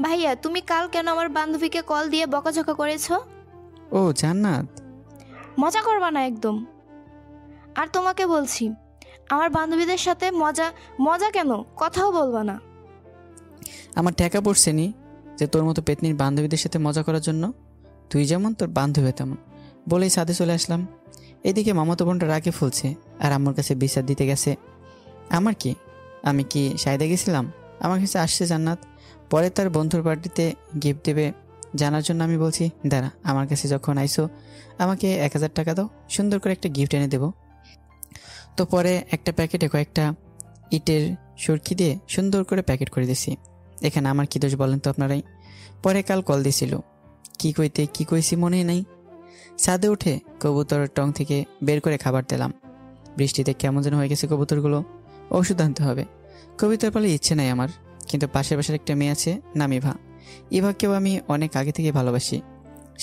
ভাইয়া, তুমি কাল কেন আমার বান্ধবীকে কল দিয়ে বকাঝকা করেছো? ও জান্নাত, মজা করবা না একদম। আর তোমাকে বলছি, আমার বান্ধবীদের সাথে মজা মজা কেন, কথাও বলবা না। আমার টাকা পড়ছে নি যে তোর মতো পেতনির বান্ধবীদের সাথে মজা করার জন্য। তুই যেমন তোর বান্ধবী তেমন, বলেই ছাদে চলে আসলাম। এদিকে মামাতো বোনটা রাগে ফুলছে আর আম্মুর কাছে বিচার দিতে গেছে। আমার কি, আমি কি সাইদে গেছিলাম? আমার কাছে আসছে জান্নাত, পরে তার বন্ধুর পার্টিতে গিফট দেবে জানার জন্য। আমি বলছি, দাঁড়া, আমার কাছে যখন আইসো আমাকে 1000 টাকা দাও, সুন্দর করে একটা গিফট এনে দেবো। তো পরে একটা প্যাকেটে কয়েকটা ইটের সুরকি দিয়ে সুন্দর করে প্যাকেট করে দিছি। এখানে আমার কী দোষ বলেন তো আপনারাই? পরে কাল কল দিছিল, কি কইতে কি কইছি মনেই নাই। ছাদে উঠে কবুতর টং থেকে বের করে খাবার দিলাম। বৃষ্টিতে কেমন যেন হয়ে গেছে কবুতরগুলো, ওষুধ আনতে হবে। কবিতার পালে ইচ্ছে নাই আমার, কিন্তু পাশের পাশের একটা মেয়ে আছে নাম ইভা। ইভাকেও আমি অনেক আগে থেকে ভালোবাসি,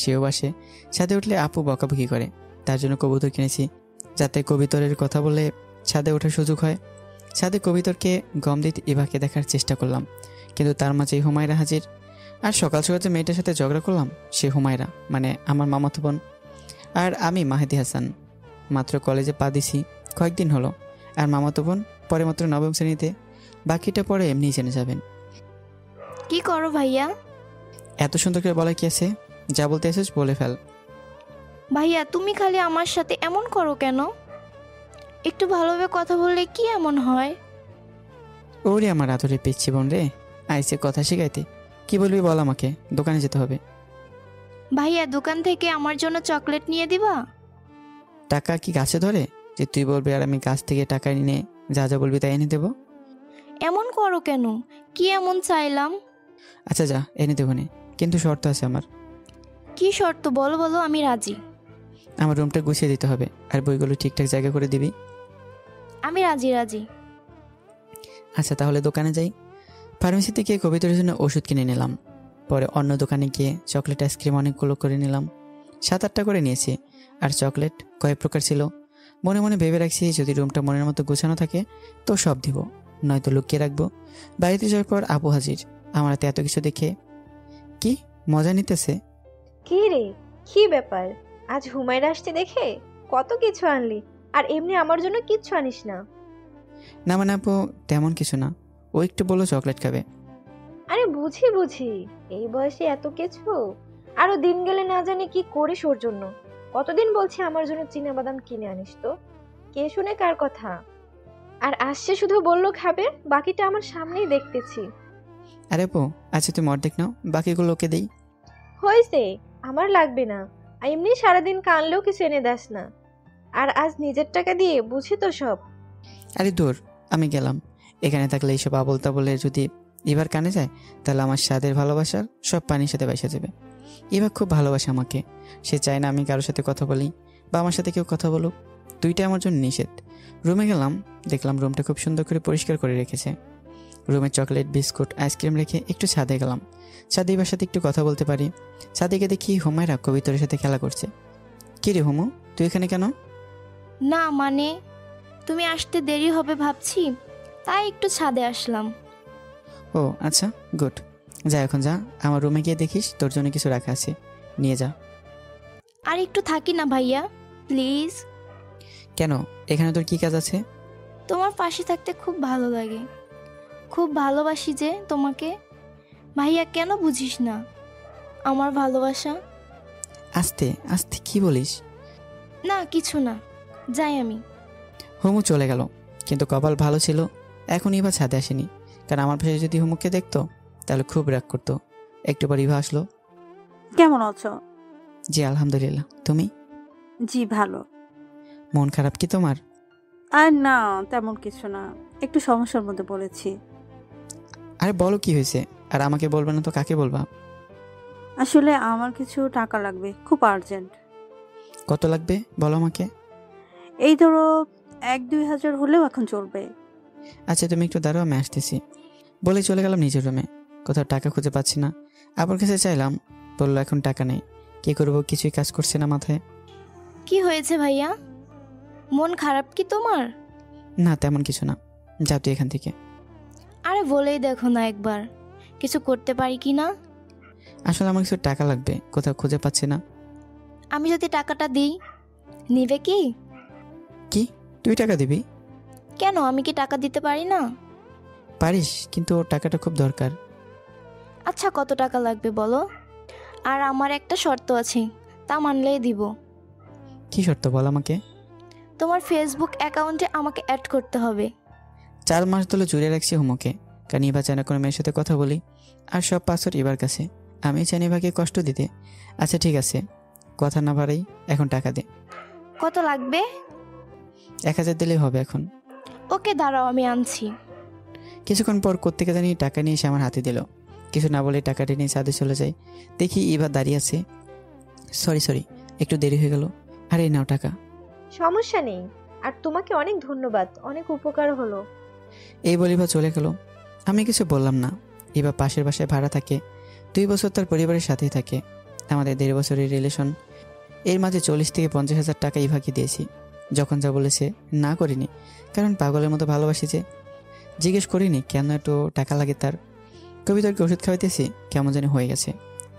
সেও বাসে। ছাদে উঠলে আপু বকাবকি করে, তার জন্য কবুতর কিনেছি, যাতে কবিতরের কথা বলে ছাদে ওঠার সুযোগ হয়। ছাদে কবিতরকে গম দিতে ইভাকে দেখার চেষ্টা করলাম, কিন্তু তার মাঝেই হুমায়রা হাজির। আর সকাল সকাল যে মেয়েটার সাথে ঝগড়া করলাম, সে হুমায়রা, মানে আমার মামাতো বোন। আর আমি মাহেদি হাসান, মাত্র কলেজে পা দিছি কয়েকদিন হলো। আর মামাতো বোন পরে মাত্র 9ম শ্রেণীতে, বাকিটা পরে এমনিই জেনে যাবেন। কি করো ভাইয়া? এত সুন্দর করে বলা কি আছে? যা বলতে এসেছ বলে ফেল। ভাইয়া, তুমি খালি আমার সাথে এমন করো কেন? একটু ভালোভাবে কথা বললে কি এমন হয়? ওরে আমার আদরে পিচ্ছি বোন রে, আইসে কথা শিখাইতে। কি বলবি বল, আমাকে দোকানে যেতে হবে। ভাইয়া, দোকান থেকে আমার জন্য চকলেট নিয়ে দিবা? টাকা কি গাছে ধরে যে তুই বলবি আর আমি গাছ থেকে টাকা নিয়ে যা যা বলবি তাই এনে দেবো? এমন করো কেন? কি এমন চাইলাম? আচ্ছা যা, এনে দেবো নে, কিন্তু শর্ত আছে আমার। কি শর্ত? বলো বলো, আমি রাজি। আমার রুমটা গুছিয়ে দিতে হবে আর বইগুলো ঠিকঠাক জায়গা করে দিবি। আমি রাজি রাজি। আচ্ছা তাহলে দোকানে যাই। ফার্মেসি থেকে কবিতার জন্য ওষুধ কিনে নিলাম। পরে অন্য দোকানে গিয়ে চকলেট আইসক্রিম অনেকগুলো করে নিলাম, 7-8টা করে নিয়েছি। আর চকলেট কয়েক প্রকার ছিল। মনে মনে ভেবে রাখছি, যদি রুমটা মনের মতো গোছানো থাকে তো সব দিব, নয়তো লুকিয়ে রাখবো। বাড়িতে যাওয়ার পর আপু হাজির, আমার হাতে এত কিছু দেখে কি মজা নিতেছে। কি রে, কি ব্যাপার? আজ হুমায়রা আসছে দেখে কত কিছু আনলি, আর এমনি আমার জন্য কিচ্ছু আনিস না? না মানে আপু, তেমন কিছু না, ও একটু বললো চকলেট খাবে। আরে বুঝি বুঝি, এই বয়সে এত কিছু? আরো দিন গেলে না জানি কি করিস ওর জন্য। কতদিন বলছি আমার জন্য চীনা বাদাম কিনে আনিস, তো কে শুনে কার কথা? আর আসছে শুধু বললো খাবে, বাকিটা আমার সামনেই দেখতেছি। আরে আপু, আচ্ছা তুমি অর্ধেক নাও, বাকিগুলো ওকে দেই। হয়েছে, আমার লাগবে না। এমনি সারাদিন কানলেও কিছু এনে দাস না, আর আজ নিজের টাকা দিয়ে বুঝি তো সব। আরে দূর, আমি গেলাম। এখানে থাকলে এইসব আবল তাবলে যদি এবার কানে যায়, তাহলে আমার স্বাদের ভালোবাসার সব পানির সাথে বাইসা যাবে। এবার খুব ভালোবাসে আমাকে, সে চায় না আমি কারোর সাথে কথা বলি বা আমার সাথে কেউ কথা বলুক। দুইটা আমার জন্য নিষেধ। রুমে গেলাম, দেখলাম রুমটা খুব সুন্দর করে পরিষ্কার করে রেখেছে। রুমে চকলেট বিস্কুট আইসক্রিম রেখে একটু ছাদে গেলাম, ছাদে এবার সাথে একটু কথা বলতে পারি। ছাদে গিয়ে দেখি হুমায়রা কবিতরের সাথে খেলা করছে। কি রে হুমু, তুই এখানে কেন? না মানে, তুমি আসতে দেরি হবে ভাবছি, তাই একটু ছাদে আসলাম। ও আচ্ছা, গুড। যা এখন যা, আমার রুমে গিয়ে দেখিস তোর জন্য কিছু রাখা আছে, নিয়ে যা। আর একটু থাকি না ভাইয়া, প্লিজ। কেন, এখানে তোর কি কাজ আছে? তোমার পাশে থাকতে খুব ভালো লাগে, খুব ভালোবাসি যে তোমাকে। ভাইয়া, কেন বুঝিস না আমার ভালোবাসা? আস্তে আস্তে কি বলিস? না কিছু না, যাই আমি। হুমু চলে গেল, কিন্তু কপাল ভালো ছিল এখন ইভা ছাদে আসেনি, কারণ আমার পাশে যদি হুমুকে দেখতো তাহলে খুব রাগ করতো। একটু পর ইভা আসলো। কেমন আছো? জি আলহামদুলিল্লাহ, তুমি? জি ভালো। মন খারাপ কি তোমার? আর না, তেমন কিছু না, একটু সমস্যার মধ্যে পড়েছি। আরে বলো কি হয়েছে, আর আমাকে বলবে না তো কাকে বলবা? আসলে আমার কিছু টাকা লাগবে, খুব আর্জেন্ট। কত লাগবে বলো আমাকে। এই ধরো 1-2 হাজার হলেও এখন চলবে। আচ্ছা তুমি একটু দাঁড়াও, আমি আসতেছি। বলে চলে গেলাম নিজের রুমে। কোথাও টাকা খুঁজে পাচ্ছি না, আবার কাছে চাইলাম, বললো এখন টাকা নেই। কি করবো, কিছুই কাজ করছে না মাথায়। কি হয়েছে ভাইয়া, মন খারাপ কি তোমার? না তেমন কিছু না, যা তুই এখান থেকে। আরে বলেই দেখো না একবার, কিছু করতে পারি কি না? আসলে আমার কিছু টাকা লাগবে, কোথাও খুঁজে পাচ্ছি না। আমি যদি টাকাটা দিই, নিবে কি? কি, তুই টাকা দিবি? কেন, আমি কি টাকা দিতে পারি না? পারিস, কিন্তু টাকাটা খুব দরকার। আচ্ছা, কত টাকা লাগবে বলো? আর আমার একটা শর্ত আছে, তা মানলেই দিব। কি শর্ত বল আমাকে। তোমার ফেসবুক অ্যাকাউন্টে আমাকে অ্যাড করতে হবে। 4 মাস ধরে জুড়ে রাখছি হুমুকে, কারণ ইভা চায় না কোনো মেয়ের সাথে কথা বলি, আর সব পাসওয়ার্ড ইভার কাছে। আমি চাই না ইভাকে কষ্ট দিতে। আচ্ছা ঠিক আছে, কথা না বাড়াই, এখন টাকা দে। কত লাগবে? 1000 দিলেই হবে এখন। ওকে, দাঁড়াও, আমি আনছি। কিছুক্ষণ পর কোত্থেকে জানি টাকা নিয়ে এসে আমার হাতে দিল। কিছু না বলে টাকাটি নিয়ে ছাদে চলে যাই। দেখি ইভা দাঁড়িয়ে আছে। সরি, একটু দেরি হয়ে গেল। আরে নাও টাকা। সমস্যা নেই, আর তোমাকে অনেক ধন্যবাদ, অনেক উপকার হলো। এই বলে ইভা চলে গেল। আমি কিছু বললাম না। ইভা পাশের বাসায় ভাড়া থাকে, 2 বছর তার পরিবারের সাথেই থাকে। আমাদের 1.5 বছরের রিলেশন। এর মাঝে 40 থেকে 50,000 টাকা ইভাকে দিয়েছি। যখন যা বলেছে না করিনি, কারণ পাগলের মতো ভালোবাসি যে। জিজ্ঞেস করিনি কেন এত টাকা লাগে তার। কবিতাকে ওষুধ খাওয়াইতেছি, কেমন জানি হয়ে গেছে।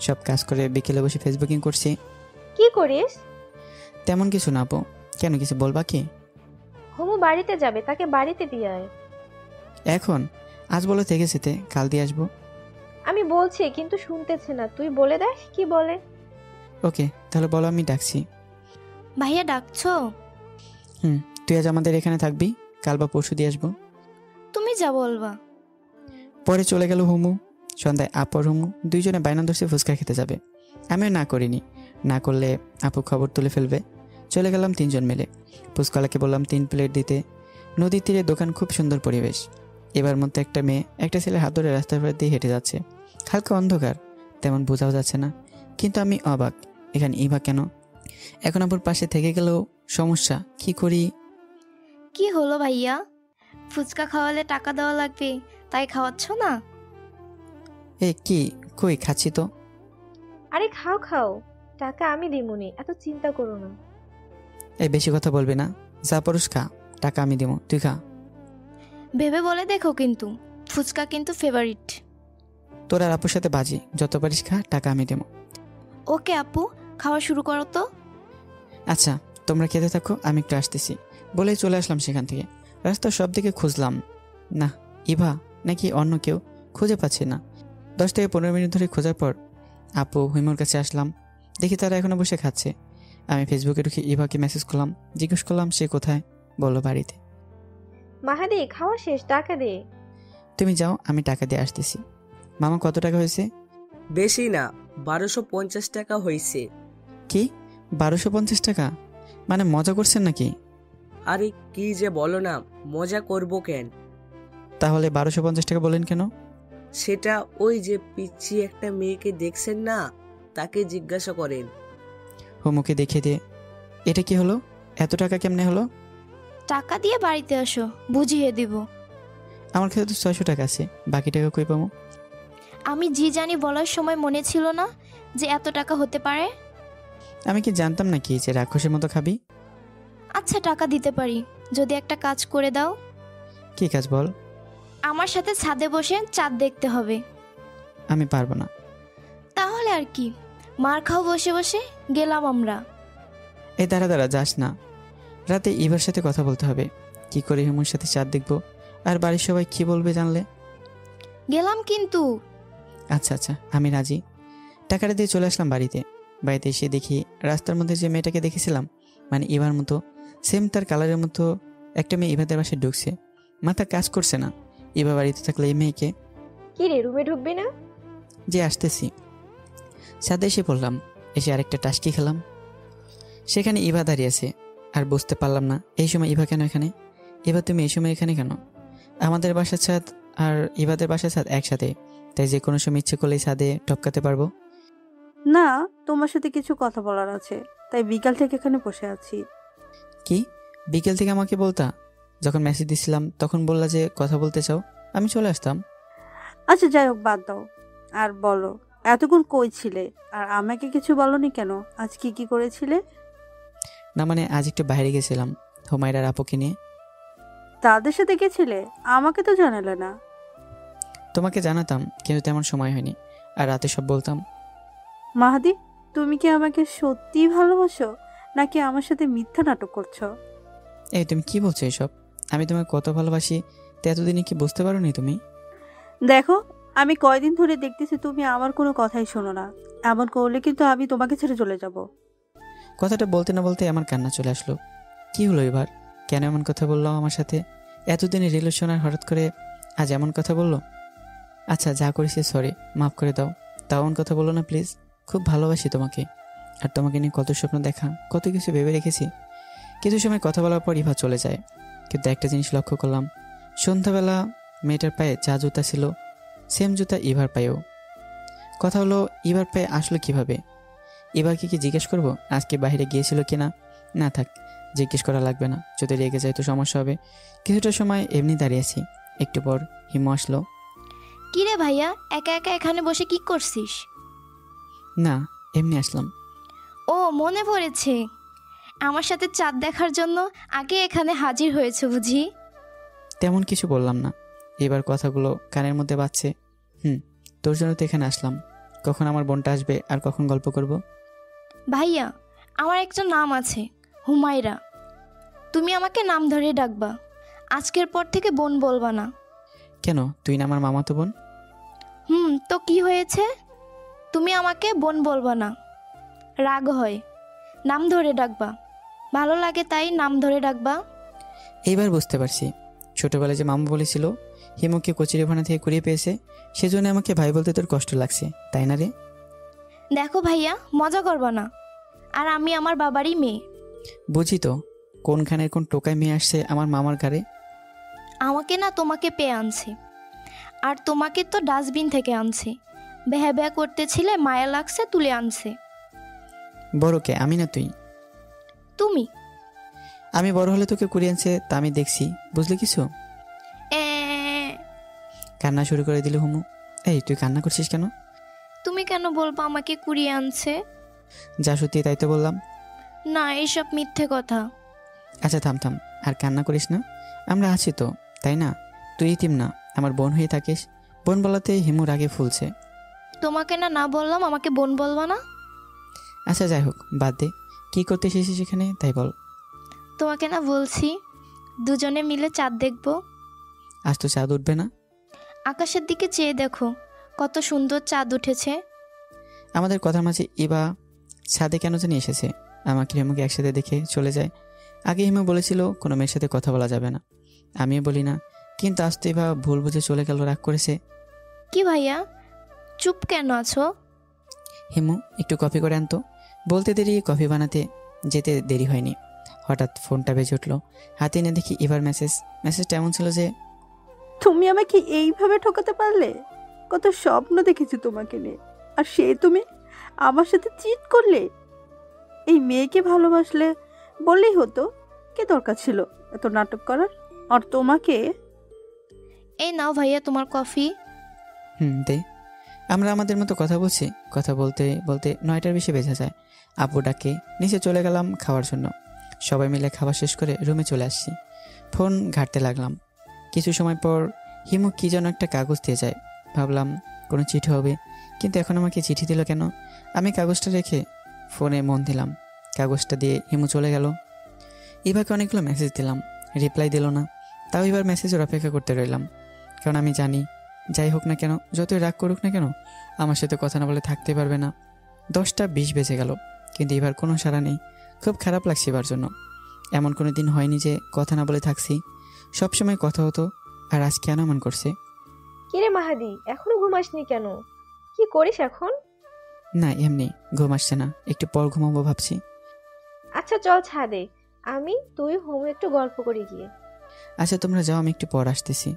সব কাজ করে বিকেলে বসে ফেসবুকিং করছি। কি করিস? তেমন কিছু না আপু। কেন, কিছু বলবা কি? হোমু বাড়িতে যাবে, তাকে বাড়িতে দিয়ে আয়। এখন? আজ বলে থেকে যেতে, কাল দিয়ে আসবো। আমি বলছি কিন্তু শুনতেছে না, তুই বলে দেখ কি বলে। ওকে, তাহলে বলো, আমি ডাকছি। ভাইয়া ডাকছো? তুই আজ আমাদের এখানে থাকবি, কাল বা পরশু দিয়ে আসবো। তুমি যা বলবা। পরে চলে গেল হুমু। সন্ধ্যায় আপু আর হুমু দুইজনে বায়না ধরছে ফুচকা খেতে যাবে। আমিও না করিনি, না করলে আপু খবর তুলে ফেলবে। চলে গেলাম 3 জন মিলে। ফুচকালাকে বললাম 3 প্লেট দিতে। নদীর তীরে দোকান, খুব সুন্দর পরিবেশ। এবার মধ্যে একটা মেয়ে একটা ছেলে হাত ধরে রাস্তার পাড়ে দিয়ে হেঁটে যাচ্ছে। হালকা অন্ধকার, তেমন বোঝাও যাচ্ছে না, কিন্তু আমি অবাক, এখানে ইভা কেন? এখন আপুর পাশে থেকে গেলেও সমস্যা, কি করি? কি হলো ভাইয়া? ফুচকা খাওয়ালে টাকা দেওয়া লাগবে, তাই খাওয়াচ্ছ না? কি, কই খাচ্ছি তো। আরে খাও খাও, টাকা আমি দিমুনি, এত চিন্তা করো না। বেশি কথা বলবি না, যা পরুষ খা, টাকা আমি দিব, তুই খা। ভেবে বলে দেখো, কিন্তু ফুচকা কিন্তু ফেভারিট। তোর আর আপুর সাথে বাজি, যত পারিস খা, টাকা আমি দেবো। ওকে আপু, খাওয়া শুরু করো তো। আচ্ছা, তোমরা খেতে থাকো, আমি একটু আসতেছি বলেই চলে আসলাম সেখান থেকে। রাস্তার সব দিকে খুঁজলাম, না ইভা নাকি অন্য কেউ, খুঁজে পাচ্ছি না। 10 থেকে 15 মিনিট ধরে খোঁজার পর আপু হুইমোর কাছে আসলাম। দেখি তারা এখনো বসে খাচ্ছে। আমি ফেসবুকে ঢুকে ইভাকে মেসেজ করলাম, জিজ্ঞেস করলাম সে কোথায়। বললো বাড়িতে। মাহাদি, খাওয়া শেষ, টাকা দে। তুমি যাও, আমি টাকা দিয়ে আসতেছি। মামা, কত টাকা হয়েছে? বেশি না, 1250 টাকা হয়েছে। কি, 1250 টাকা? মানে মজা করছেন নাকি? আরে কি যে বলো না, মজা করব কেন? তাহলে 1250 টাকা বলেন কেন? সেটা ওই যে পিচ্ছি একটা মেয়েকে দেখছেন না, তাকে জিজ্ঞাসা করেন। হুমুকে দেখিয়ে দিয়ে, এটা কি হলো? এত টাকা কেমনে হলো? টাকা দিয়ে বাড়িতে আসো, বুঝিয়ে দিব। আমার কাছে তো 600 টাকা আছে, বাকি টাকা কই পাবো? আমি জি জানি বলার সময় মনে ছিল না যে এত টাকা হতে পারে। আমি কি জানতাম নাকি যে রাক্ষসের মতো খাবি? আচ্ছা, টাকা দিতে পারি যদি একটা কাজ করে দাও। কি কাজ বল? আমার সাথে ছাদে বসে চাঁদ দেখতে হবে। আমি পারবো না। তাহলে আর কি, মার খাও বসে বসে। গেলাম আমরা। এই দাঁড়া যাস না, রাতে ইভার সাথে কথা বলতে হবে। কি করে হুমুর সাথে চাঁদ দেখবো, আর বাড়ির সবাই কি বলবে জানলে? গেলাম কিন্তু। আচ্ছা, আমি রাজি। টাকাটা দিয়ে চলে আসলাম বাড়িতে। বাড়িতে এসে দেখি রাস্তার মধ্যে যে মেয়েটাকে দেখেছিলাম, মানে ইভার মতো, সেম তার কালারের মতো একটা মেয়ে ইভাদের বাসায় ঢুকছে। মাথা কাজ করছে না, ইভা বাড়িতে থাকলে এই মেয়েকে। কি রে, রুমে ঢুকবি না? যে আসতেছি। ছাদে এসে পড়লাম, এসে আরেকটা টাস্কি খেলাম। সেখানে ইভা দাঁড়িয়ে আছে, আর বুঝতে পারলাম না এই সময় ইভা কেন এখানে। ইভা, তুমি এই সময় এখানে কেন? আমাদের বাসার ছাদ আর ইভাদের বাসার ছাদ একসাথে, তাই যে কোনো সময় ইচ্ছে করলেই ছাদে টপকাতে পারবো। না, তোমার সাথে কিছু কথা বলার আছে, তাই বিকাল থেকে এখানে বসে আছি। কি, বিকেল থেকে আমাকে বলতা? যখন মেসেজ দিছিলাম তখন বললা যে কথা বলতে চাও, আমি চলে আসতাম। আচ্ছা যাই হোক, বাদ দাও। আর বলো, এতক্ষণ কই ছিলে? আর আমাকে কিছু বলনি কেন? আজ কি কি করেছিলে? না মানে আজ একটু বাইরে গেছিলাম হুমায়রার আপুকে নিয়ে। তাদের সাথে গেছিলে? আমাকে তো জানালে না। তোমাকে জানাতাম, কিন্তু তেমন সময় হয়নি। আর রাতে সব বলতাম। মাহাদি, তুমি কি আমাকে সত্যিই ভালোবাসো, নাকি আমার সাথে মিথ্যা নাটক করছো? এই তুমি কি বলছো এসব? আমি তোমাকে কত ভালোবাসি তা এতদিনে কি বুঝতে পারোনি তুমি? দেখো, আমি কয়দিন ধরে দেখতেছি তুমি আমার কোনো কথাই শোনো না। এমন করলে কিন্তু আমি তোমাকে ছেড়ে চলে যাব। কথাটা বলতে না বলতে আমার কান্না চলে আসলো। কি হলো এবার? কেন এমন কথা বললো আমার সাথে? এতদিনের রিলেশন আর হঠাৎ করে আজ এমন কথা বললো। আচ্ছা, যা করেছি সরি, মাফ করে দাও। তাও এমন কথা বলো না প্লিজ। খুব ভালোবাসি তোমাকে। আর তোমাকে নিয়ে কত স্বপ্ন দেখা, কত কিছু ভেবে রেখেছি। কিছু সময় কথা বলার পর ইভা চলে যায়। কিন্তু একটা জিনিস লক্ষ্য করলাম, সন্ধ্যাবেলা মেয়েটার পায়ে যা জুতা ছিল সেম জুতা ইভার পায়েও। কথা হলো, ইভার পায়ে আসলো কিভাবে? এবারকে কি জিজ্ঞেস করবো আজকে বাইরে গিয়েছিল কিনা? না থাক, জিজ্ঞেস করা লাগবে না, যদি রেগে যায় তো সমস্যা হবে। কিছুটা সময় এমনি দাঁড়িয়েছি। একটু পর হিমু আসলো। কি রে ভাইয়া, একা একা এখানে বসে কি করছিস? না, এমনি আসলাম। ও, মনে পড়েছে। আমার সাথে চাঁদ দেখার জন্য আগে এখানে হাজির হয়েছে বুঝি? তেমন কিছু বললাম না। এবার কথাগুলো কানের মধ্যে বাজছে। তোর জন্য তো এখানে আসলাম। কখন আমার বোনটা আসবে আর কখন গল্প করব? ভাইয়া, আমার একটা নাম আছে, হুমায়রা। তুমি আমাকে নাম ধরে ডাকবা। আজকের পর থেকে বোন বলবা না। কেন, তুই না আমার মামাতো বোন? তো কি হয়েছে? তুমি আমাকে বোন বলবা না, রাগ হয়। নাম ধরে ডাকবা, ভালো লাগে তাই নাম ধরে ডাকবা। এইবার বুঝতে পারছি, ছোটবেলায় যে মামা বলেছিল হিমুকে কচুরিপানা থেকে কুড়িয়ে পেয়েছে, সেজন্য আমাকে ভাই বলতে তোর কষ্ট লাগছে, তাই না রে? দেখো ভাইয়া, মজা করবা না। আর আমি আমার বাবারই মেয়ে। বুঝি তো, কোনখানের কোন টোকায় মেয়ে আসছে আমার মামার ঘাড়ে। আমাকে না তোমাকে পেয়ে আনছে, আর তোমাকে তো ডাস্টবিন থেকে আনছে। ব্যাহ ব্যাহ করতেছিলে, মায়া লাগছে, তুলে আনছে। বড় কে, আমি না তুই? তুমি। আমি বড় হলে তোকে কুড়িয়ে আনছে তা আমি দেখছি, বুঝলি কিছু? এ, কান্না শুরু করে দিল হুমু। এই তুই কান্না করছিস কেন? তুমি কেন বলবো আমাকে কুড়িয়ে আনছে? যা সত্যি তাই তো বললাম। না, এসব মিথ্যে কথা। আচ্ছা থাম থাম, আর কান্না করিস না। আমরা আছি তো, তাই না? তুই ইতিম না, আমার বোন হয়ে থাকিস। বোন বলাতে হিমুর আগে ফুলছে। তোমাকে না না বললাম আমাকে বোন বলবা না? আচ্ছা যাই হোক, বাদ দে। কি করতে এসেছিস এখানে তাই বল। তোমাকে না বলছি দুজনে মিলে চাঁদ দেখবো। আজ তো চাঁদ উঠবে না। আকাশের দিকে চেয়ে দেখো, কত সুন্দর চাঁদ উঠেছে। আমাদের কথার মাঝে ইবা ছাদে কেন জানি এসেছে। আমাকে হিমুকে একসাথে দেখে চলে যায়। আগে হিমু বলেছিল কোনো মেয়ের সাথে কথা বলা যাবে না, আমিও বলি না। কিন্তু আজ তো ইবা ভুল বুঝে চলে গেল, রাগ করেছে। কি ভাইয়া, চুপ কেন আছো? হিমু একটু কফি করে আনতো। বলতে দেরি কফি বানাতে যেতে দেরি হয়নি। হঠাৎ ফোনটা বেজে উঠলো। হাতে এনে দেখি ইভার মেসেজটা এমন ছিল যে, তুমি আমাকে এইভাবে ঠকাতে পারলে? কত স্বপ্ন দেখেছি তোমাকে নিয়ে, আর সে তুমি আমার সাথে চিট করলে। এই মেয়েকে ভালোবাসলে বললেই হতো, কে দরকার ছিল এত নাটক করার? আর তোমাকে এই নাও ভাইয়া তোমার কফি। দে। আমরা আমাদের মতো কথা বলছি। কথা বলতে বলতে 9টার বেশি বেজে যায়। আপু ডাকে, নিচে চলে গেলাম খাওয়ার জন্য। সবাই মিলে খাওয়া শেষ করে রুমে চলে আসছি। ফোন ঘাঁটতে লাগলাম। কিছু সময় পর হিমু কি যেন একটা কাগজ দিয়ে যায়। ভাবলাম কোনো চিঠি হবে, কিন্তু এখন আমাকে চিঠি দিল কেন? আমি কাগজটা রেখে ফোনে মন দিলাম। কাগজটা দিয়ে হিমু চলে গেল। ইভাকে অনেকগুলো মেসেজ দিলাম, রিপ্লাই দিল না। তাও এবার মেসেজের অপেক্ষা করতে রইলাম, কারণ আমি জানি যাই হোক না কেন, যতই রাগ করুক না কেন, আমার সাথে কথা না বলে থাকতে পারবে না। 10টা 20 বেজে গেল, কিন্তু এবার কোনো সাড়া নেই। খুব খারাপ লাগছে এবার জন্য। এমন কোনো দিন হয়নি যে কথা না বলে থাকছি, সবসময় কথা হতো। আর আজ কেন এমন করছে? কিরে মাহাদি, এখনো ঘুমাসনি কেন? কি করিস এখন? না এমনি, ঘুম আসছে না, একটু পর ঘুমাবো ভাবছি। আচ্ছা চল ছাদে, আমি তুই হোমে একটু গল্প করি গিয়ে। আচ্ছা তোমরা যাও, আমি একটু পর আসতেছি।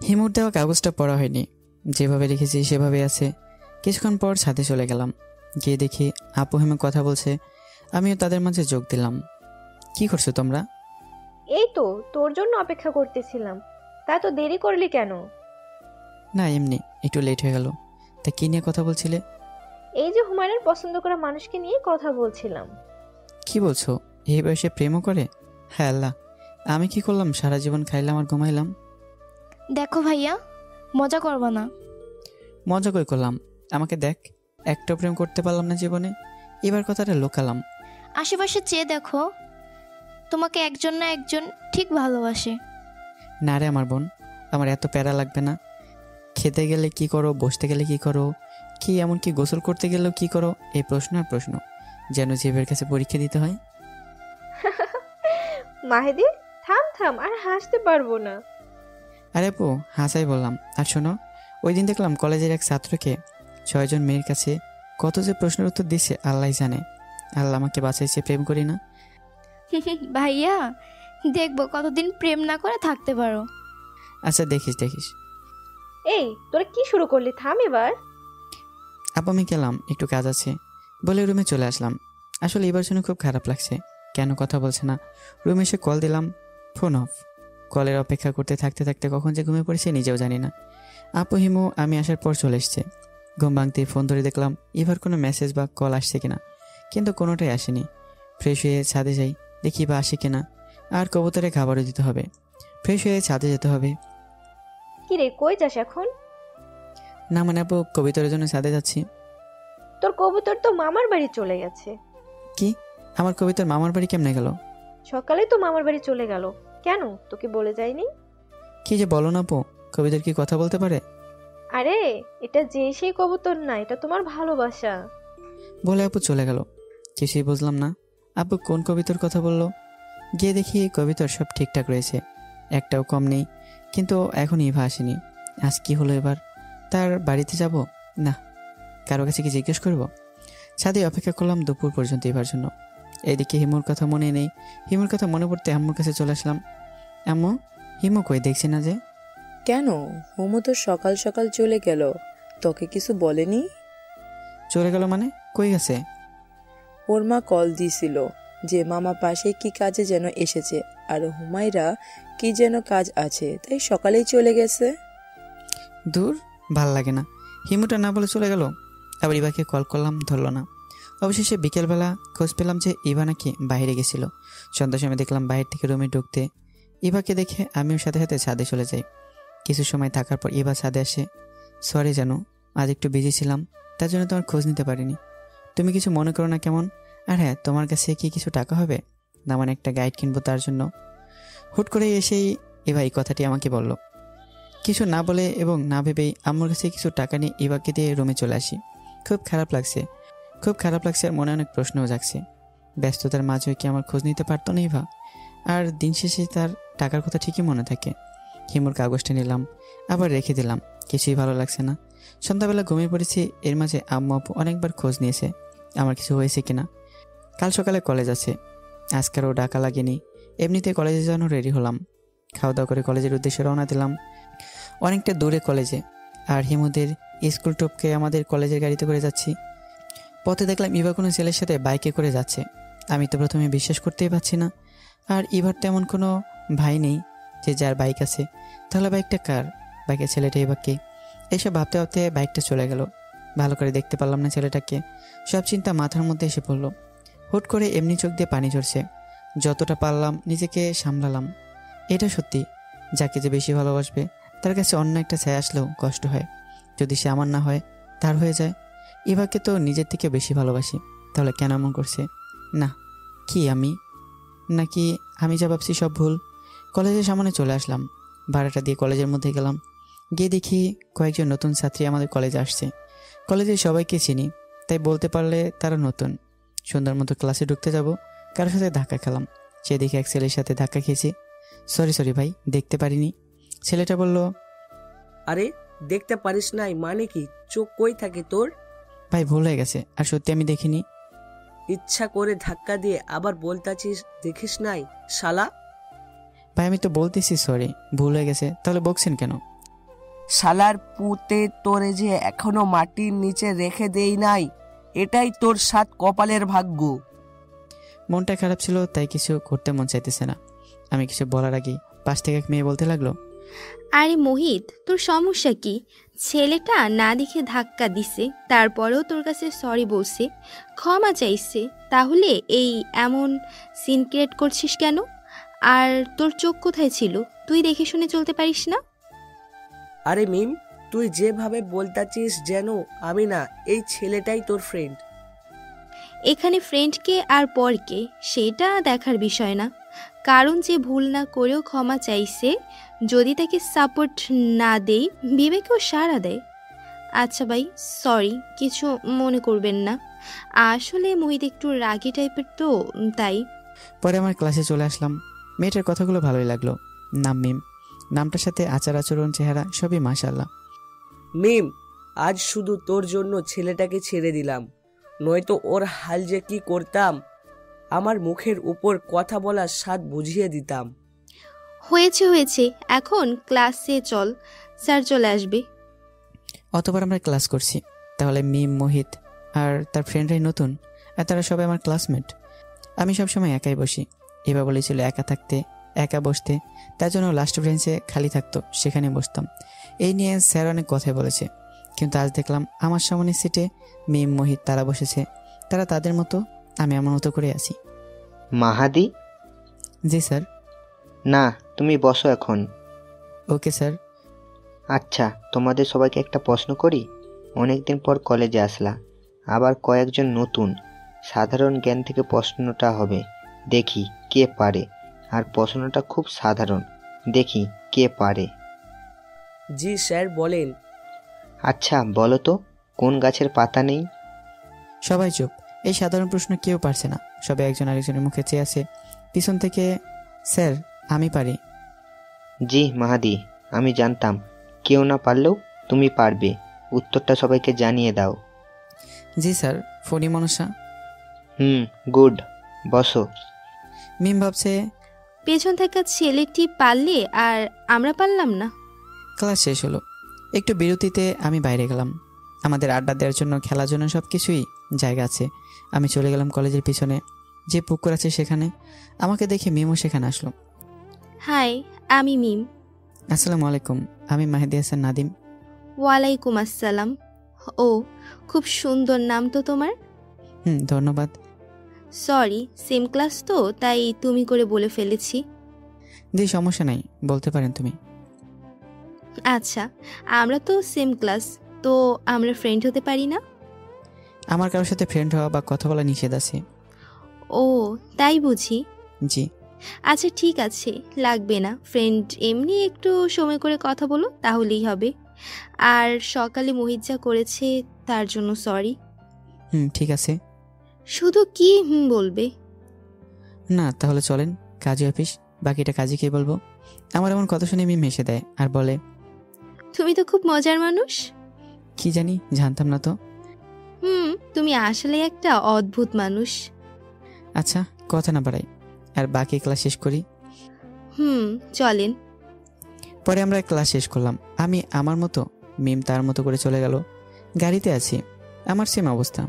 হিমুর দেওয়া কাগজটা পড়া হয়নি, যেভাবে রেখেছি সেভাবে আছে। কিছুক্ষণ পর ছাদে চলে গেলাম। গিয়ে দেখি আপু হিমু কথা বলছে, আমিও তাদের মাঝে যোগ দিলাম। কি করছো তোমরা? এই তো তোর জন্য অপেক্ষা করতেছিলাম, তা তো দেরি করলি কেন? না এমনি, একটু লেট হয়ে গেল। তা কি নিয়ে কথা বলছিলে? এই যে হুমায়ুনের পছন্দ করা মানুষকে নিয়ে কথা বলছিলাম। কি বলছো? এই বয়সে প্রেমও করে? হ্যাঁ আল্লাহ, আমি কি করলাম? সারা জীবন খাইলাম আর ঘুমাইলাম। দেখো ভাইয়া, মজা করবা না। মজা কই করলাম? আমাকে দেখ, একটা প্রেম করতে পারলাম না জীবনে, এবার কথাটা লোকালাম। আশেপাশে চেয়ে দেখো, তোমাকে একজন না একজন ঠিক ভালোবাসে। না রে আমার বোন, আমার এত প্যারা লাগবে না। খেতে গেলে কি করো, বসতে গেলে কি করো, কি এমনকি গোসল করতে গেলেও কি করো, এই প্রশ্ন আর প্রশ্ন, যেন জীবের কাছে পরীক্ষা দিতে হয়। মাহিদি, থাম থাম, আর হাসতে পারবো না। আরে আপু, হাসাই বললাম। আর শোনো, ওই দিন দেখলাম কলেজের এক ছাত্রকে 6 জন মেয়ের কাছে কত যে প্রশ্নের উত্তর দিচ্ছে আল্লাহ জানে। আল্লাহ আমাকে বাঁচাইছে, প্রেম করি না। ভাইয়া, দেখবো কতদিন প্রেম না করে থাকতে পারো। আচ্ছা দেখিস দেখিস। এই, তোরা কি শুরু করলি? থাম এবার। আপু আমি গেলাম, একটু কাজ আছে বলে রুমে চলে আসলাম। আসলে এবার শুনে খুব খারাপ লাগছে, কেন কথা বলছে না। রুমে এসে কল দিলাম, ফোন অফ। কলের অপেক্ষা করতে থাকতে থাকতে কখন যে ঘুমিয়ে পড়েছে নিজেও জানি না। আপু হিমু আমি আসার পর চলে এসছে। ঘুম ভাঙতেই ফোন ধরে দেখলাম এবার কোনো মেসেজ বা কল আসছে কিনা, কিন্তু কোনোটাই আসেনি। ফ্রেশ হয়ে ছাদে যাই, দেখি বা আসে কিনা। আর কবুতরে খাবারও দিতে হবে, ফ্রেশ হয়ে ছাদে যেতে হবে। কি রে, কই যাস এখন? না মানে আপু, কবিতরের জন্য ছাদে যাচ্ছি। তোর কবুতর তো মামার বাড়ি চলে গেছে। কি? আমার কবিতার মামার বাড়ি কেমনে গেল? সকালে তো মামার বাড়ি চলে গেল। কেন, তোকে বলে যায়নি? কি যে বলো না আপু, কবিতার কি কথা বলতে পারে? আরে, এটা যে সেই কবুতর না, এটা তোমার ভালোবাসা। বলে আপু চলে গেল। কিছুই বুঝলাম না আপু কোন কবিতার কথা বললো। গিয়ে দেখি কবিতার সব ঠিকঠাক রয়েছে, একটাও কম নেই। কিন্তু এখন ইভা আসেনি। আজ কি হলো এবার? তার বাড়িতে যাব না, কারো কাছে কি জিজ্ঞেস করব? ছাদে অপেক্ষা করলাম দুপুর পর্যন্ত ইভার জন্য। এদিকে হিমুর কথা মনে নেই। হিমুর কথা মনে পড়তে আম্মুর কাছে চলে আসলাম। আম্মু, হিমু কই, দেখছি না যে। কেন, হোমো তো সকাল সকাল চলে গেল, তোকে কিছু বলেনি? চলে গেল মানে? কই গেছে? ওর মা কল দিয়েছিল যে মামা পাশে কি কাজে যেন এসেছে, আর হুমায়রা কি যেন কাজ আছে, তাই সকালেই চলে গেছে। দূর, ভাল লাগে না। হিমুটা না বলে চলে গেল। আবার ইভাকে কল করলাম, ধরলো না। অবশেষে বিকেলবেলা খোঁজ পেলাম যে ইভা নাকি বাইরে গেছিল। সন্ধ্যার সময় দেখলাম বাইরে থেকে রুমে ঢুকতে। ইভাকে দেখে আমিও সাথে সাথে ছাদে চলে যাই। কিছু সময় থাকার পর ইভা ছাদে আসে। সরি জানো, আজ একটু বিজি ছিলাম, তার জন্য তোমার খোঁজ নিতে পারিনি। তুমি কিছু মনে করো না কেমন? আর হ্যাঁ, তোমার কাছে কি কিছু টাকা হবে? না মানে একটা গাইড কিনবো তার জন্য। হুট করে এসেই ইভা এই কথাটি আমাকে বলল। কিছু না বলে এবং না ভেবেই আম্মুর কাছে কিছু টাকা নিয়ে ইভাকে দিয়ে রুমে চলে আসি। খুব খারাপ লাগছে, খুব খারাপ লাগছে, আর মনে অনেক প্রশ্নও জাগছে। ব্যস্ততার মাঝেও কি আমার খোঁজ নিতে পারতো না ইভা? আর দিন শেষে তার টাকার কথা ঠিকই মনে থাকে। হিমুর কাগজটা নিলাম, আবার রেখে দিলাম। কিছুই ভালো লাগছে না। সন্ধ্যাবেলা ঘুমিয়ে পড়েছি। এর মাঝে আম্মু আপু অনেকবার খোঁজ নিয়েছে আমার কিছু হয়েছে কিনা। কাল সকালে কলেজ আছে, আজকারও ডাকা লাগেনি। এমনিতে কলেজে যাওয়ানো রেডি হলাম। খাওয়া দাওয়া করে কলেজের উদ্দেশ্যে রওনা দিলাম। অনেকটা দূরে কলেজে, আর হিমুদের স্কুল টপকে আমাদের কলেজের গাড়িতে করে যাচ্ছি। পথে দেখলাম ইভা কোনো ছেলের সাথে বাইকে করে যাচ্ছে। আমি তো প্রথমে বিশ্বাস করতেই পারছি না। আর ইভার তেমন কোনো ভাই নেই যে যার বাইক আছে, তাহলে বাইকটা কার? বাইকের ছেলেটা ইভাকে। এসব ভাবতে ভাবতে বাইকটা চলে গেল। ভালো করে দেখতে পারলাম না ছেলেটাকে। সব চিন্তা মাথার মধ্যে এসে পড়ল। হুট করে এমনি চোখ দিয়ে পানি ঝরছে। যতটা পারলাম নিজেকে সামলালাম। এটা সত্যি, যাকে যে বেশি ভালোবাসবে তার কাছে অন্য একটা ছায়া আসলেও কষ্ট হয়। যদি সে আমার না হয়, তার হয়ে যায়। ইভাকে তো নিজের থেকে বেশি ভালোবাসি, তাহলে কেন এমন করছে? না, কি আমি নাকি আমি যা ভাবছি সব ভুল? কলেজের সামনে চলে আসলাম। ভাড়াটা দিয়ে কলেজের মধ্যে গেলাম। গিয়ে দেখি কয়েকজন নতুন ছাত্রী আমাদের কলেজে আসছে। কলেজে সবাইকে চিনি, তাই বলতে পারলে তারা নতুন। সুন্দর মতো ক্লাসে ঢুকতে যাব, কারোর সাথে ধাক্কা খেলাম। সে দেখে এক ছেলের সাথে ধাক্কা খেয়েছি। সরি ভাই, দেখতে পারিনি। ছেলেটা বলল, আরে, দেখতে পারিস নাই মানে কি? চোখ কই থাকে তোর? ভাই ভুল হয়ে গেছে, আর সত্যি আমি দেখিনি। ইচ্ছা করে ধাক্কা দিয়ে আবার বলতাছিস দেখিস নাই, শালা। ভাই আমি তো বলতেছি সরি, ভুল হয়ে গেছে, তাহলে বকছেন কেন? শালার পুঁতে তোরে যে এখনো মাটির নিচে রেখে দেই নাই, এটাই তোর সাত কপালের ভাগ্য। মনটা খারাপ ছিল, তাই কিছু করতে মন চাইতেছে না। আমি কিছু বলার আগেই পাশ থেকে এক মেয়ে বলতে লাগলো, আরে মোহিত, তোর সমস্যা কি? ছেলেটা না দেখে ধাক্কা দিছে, তারপরেও তোর কাছে সরি বলছে, ক্ষমা চাইছে, তাহলে এই এমন সিন ক্রিয়েট করছিস কেন? আর তোর চোখ কোথায় ছিল? তুই দেখে শুনে চলতে পারিস না? আরে মিম, তুই যেভাবে বলতাছিস যেন আমি না, এই ছেলেটাই তোর ফ্রেন্ড। এখানে ফ্রেন্ডকে আর পরকে সেটা দেখার বিষয় না, কারণ যে ভুল না করেও ক্ষমা চাইছে, যদি তাকে সাপোর্ট না দেই বিবেকেও সাড়া দেয়। আচ্ছা ভাই, সরি, কিছু মনে করবেন না। আসলে মোহিত একটু রাগী টাইপের তো, তাই। পরে আমার ক্লাসে চলে আসলাম। মেয়েটার কথাগুলো ভালোই লাগলো। নাম মিম, নামটার সাথে আচার আচরণ চেহারা সবই মাশাআল্লাহ। মিম, আজ শুধু তোর জন্য ছেলেটাকে ছেড়ে দিলাম, নয়তো ওর হাল যে কি করতাম। আমার মুখের উপর কথা বলার স্বাদ বুঝিয়ে দিতাম। হয়েছে হয়েছে, এখন ক্লাসে চল, স্যার চলে আসবে। অতবার আমরা ক্লাস করছি, তাহলে মিম, মোহিত আর তার ফ্রেন্ডরাই নতুন, আর তারা সবাই আমার ক্লাসমেট। আমি সবসময় একাই বসি। এবার বলেছিল একা থাকতে, একা বসতে, তার জন্য লাস্ট বেঞ্চে খালি থাকতো, সেখানে বসতাম। এই নিয়ে স্যার অনেক কথাই বলেছে, কিন্তু আজ দেখলাম আমার সামনের সিটে মিম, মোহিত তারা বসেছে। তারা তাদের মতো, আমি আমার মতো করে আছি। মাহাদি? জি স্যার। না, তুমি বসো এখন। Okay sir. আচ্ছা, তোমাদের সবাইকে একটা প্রশ্ন করি। অনেকদিন পর কলেজে আসলা, আবার কয়েকজন নতুন। সাধারণ জ্ঞান থেকে প্রশ্নটা হবে, দেখি কে পারে। আর প্রশ্নটা খুব সাধারণ, দেখি কে পারে। জি স্যার, বলেন। আচ্ছা বলো তো, কোন গাছের পাতা নেই? সবাই চুপ। এই সাধারণ প্রশ্ন কেউ পারছে না, সবাই একজন আরেকজনের মুখে চেয়ে আছে। পিছন থেকে স্যার, আমি পারি। জি মাহাদি, আমি জানতাম কেউ না পারলেও তুমি পারবে। উত্তরটা সবাইকে জানিয়ে দাও। জি স্যার, ফণি মনসা। গুড, বসো। মিম ভাবছে পেছন থাকা ছেলেটি পারলে আর আমরা পারলাম না। ক্লাস শেষ হলো, একটু বিরতিতে আমি বাইরে গেলাম। আমাদের আড্ডা দেওয়ার জন্য, খেলার জন্য সব কিছুই জায়গা আছে। আমি চলে গেলাম কলেজের পিছনে যে পুকুর আছে সেখানে। আমাকে দেখে মিমও সেখানে আসলো। হাই, আমি মিম। আসসালামু আলাইকুম, আমি মাহিদি হাসান নাদিম। ওয়ালাইকুম আসসালাম। ও, খুব সুন্দর নাম তো তোমার। ধন্যবাদ। সরি, সেম ক্লাস তো, তাই তুমি করে বলে ফেলেছি। জি সমস্যা নাই, বলতে পারেন তুমি। আচ্ছা, আমরা তো সেম ক্লাস, তো আমরা ফ্রেন্ড হতে পারি না? আমার কারোর সাথে ফ্রেন্ড হওয়া বা কথা বলা নিষেধ আছে। ও, তাই বুঝি। জি। আচ্ছা ঠিক আছে, লাগবে না ফ্রেন্ড, এমনি একটু সময় করে কথা বলো, তাহলেই হবে। আর সকালে মোহিত যা করেছে তার জন্য সরি। ঠিক আছে। শুধু কি বলবে? না, তাহলে চলেন কাজী অফিস, বাকিটা কাজী কে বলবো। আমার এমন কথা শুনে মিম হেসে দেয় আর বলে, তুমি তো খুব মজার মানুষ। কি জানি, জানতাম না তো। তুমি আসলে একটা অদ্ভুত মানুষ। আচ্ছা, কথা না বাড়াই, আর বাকি ক্লাস শেষ করি। চলেন। পরে আমরা ক্লাস শেষ করলাম। আমি আমার মতো, মিম তার মতো করে চলে গেল। গাড়িতে আছি, আমার সেম অবস্থা।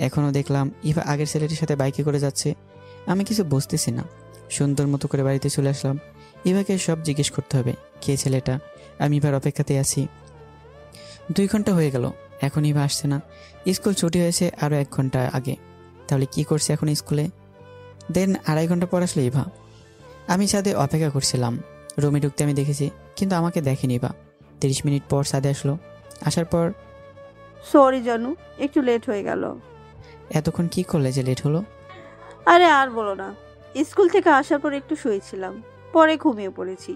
এখনও দেখলাম ইভা আগের ছেলেটির সাথে বাইকে করে যাচ্ছে। আমি কিছু বুঝতেছি না। সুন্দর মতো করে বাড়িতে চলে আসলাম। ইভাকে সব জিজ্ঞেস করতে হবে, কে ছেলেটা। আমি ইভার অপেক্ষাতে আছি। 2 ঘন্টা হয়ে গেল, এখন ইভা আসছে না। স্কুল ছুটি হয়েছে আরও 1 ঘন্টা আগে। তাহলে কি করছে এখন স্কুলে? দেন 2.5 ঘন্টা পর আসলো ইভা। আমি ছাদে অপেক্ষা করছিলাম। রুমে ঢুকতে আমি দেখেছি, কিন্তু আমাকে দেখেনি ইভা। 30 মিনিট পর ছাদে আসলো। আসার পর, সরি জানু, একটু লেট হয়ে গেল। এতক্ষণ কি করলে যে লেট হলো? আরে আর বলো না, স্কুল থেকে আসার পর একটু শুয়েছিলাম, পরে ঘুমিয়ে পড়েছি।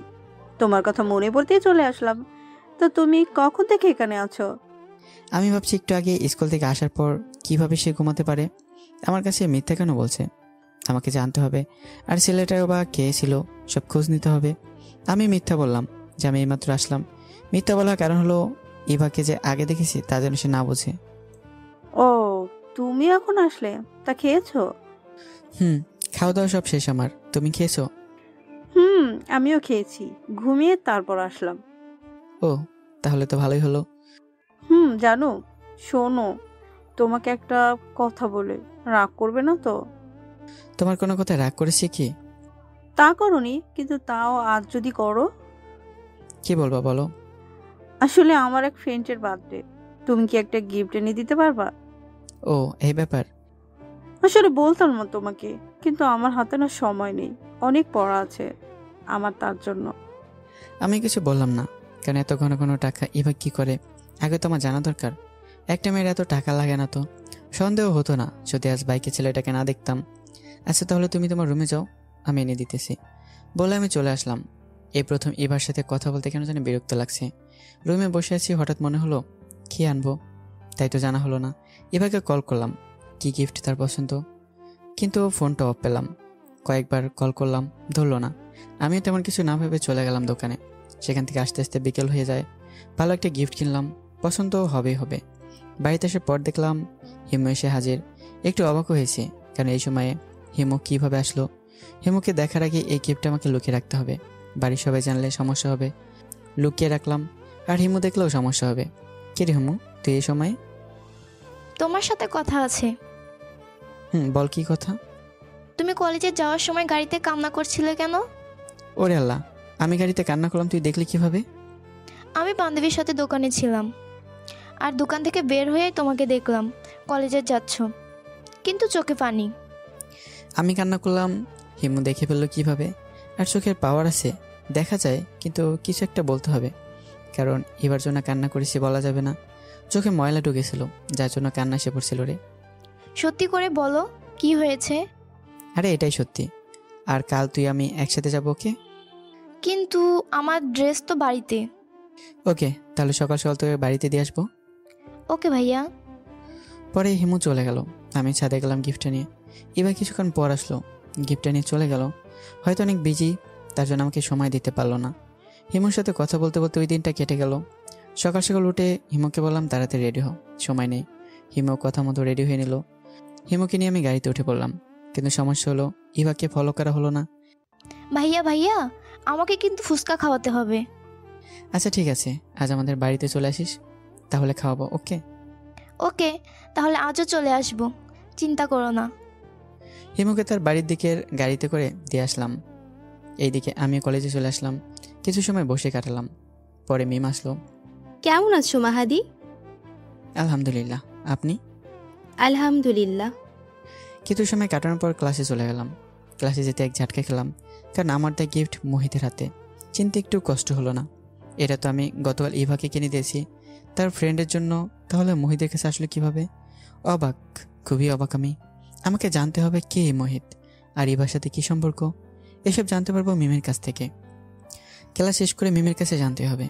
তোমার কথা মনে পড়তেই চলে আসলাম। তো তুমি কখন থেকে এখানে আছো? আমি ভাবছি একটু আগে স্কুল থেকে আসার পর কিভাবে সে ঘুমাতে পারে। আমার কাছে মিথ্যা কেন বলছে? আমাকে জানতে হবে। আর ছেলেটাও বা কে ছিল সব খোঁজ নিতে হবে। আমি মিথ্যা বললাম যে আমি এইমাত্র আসলাম। মিথ্যা বলার কারণ হলো ইভাকে যে আগে দেখেছি তা যেন সে না বোঝে। ও, তুমি এখন আসলে? তা খেয়েছো? খাওয়া দাওয়া সব শেষ আমার। তুমি খেয়েছো? আমিও খেয়েছি, ঘুমিয়ে তারপর আসলাম। ও, তাহলে তো ভালোই হলো। জানো, শোনো, তোমাকে একটা কথা বলে, রাগ করবে না তো? তোমার কোনো কথা রাগ করেছি কি? তা করনি, কিন্তু তাও আজ যদি করো। কি বলবা বলো। আসলে আমার এক ফ্রেন্ডের বার্থডে, তুমি কি একটা গিফট এনে দিতে পারবা? ও, এই ব্যাপার। আসলে বলতাম না তোমাকে, কিন্তু আমার হাতে না সময় নেই, অনেক পড়া আছে আমার তার জন্য। আমি কিছু বললাম না, কারণ এত ঘন ঘন টাকা এবার কি করে আগে তো আমার জানা দরকার। একটা মেয়ের এত টাকা লাগে না তো। সন্দেহ হতো না যদি আজ বাইকে ছেলেটাকে না দেখতাম। আচ্ছা তাহলে তুমি তোমার রুমে যাও, আমি এনে দিতেছি বলে আমি চলে আসলাম। এই প্রথম এবার সাথে কথা বলতে কেন জানি বিরক্ত লাগছে। রুমে বসে আছি, হঠাৎ মনে হলো কি আনবো, তাই তো জানা হলো না। এভাবে কল করলাম কি গিফট তার পছন্দ, কিন্তু ফোনটা অফ পেলাম। কয়েকবার কল করলাম, ধরলো না। আমিও তেমন কিছু না ভেবে চলে গেলাম দোকানে। সেখান থেকে আস্তে আস্তে বিকেল হয়ে যায়। ভালো একটা গিফট কিনলাম, পছন্দ হবেই হবে। বাড়িতে এসে পর দেখলাম হিমু এসে হাজির। একটু অবাক হয়েছি, কারণ এই সময়ে হিমু কিভাবে আসলো। হিমুকে দেখার আগে এই গিফটটা আমাকে লুকিয়ে রাখতে হবে, বাড়ির সবাই জানলে সমস্যা হবে। লুকিয়ে রাখলাম, আর হিমু দেখলেও সমস্যা হবে। কে রে হিমু, তুই এই সময়ে? তোমার সাথে কথা আছে। বল কি কথা? তুমি কলেজে যাওয়ার সময় গাড়িতে কান্না করছিলে কেন? ওরে আল্লাহ, আমি গাড়িতে কান্না করলাম তুই দেখলি কিভাবে? আমি বান্ধবীর সাথে দোকানে ছিলাম, আর দোকান থেকে বের হয়ে তোমাকে দেখলাম কলেজে যাচ্ছ, কিন্তু চোখে পানি। আমি কান্না করলাম, হিমু দেখে ফেললো কিভাবে? আর চোখের পাওয়ার আছে, দেখা যায়, কিন্তু কিছু একটা বলতে হবে। কারণ এবার জন্য কান্না করেছি বলা যাবে না। চোখে ময়লা ঢুকেছিল, যার জন্য কান্না এসে পড়ছিল রে। সত্যি করে বলো কি হয়েছে? আরে এটাই সত্যি। আর কাল তুই আমি একসাথে যাবো, ওকে? কিন্তু আমার ড্রেস তো বাড়িতে। ওকে, তাহলে সকাল সকাল তোকে বাড়িতে দিয়ে আসবো। ওকে ভাইয়া। পরে হিমু চলে গেল, আমি ছাদে গেলাম গিফটটা নিয়ে। এবার কিছুক্ষণ পর আসলো, গিফটটা নিয়ে চলে গেল। হয়তো অনেক বিজি, তার জন্য আমাকে সময় দিতে পারলো না। হিমুর সাথে কথা বলতে বলতে ওই দিনটা কেটে গেল। সকাল সকাল উঠে হিমুকে বললাম তাড়াতাড়ি রেডি হও, সময় নেই। হিমু কথা মতো রেডি হয়ে নিল। হিমুকে নিয়ে আমি গাড়িতে উঠে পড়লাম, কিন্তু সমস্যা হলো ইভাকে ফলো করা হলো না। ভাইয়া ভাইয়া, আমাকে কিন্তু ফুচকা খাওয়াতে হবে। আচ্ছা ঠিক আছে, আজ আমাদের বাড়িতে চলে আসিস, তাহলে খাওয়াবো, ওকে? ওকে, তাহলে আজও চলে আসবো, চিন্তা করো না। হিমুকে তার বাড়ির দিকের গাড়িতে করে দিয়ে আসলাম। এইদিকে আমিও কলেজে চলে আসলাম। কিছু সময় বসে কাটালাম। পরে মিম আসলো। কেমন আছো মাহাদি? আলহামদুলিল্লাহ, আপনি? আলহামদুলিল্লাহ। কিছু সময় কাটানোর পর ক্লাসে চলে গেলাম। ক্লাসে যেতে এক ঝাটকা খেলাম, কারণ আমার দেয় গিফট মোহিতের হাতে। চিনতে একটু কষ্ট হলো না, এটা তো আমি গতকাল ইভাকে কিনে দিয়েছি তার ফ্রেন্ডের জন্য। তাহলে মোহিতের কাছে আসলে কিভাবে? অবাক, খুবই অবাক আমি। আমাকে জানতে হবে কে এই মোহিত, আর ইভার সাথে কী সম্পর্ক। এসব জানতে পারবো মিমের কাছ থেকে। ক্লাস শেষ করে মিমের কাছে জানতে হবে।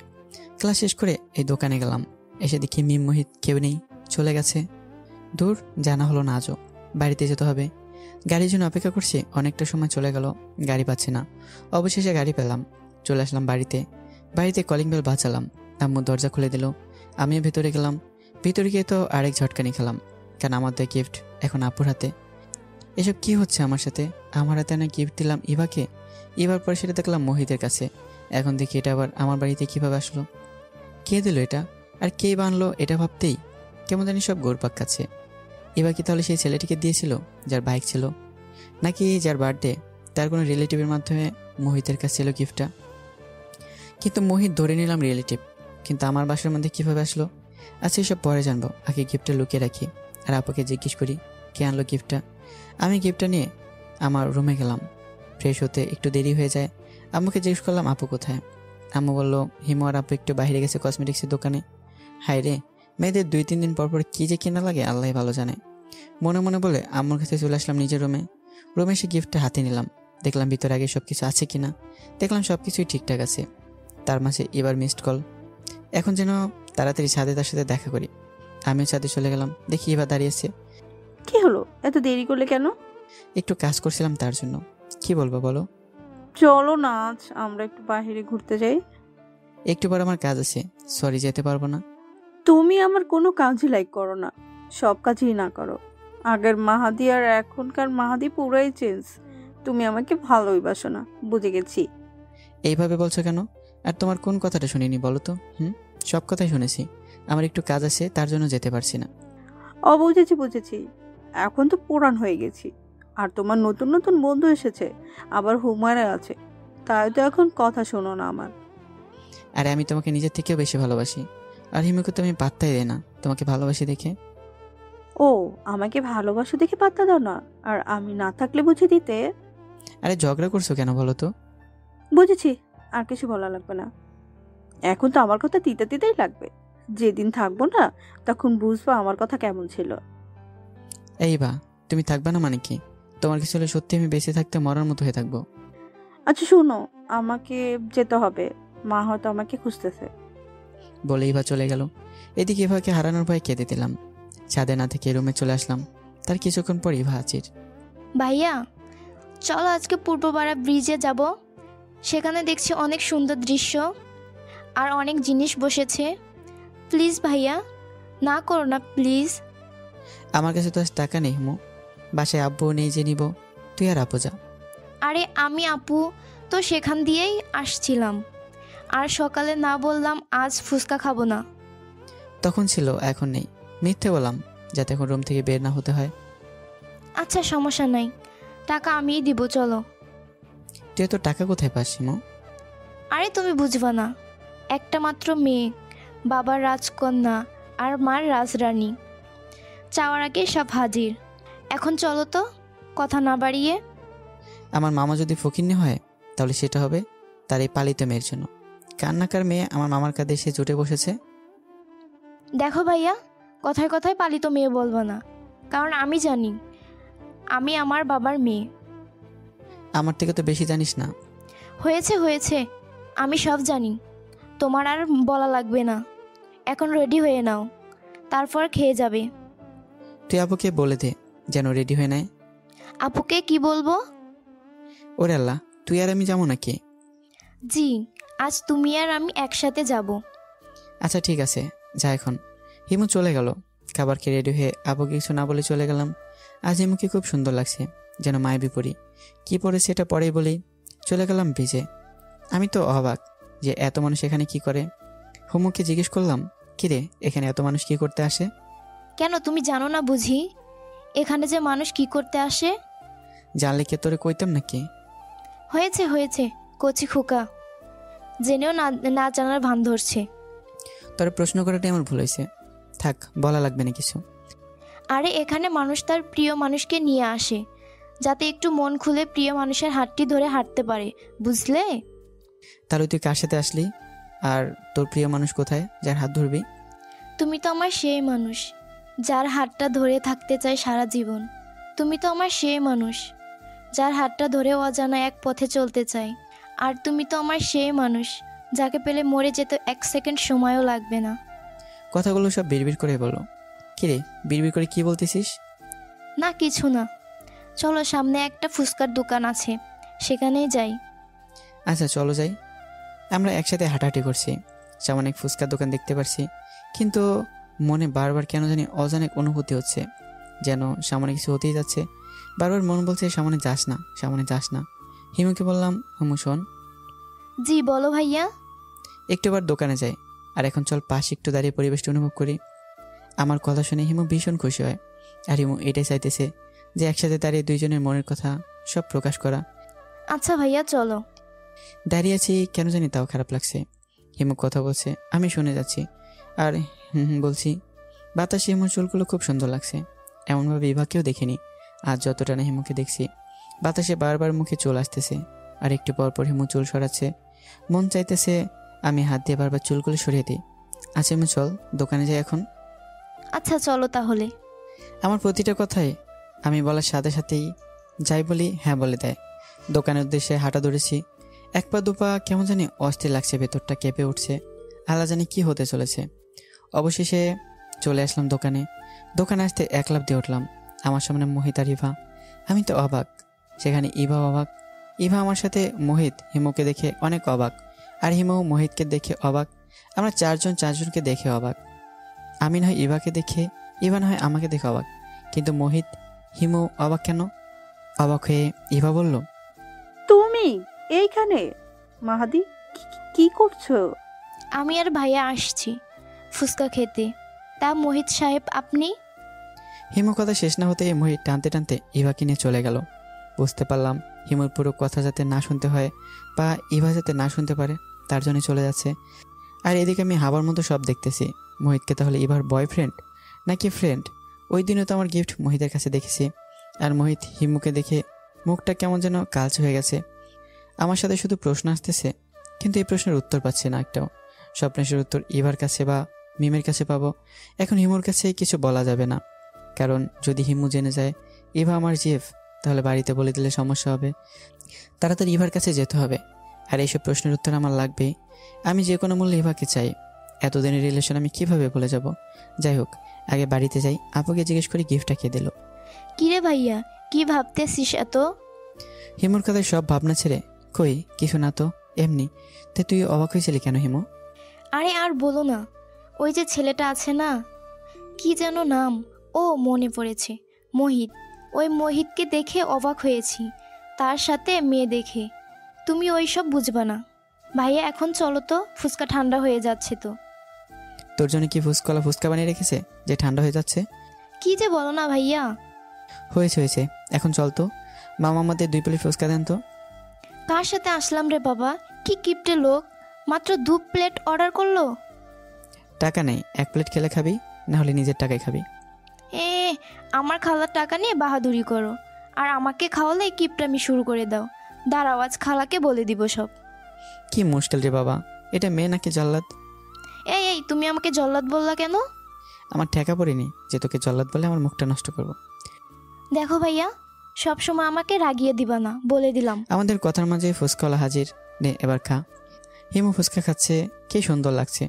ক্লাস শেষ করে এই দোকানে গেলাম, এসে দেখি মিম মোহিত কেউ নেই, চলে গেছে। দূর, জানা হলো না আজও। বাড়িতে যেতে হবে, গাড়ির জন্য অপেক্ষা করছি, অনেকটা সময় চলে গেল, গাড়ি পাচ্ছি না। অবশেষে গাড়ি পেলাম, চলে আসলাম বাড়িতে। বাড়িতে কলিং বেল বাজালাম, আম্মু দরজা খুলে দিল। আমিও ভেতরে গেলাম। ভিতরে গিয়ে তো আরেক ঝটকানি খেলাম, কারণ আমার দেয় গিফট এখন আপুর হাতে। এসব কি হচ্ছে আমার সাথে? আমার হাতে না গিফট দিলাম ইভাকে, এবার পরে সেটা দেখলাম মোহিতের কাছে। এখন দেখি এটা আবার আমার বাড়িতে কিভাবে আসলো, কে দিল এটা, আর কে বানলো, এটা ভাবতেই কেমন জানি সব ঘুরপাক খাচ্ছে। এবার কি তাহলে সেই ছেলেটিকে দিয়েছিল যার বাইক ছিল, নাকি যার বার্থডে তার কোনো রিলেটিভের মাধ্যমে মোহিতের কাছে ছিল গিফটটা? কিন্তু মোহিত ধরে নিলাম রিলেটিভ, কিন্তু আমার বাসার মধ্যে কীভাবে আসলো? আচ্ছা এসব পরে জানবো, আগে গিফটটা লুকিয়ে রাখি। আর আপুকে জিজ্ঞেস করি কে আনলো গিফটটা। আমি গিফটটা নিয়ে আমার রুমে গেলাম। ফ্রেশ হতে একটু দেরি হয়ে যায়। আম্মুকে জিজ্ঞেস করলাম আপু কোথায়। আম্মু বললো হিমু আর আপু একটু বাইরে গেছে কসমেটিক্সের দোকানে। হায় রে, মেয়েদের 2-3 দিন পর পর কী যে কিনা লাগে আল্লাহ ভালো জানে। মনে মনে বলে আম্মুর কাছে চলে আসলাম নিজের রুমে। রুমে এসে গিফটটা হাতে নিলাম, দেখলাম ভিতরে আগে সব কিছু আছে কিনা। দেখলাম সব কিছুই ঠিকঠাক আছে। তার মাঝে এবার মিসড কল। এখন যেন তাড়াতাড়ি ছাদে তার সাথে দেখা করি। আমিও ছাদে চলে গেলাম, দেখি এবার দাঁড়িয়েছে। কি হলো, এত দেরি করলে কেন? একটু কাজ করছিলাম তার জন্য। কি বলবো বলো? চলো না আজ আমরা একটু বাইরে ঘুরতে যাই। একটু পর আমার কাজ আছে, সরি যেতে পারবো না। তুমি আমার কোনো কাজই লাইক করো না, সব কাজই না করো। আগের মাহাদি আর এখনকার মাহাদি পুরাই চেঞ্জ। তুমি আমাকে ভালোই বাসো না, বুঝে গেছি। এইভাবে বলছো কেন? আর তোমার কোন কথাটা শুনিনি বলো তো? সব কথাই শুনেছি। আমার একটু কাজ আছে, তার জন্য যেতে পারছি না। বুঝেছি বুঝেছি, এখন তো পুরান হয়ে গেছি। আর তোমার নতুন নতুন বন্ধু এসেছে, আবার হুমায়রা আছে, তাই তো এখন কথা শোনো না আমার। আরে আমি তোমাকে নিজের থেকেও বেশি ভালোবাসি, আর হিমুকে তো আমি পাত্তাই দেয় না তোমাকে ভালোবাসি দেখে। ও, আমাকে ভালোবাসো দেখে পাত্তা দাও না, আর আমি না থাকলে বুঝে দিতে। আরে ঝগড়া করছো কেন বলো তো? বুঝেছি, আর কিছু বলা লাগবে না। এখন তো আমার কথা তিতা তিতাই লাগবে। যেদিন থাকবো না তখন বুঝবো আমার কথা কেমন ছিল। এই বা, তুমি থাকবে না মানে কি? তোমার কিছু হলে সত্যি আমি বেঁচে থাকতে মরার মতো হয়ে থাকবো। আচ্ছা শোনো, আমাকে যেতে হবে, মা হয়তো আমাকে খুঁজতেছে। বলে ইভা চলে গেল। এদিকে ইভাকে হারানোর ভয়ে কেঁদে দিলাম। ছাদে না থেকে রুমে চলে আসলাম। তার কিছুক্ষণ পর ইভা হাজির। ভাইয়া চলো আজকে পূর্বপাড়া ব্রিজে যাব। সেখানে দেখছি অনেক সুন্দর দৃশ্য আর অনেক জিনিস বসেছে। প্লিজ ভাইয়া, না করো না প্লিজ। আমার কাছে তো আজ টাকা নেই হিমু, বাসায় আব্বু নেই যে নিব। তুই আর আপু যা। আরে আমি আপু তো সেখান দিয়েই আসছিলাম, আর সকালে না বললাম আজ ফুচকা খাবো না। তখন ছিল, এখন নেই। মিথ্যে বললাম যাতে এখন রুম থেকে বের না হতে হয়। আচ্ছা সমস্যা নাই, টাকা আমিই দিব, চলো। তুই তো টাকা কোথায় পাস হিমু? আরে তুমি বুঝবা না, একটা মাত্র মেয়ে, বাবার রাজকন্যা আর মার রাজরানী, চাওয়ার আগে সব হাজির। এখন চলো তো, কথা না বাড়িয়ে। আমার মামা যদি ফকিন্নি হয় তাহলে সেটা হবে তার এই পালিত মেয়ের জন্য। কান্নাকার মেয়ে আমার মামার কাঁধে এসে জুটে বসেছে। দেখো ভাইয়া, কথায় কথায় পালিত মেয়ে বলবো না, কারণ আমি জানি আমি আমার বাবার মেয়ে। আমার থেকে তো বেশি জানিস না। হয়েছে হয়েছে, আমি সব জানি, তোমার আর বলা লাগবে না। এখন রেডি হয়ে নাও, তারপর খেয়ে যাবে। তুই আপুকে বলে দে যেন রেডি হয়ে নেয়। আপুকে কি বলবো? ওরে আল্লাহ, তুই আর আমি যাবো নাকি? জি, আজ তুমি আর আমি একসাথে যাব। আচ্ছা ঠিক আছে, যা এখন। হিমু চলে গেল। খাবার খেয়ে রেডি হয়ে আপুকে কিছু না বলে চলে গেলাম। আজ হিমুকে খুব সুন্দর লাগছে, যেন মায়াবী পরি। কি পরে সেটা পরেই বলেই চলে গেলাম ব্রিজে। আমি তো অবাক যে এত মানুষ এখানে কি করে। হুমুকে জিজ্ঞেস করলাম, কিরে এখানে এত মানুষ কি করতে আসে? কেন তুমি জানো না বুঝি এখানে যে মানুষ কি করতে আসে? জানলে কে তোরে কইতাম নাকি? হয়েছে হয়েছে, কচি খোকা, জেনেও না না জানার ভান ধরছে। তোর প্রশ্ন করাটাই আমার ভুল হয়েছে। থাক, বলা লাগবে না কিছু। আরে এখানে মানুষ তার প্রিয় মানুষকে নিয়ে আসে, যাতে একটু মন খুলে প্রিয় মানুষের হাতটি ধরে হাঁটতে পারে, বুঝলে? তাহলে তুই কার সাথে আসলি? আর তোর প্রিয় মানুষ কোথায় যার হাত ধরবি? তুমি তো আমার সেই মানুষ যার হাতটা ধরে থাকতে চাই সারা জীবন। তুমি তো আমার সেই মানুষ যার হাতটা ধরে অজানা এক পথে চলতে চাই। আর তুমি তো আমার সেই মানুষ যাকে পেলে মরে যেতে 1 সেকেন্ড সময়ও লাগবে না। কথাগুলো সব বিড়বিড় করে বলো। কিরে বিড়বিড় করে কি বলতেছিস? না কিছু না, চলো সামনে একটা ফুচকার দোকান আছে, সেখানেই যাই। আচ্ছা চলো যাই। আমরা একসাথে হাঁটাহাঁটি করছি, সামনে এক ফুচকার দোকান দেখতে পারছি, কিন্তু মনে বারবার কেন জানি অজানা অনুভূতি হচ্ছে, যেন সামনে কিছু হতেই যাচ্ছে। বারবার মন বলছে সামনে যাস না, সামনে যাস না। হিমুকে বললাম, হিমু শোন। জি বলো ভাইয়া। একটু বার দোকানে যাই, আর এখন চল পাশে একটু দাঁড়িয়ে পরিবেশটা অনুভব করি। আমার কথা শুনে হিমু ভীষণ খুশি হয়, আর হিমু এটাই চাইতেছে যে একসাথে দাঁড়িয়ে দুইজনের মনের কথা সব প্রকাশ করা। আচ্ছা ভাইয়া চলো। দাঁড়িয়ে আছি কেন জানি তাও খারাপ লাগছে। হিমু কথা বলছে, আমি শুনে যাচ্ছি আর বলছি। বাতাসে হিমুর চুলগুলো খুব সুন্দর লাগছে, এমনভাবে বিভাগকেও দেখিনি আজ যতটা না হিমুকে দেখছি। বাতাসে বারবার মুখে চুল আসতেছে, আর একটু পর পর হিমু চুল সরাচ্ছে। মন চাইতেছে আমি হাত দিয়ে বারবার চুলগুলো সরিয়ে দিই। আচ্ছা হিমু চল দোকানে যাই এখন। আচ্ছা চলো তাহলে। আমার প্রতিটা কথাই আমি বলার সাথে সাথেই যাই বলি হ্যাঁ বলে দেয়। দোকানের উদ্দেশ্যে হাঁটা ধরেছি। এক পা দুপা কেমন জানি অস্থির লাগছে, ভেতরটা কেঁপে উঠছে, আল্লাহ জানি কি হতে চলেছে। অবশেষে চলে আসলাম দোকানে। দোকানে আসতে এক লাফ দিয়ে উঠলাম। আমার সামনে মোহিত আর ইভা। আমি তো অবাক, সেখানে ইভা অবাক। ইভা আমার সাথে মোহিত হিমুকে দেখে অনেক অবাক, আর হিমু মোহিতকে দেখে অবাক। আমরা চারজনকে দেখে অবাক। আমি না হয় ইভাকে দেখে, ইভা না হয় আমাকে দেখে অবাক, কিন্তু মোহিত হিমু অবাক কেন? অবাক হয়ে ইভা বলল, তুমি এইখানে? মাহাদি, কি করছো? আমি আর ভাইয়া আসছি ফুচকা খেতে। তা মোহিত সাহেব আপনি? হিমু কথা শেষ না হতে মোহিত টানতে টানতে ইভাকে নিয়ে চলে গেল। বুঝতে পারলাম হিমুর পুরো কথা যাতে না শুনতে হয় বা ইভা যাতে না শুনতে পারে তার জন্য চলে যাচ্ছে। আর এদিকে আমি হাবার মতো সব দেখতেছি। মোহিতকে তাহলে ইভার বয়ফ্রেন্ড নাকি ফ্রেন্ড? ওই দিনও তো আমার গিফট মোহিতের কাছে দেখেছি, আর মোহিত হিমুকে দেখে মুখটা কেমন যেন কালচে হয়ে গেছে। আমার সাথে শুধু প্রশ্ন আসতেছে, কিন্তু এই প্রশ্নের উত্তর পাচ্ছে না একটাও। সব প্রশ্নের উত্তর ইভার কাছে বা মিমের কাছে পাবো। এখন হিমুর কাছে কিছু বলা যাবে না, কারণ যদি হিমু জেনে যায় ইভা আমার জিএফ, তাহলে বাড়িতে বলে দিলে সমস্যা হবে। তাড়াতাড়ি ইভার কাছে যেতে হবে, আর এইসব প্রশ্নের উত্তর আমার লাগবেই। আমি যে কোনো মূল্যে ইভাকে চাই। এতদিনের রিলেশন আমি কিভাবে ভুলে যাব? যাই হোক, আগে বাড়িতে যাই, আপুকে জিজ্ঞেস করি গিফটটা কে দিল। কিরে ভাইয়া, কি ভাবতেছিস এত? হিমুর কথায় সব ভাবনা ছেড়ে, কই কিছু না তো, এমনি। তাই তুই অবাক হয়েছিলি কেন হিমু? আরে আর বলো না, ওই যে ছেলেটা আছে না, কি যেন নাম, ও মনে পড়েছে, মোহিত। ওই মোহিতকে দেখে অবাক হয়েছি, তার সাথে মেয়ে দেখে। তুমি ওই সব বুঝবা না ভাইয়া, এখন চলো তো, ফুচকা ঠান্ডা হয়ে যাচ্ছে তো। তোর জন্য কি ফুচকা বানিয়ে রেখেছে যে ঠান্ডা হয়ে যাচ্ছে? কি যে বলো না ভাইয়া। হয়েছে, এখন চল তো, মামা আমাদের 2 প্লেট ফুচকা দেন তো। কার সাথে আসলাম রে বাবা, কি কিপটে লোক, মাত্র 2 প্লেট অর্ডার করলো। টাকা নেই, 1 প্লেট খেলে খাবি, না হলে নিজের টাকায় খাবি। এ আমার খালার টাকা নিয়ে বাহাদুরি করো, আর আমাকে খাওয়ালে কিপটামি শুরু করে দাও। দাঁড়াও, আজ খালাকে বলে দিব সব। কি মুশকিল রে বাবা, এটা মেয়ে নাকি জল্লাদ? এই তুমি আমাকে জল্লাদ বললা কেন? আমার ঠেকা পড়েনি যে তোকে জল্লাদ বলে আমার মুখটা নষ্ট করব। দেখো ভাইয়া, সব সময় আমাকে রাগিয়ে দিবা না, বলে দিলাম। আমাদের কথার মাঝে ফুচকাওয়ালা হাজির, নে এবার খা। হিমু ফুচকা খাচ্ছে, কি সুন্দর লাগছে।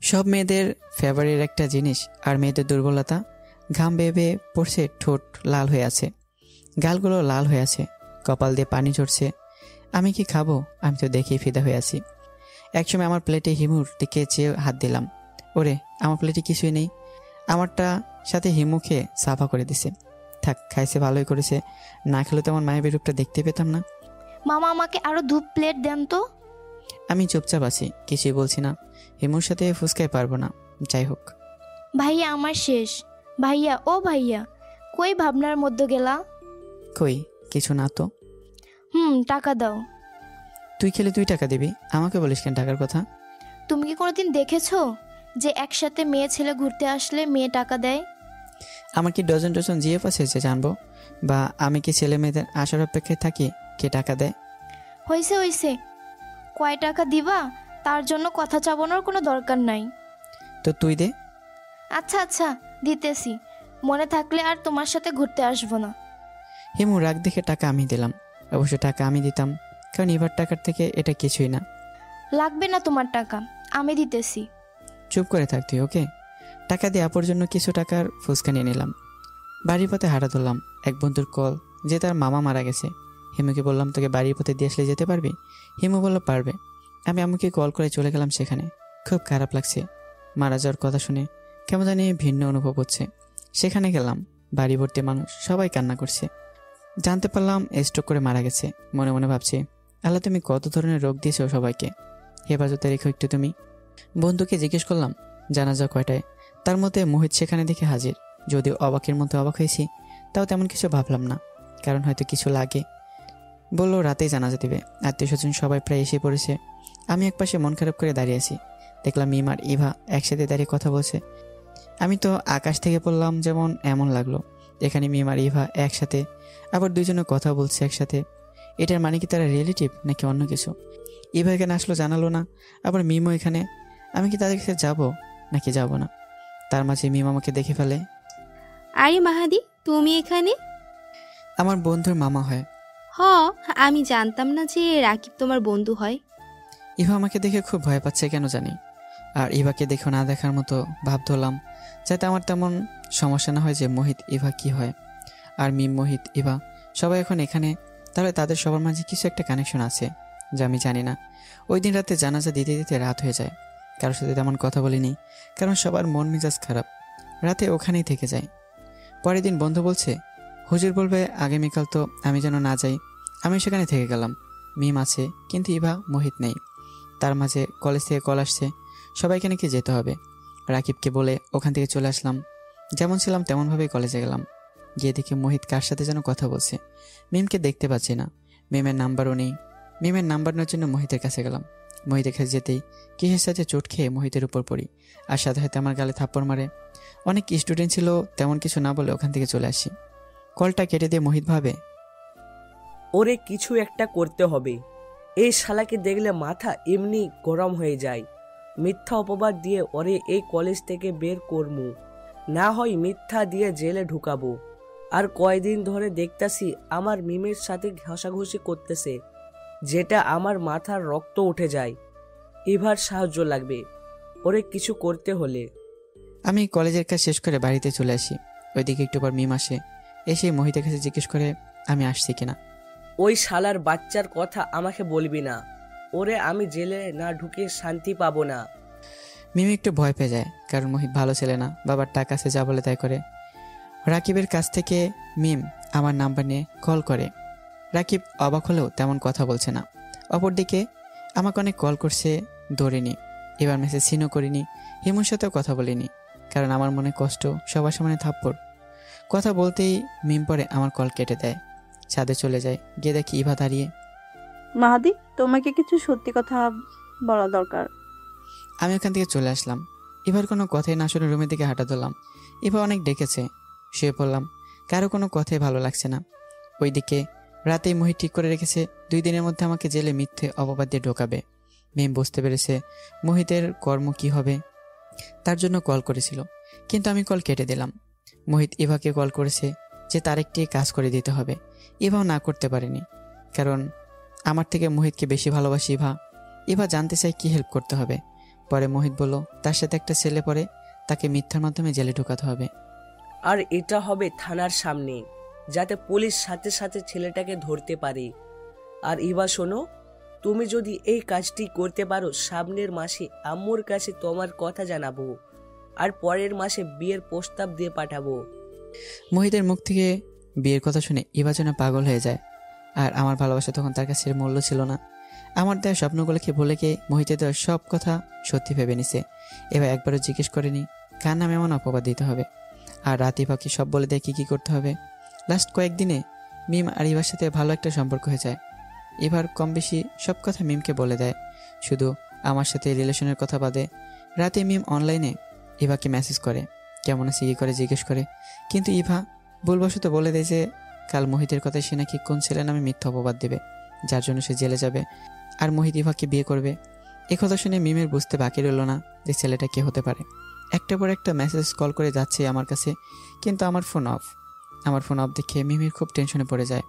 সব মেয়েদের ফেভারিট একটা জিনিস, আর মেয়েদের দুর্বলতা, ঘাম বেয়ে বেয়ে পড়ছে, ঠোঁট লাল হয়ে আছে, গালগুলো লাল হয়ে আছে, কপাল দিয়ে পানি ঝরছে। আমি কি খাবো? আমি তো দেখেই ফিদা হয়ে আছি। একসময় আমার প্লেটে হিমুর দিকে চেয়ে হাত দিলাম, ওরে আমার প্লেটে কিছুই নেই। আমারটা সাথে হিমুকে সাফা করে দিছে। থাক, খাইছে ভালোই করেছে, না খেলে তো আমার মায়ের রূপটা দেখতে পেতাম না। মামা আমাকে আরো 2 প্লেট দেন তো। আমি চুপচাপ আছি, কিছুই বলছি না। হিমুর সাথে ফুচকায় পারবো না। যাই হোক, ভাইয়া আমার শেষ। ভাইয়া, ও ভাইয়া, কই ভাবনার মধ্যে গেলা? কই কিছু না তো। টাকা দাও। তুই খেলে তুই টাকা দিবি, আমাকে বলিস কেন টাকার কথা? তুমি কি কোনোদিন দেখেছো যে একসাথে মেয়ে ছেলে ঘুরতে আসলে মেয়ে টাকা দেয়? আমার কি ডজন ডজন জিএফ আছে যে জানবো? বা আমি কি ছেলে মেয়েদের আসার অপেক্ষায় থাকি কে টাকা দেয়? হইছে, কয় টাকা দিবা তার জন্য কথা চাবানোর কোনো দরকার নাই। তো তুই দে। আচ্ছা দিতেছি, মনে থাকলে আর তোমার সাথে ঘুরতে আসবো না। হিমু রাগ দেখে টাকা আমি দিলাম। অবশ্য টাকা আমি দিতাম, কারণ এবার টাকার থেকে এটা কিছুই না। লাগবে না তোমার টাকা, আমি দিতেছি। চুপ করে থাক তুই, ওকে? টাকা দিয়ে আপুর জন্য কিছু টাকার ফুচকা নিয়ে নিলাম। বাড়ির পথে হাঁটা ধরলাম। এক বন্ধুর কল যে তার মামা মারা গেছে। হিমুকে বললাম, তোকে বাড়ির পথে দিয়ে আসলে যেতে পারবি? হিমু বলল পারবে। আমি আম্মুকে কল করে চলে গেলাম সেখানে। খুব খারাপ লাগছে, মারা যাওয়ার কথা শুনে কেমন জানি ভিন্ন অনুভব হচ্ছে। সেখানে গেলাম, বাড়ি ভর্তি মানুষ, সবাই কান্না করছে। জানতে পারলাম স্ট্রোক করে মারা গেছে। মনে মনে ভাবছি, আল্লাহ তুমি কত ধরনের রোগ দিয়েছো সবাইকে, হেফাজতে রেখো একটু তুমি। বন্ধুকে জিজ্ঞেস করলাম জানাজা কয়টায়। তার মধ্যে মোহিত সেখানে দেখে হাজির। যদিও অবাকের মধ্যে অবাক হয়েছি, তাও তেমন কিছু ভাবলাম না, কারণ হয়তো কিছু লাগে। বললো রাতেই জানাজা দিবে। আত্মীয় স্বজন সবাই প্রায় এসে পড়েছে। আমি একপাশে মন খারাপ করে দাঁড়িয়ে আছি। দেখলাম মিম আর ইভা একসাথে দাঁড়িয়ে কথা বলছে। আমি তো আকাশ থেকে পড়লাম যেমন এমন লাগলো। এখানে মিম আর ইভা একসাথে, আবার দুইজনে কথা বলছে একসাথে। এটার মানে কি তারা রিলেটিভ নাকি অন্য কিছু? ইভা এখানে আসলো জানালো না, আবার মিমও এখানে। আমি কি তাদের কাছে যাবো নাকি যাব না? তার মাঝে মিম আমাকে দেখে ফেলে। আরে মাহাদি, তুমি এখানে? আমার বন্ধুর মামা হয়। আমি জানতাম না যে রাকিব তোমার বন্ধু হয়। ইভা আমাকে দেখে খুব ভয় পাচ্ছে কেন জানি। আর ইভাকে দেখে না দেখার মতো ভাব ধরলাম, যাতে আমার তেমন সমস্যা না হয় যে মোহিত ইভা কি হয়। আর মিম, মোহিত, ইভা সবাই এখন এখানে, তাহলে তাদের সবার মাঝে কিছু একটা কানেকশন আছে যা আমি জানি না। ওই দিন রাতে জানাজা দিতে দিতে রাত হয়ে যায়। কারোর সাথে তেমন কথা বলিনি, কারণ সবার মন মেজাজ খারাপ। রাতে ওখানেই থেকে যায়। পরের দিন বন্ধু বলছে হুজুর বলবে আগামীকাল, তো আমি যেন না যাই। আমি সেখানে থেকে গেলাম। মিম আছে, কিন্তু ইভা, মোহিত নেই। তার মাঝে কলেজ থেকে কল আসছে, সবাইকে নাকি যেতে হবে। রাকিবকে বলে ওখান থেকে চলে আসলাম। যেমন ছিলাম তেমনভাবেই কলেজে গেলাম। গিয়ে দেখি মোহিত কার সাথে যেন কথা বলছে। মিমকে দেখতে পাচ্ছি না, মিমের নাম্বারও নেই। মিমের নাম্বার নেওয়ার জন্য মোহিতের কাছে গেলাম। মোহিতের কাছে যেতেই কিসের সাথে চোট খেয়ে মোহিতের উপর পড়ি, আর সাথে সাথে আমার গালে থাপ্পড় মারে। অনেক স্টুডেন্ট ছিল, তেমন কিছু না বলে ওখান থেকে চলে আসি। কলটা কেটে দিয়ে মোহিত ভাবে, ওরে কিছু একটা করতে হবে। এই শালাকে দেখলে মাথা এমনি গরম হয়ে যায়। মিথ্যা অপবাদ দিয়ে ওরে এই কলেজ থেকে বের করমু, না হয় মিথ্যা দিয়ে জেলে ঢুকাবো। আর কয়দিন ধরে দেখতাছি আমার মিমের সাথে ঘষাঘষি করতেছে, যেটা আমার মাথার রক্ত উঠে যায়। এবার সাহায্য লাগবে ওরে কিছু করতে হলে। আমি কলেজের কাজ শেষ করে বাড়িতে চলে আসি। ওইদিকে একটু পর মিম আসে, এসে মোহিতের কাছে জিজ্ঞেস করে আমি আসছি কিনা। ওই শালার বাচ্চার কথা আমাকে বলবি না, ওরে আমি জেলে না ঢুকে শান্তি পাবো না। মিম একটু ভয় পেয়ে যায়, কারণ মোহিত ভালো ছেলে না, বাবার টাকা আছে, যা বলে তাই করে। রাকিবের কাছ থেকে মিম আমার নাম্বার নিয়ে কল করে। রাকিব অবাক হলেও তেমন কথা বলছে না। অপরদিকে আমাকে অনেক কল করছে, ধরিনি। এবার মেসেজ সিনও করিনি, হিমুর সাথেও কথা বলিনি, কারণ আমার মনে কষ্ট, সবার সামনে থাপ্পড়। কথা বলতেই মিম পরে আমার কল কেটে দেয়। ছাদে চলে যায়, গিয়ে দেখি ইভা দাঁড়িয়ে। মাহাদি, তোমাকে কিছু সত্যি কথা বলা দরকার। আমি ওখান থেকে চলে আসলাম। এবার কোনো কথাই না শুনে রুমের দিকে হাঁটা ধরলাম। এবার অনেক ডেকেছে, শুয়ে পড়লাম। কারো কোনো কথাই ভালো লাগছে না। ওইদিকে রাতেই মোহিত ঠিক করে রেখেছে 2 দিনের মধ্যে আমাকে জেলে মিথ্যে অপবাদ দিয়ে ঢোকাবে। মিম বুঝতে পেরেছে মোহিতের কর্ম কি হবে, তার জন্য কল করেছিল, কিন্তু আমি কল কেটে দিলাম। মোহিত ইভাকে কল করেছে যে তার একটি কাজ করে দিতে হবে। ইভাও না করতে পারেনি, কারণ আমার থেকে মোহিতকে বেশি ভালোবাসি ইভা। ইভা জানতে চায় কি হেল্প করতে হবে। পরে মোহিত বলল তার সাথে একটা ছেলে পরে, তাকে মিথ্যার মাধ্যমে জেলে ঢোকাতে হবে। আর এটা হবে থানার সামনে, যাতে পুলিশ সাথে সাথে ছেলেটাকে ধরতে পারে। আর ইভা শোনো, তুমি যদি এই কাজটি করতে পারো, সামনের মাসে আম্মুর কাছে তোমার কথা জানাবো, আর পরের মাসে বিয়ের প্রস্তাব দিয়ে পাঠাবো। মোহিতের মুখ থেকে বিয়ের কথা শুনে ইভা যেন পাগল হয়ে যায়। আর আমার ভালোবাসা তখন তার কাছে মূল্য ছিল না। আমার দেওয়া স্বপ্নগুলোকে বলে কে মোহিতের দেওয়া সব কথা সত্যি ভেবে নিছে। এবার একবারও জিজ্ঞেস করেনি কার নামে এমন অপবাদ দিতে হবে। আর রাত ইভাকে সব বলে দেয় কী করতে হবে। লাস্ট কয়েকদিনে মিম আর ইভার সাথে ভালো একটা সম্পর্ক হয়ে যায়। এবার কম বেশি সব কথা মিমকে বলে দেয়, শুধু আমার সাথে রিলেশনের কথা বাদে। রাতে মিম অনলাইনে ইভাকে মেসেজ করে, কেমন আছে কী করে জিজ্ঞেস করে, কিন্তু ইভা ভুলবশত বলে দেয় যে কাল মোহিতের কথায় সে নাকি কোন ছেলের নামে মিথ্যা অপবাদ দেবে, যার জন্য সে জেলে যাবে আর মোহিত ইভাকে বিয়ে করবে। এ কথা শুনে মিমের বুঝতে বাকি রইল না যে ছেলেটা কে হতে পারে। একটা পর একটা মেসেজ কল করে যাচ্ছে আমার কাছে, কিন্তু আমার ফোন অফ। আমার ফোন অফ দেখে মিমের খুব টেনশনে পড়ে যায়।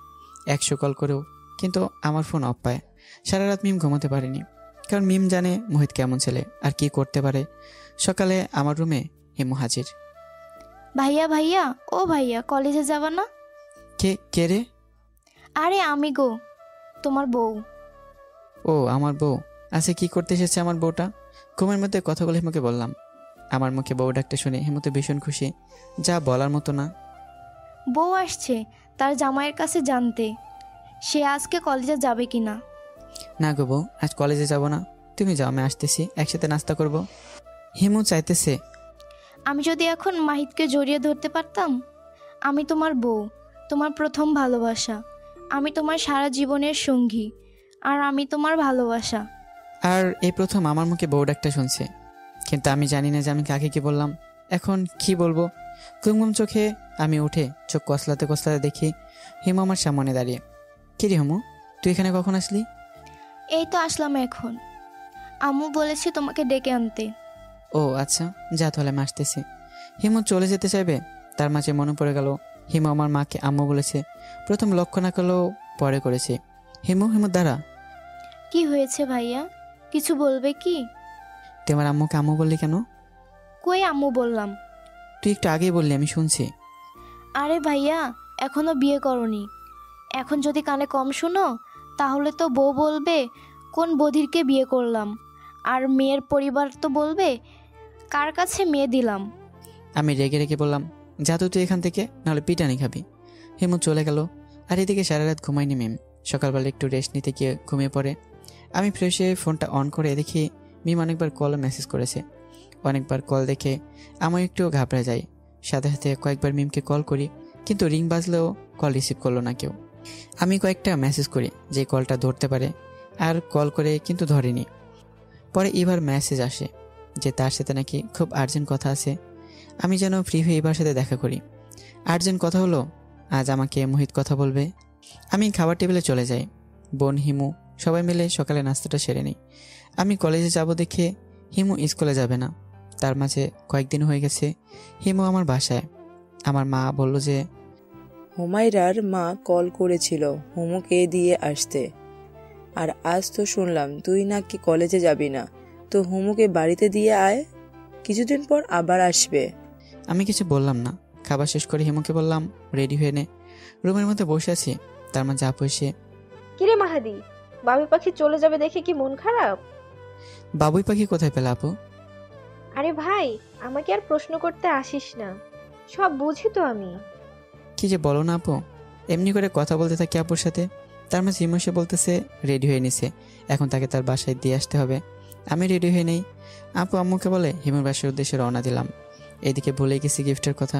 100 কল করেও কিন্তু আমার ফোন অফ পায়। সারা রাত মিম ঘুমাতে পারেনি, কারণ মিম জানে মোহিত কেমন ছেলে আর কি করতে পারে। সকালে আমার রুমে হিমু হাজির। ভাইয়া ভাইয়া, ও ভাইয়া, কলেজে যাবা না? কে রে? আরে আমি গো, তোমার বউ। ও আমার বউ? আচ্ছা, কি করতে এসেছে আমার বউটা? ঘুমের মধ্যে কথাগুলো হিমুকে বললাম। আমার মুখে বউ ডাকতে শুনে হিমুতে ভীষণ খুশি, যা বলার মতো না। বউ আসছে তার জামাইয়ের কাছে জানতে সে আজকে কলেজে যাবে কিনা। না গো বউ, আজ কলেজে যাব না, তুমি যাও, আমি আসতেছি, একসাথে নাস্তা করব। হিমু চাইতেছে আমি যদি এখন মাহিতকে জড়িয়ে ধরতে পারতাম। আমি তোমার বউ, তোমার প্রথম ভালোবাসা, আমি তোমার সারা জীবনের সঙ্গী, আর আমি তোমার ভালোবাসা। আর এই প্রথম আমার মুখে বউ ডাকটা শুনছে, কিন্তু আমি জানি না যে আমি কাকে কি বললাম। এখন কি বলবো? ঘুম চোখে আমি উঠে চোখ কসলাতে কসলাতে দেখি হিমু আমার সামনে দাঁড়িয়ে। কিরে হিমু, তুই এখানে কখন আসলি? এই তো আসলাম এখন, আম্মু বলেছে তোমাকে ডেকে আনতে। ও আচ্ছা, যা তাহলে আমি আসতেছি। হিমু চলে যেতে চাইবে, তার মাঝে মনে পড়ে গেল হিমু আমার মাকে আম্মু বলেছে। প্রথম লক্ষ্য না করলেও পরে করেছে। হিমু দাঁড়া। কি হয়েছে ভাইয়া, কিছু বলবে কি? তুই আমার আম্মুকে আম্মু বললি কেন? কই আম্মু বললাম? তুই একটু আগেই বললি, আমি শুনছি। আরে ভাইয়া, এখনো বিয়ে করনি, এখন যদি কানে কম শুনো তাহলে তো বউ বলবে কোন বধিরকে বিয়ে করলাম, আর মেয়ের পরিবার তো বলবে কার কাছে মেয়ে দিলাম। আমি রেগে রেগে বললাম, যা তো তুই এখান থেকে, নাহলে পিটানি খাবি। হিমু চলে গেল। আর এদিকে সারা রাত ঘুমাইনি মিম। সকালবেলা একটু রেস্ট নিতে গিয়ে ঘুমিয়ে পড়ে। আমি ফ্রেশ হয়ে ফোনটা অন করে দেখি মিম অনেকবার কল মেসেজ করেছে। অনেকবার কল দেখে আমি একটু ঘাবড়ে যাই। সাথে সাথে কয়েকবার মিমকে কল করি, কিন্তু রিং বাজলেও কল রিসিভ করলো না কেউ। আমি কয়েকটা মেসেজ করি যে কলটা ধরতে পারে, আর কল করে কিন্তু ধরেনি। পরে এবার মেসেজ আসে যে তার সাথে নাকি খুব আর্জেন্ট কথা আছে। আমি যেন ফ্রি হয়ে এবার সাথে দেখা করি। আর্জেন্ট কথা হলো, আজ আমাকে মোহিত কথা বলবে। আমি খাবার টেবিলে চলে যাই। বোন, হিমু সবাই মিলে সকালে নাস্তাটা সেরে নিই। আমি কলেজে যাব দেখে হিমু স্কুলে যাবে না। তার মাঝে কয়েকদিন হয়ে গেছে হিমু আমার বাসায়। আমার মা বলল যে হুমায়রার মা কল করেছিল হুমুকে দিয়ে আসতে। আর আজ তো শুনলাম তুই নাকি কলেজে যাবি না, তো হুমুকে বাড়িতে দিয়ে আয়, কিছুদিন পর আবার আসবে। আমি কিছু বললাম না। খাবার শেষ করে হিমুকে বললাম রেডি হয়ে নে। রুমের মধ্যে বসে আছি, তার মাঝে আপু এসে কিরে মাহাদি, বাবুই পাখি চলে যাবে দেখে কি মন খারাপ? বাবুই পাখি কোথায় পেল আপু? আরে ভাই, আমাকে আর প্রশ্ন করতে আসিস না, সব বুঝি তো আমি। কি যে বলো না আপু। এমনি করে কথা বলতে থাকি আপুর সাথে, তার মাঝে হিমু এসে বলতেছে রেডি হয়ে নিছে, এখন তাকে তার বাসায় দিয়ে আসতে হবে। আমি রেডি হয়ে নেই। আপু আম্মুকে বলে হিমুর বাসার উদ্দেশ্যে রওনা দিলাম। এদিকে ভুলে গেছি গিফটের কথা।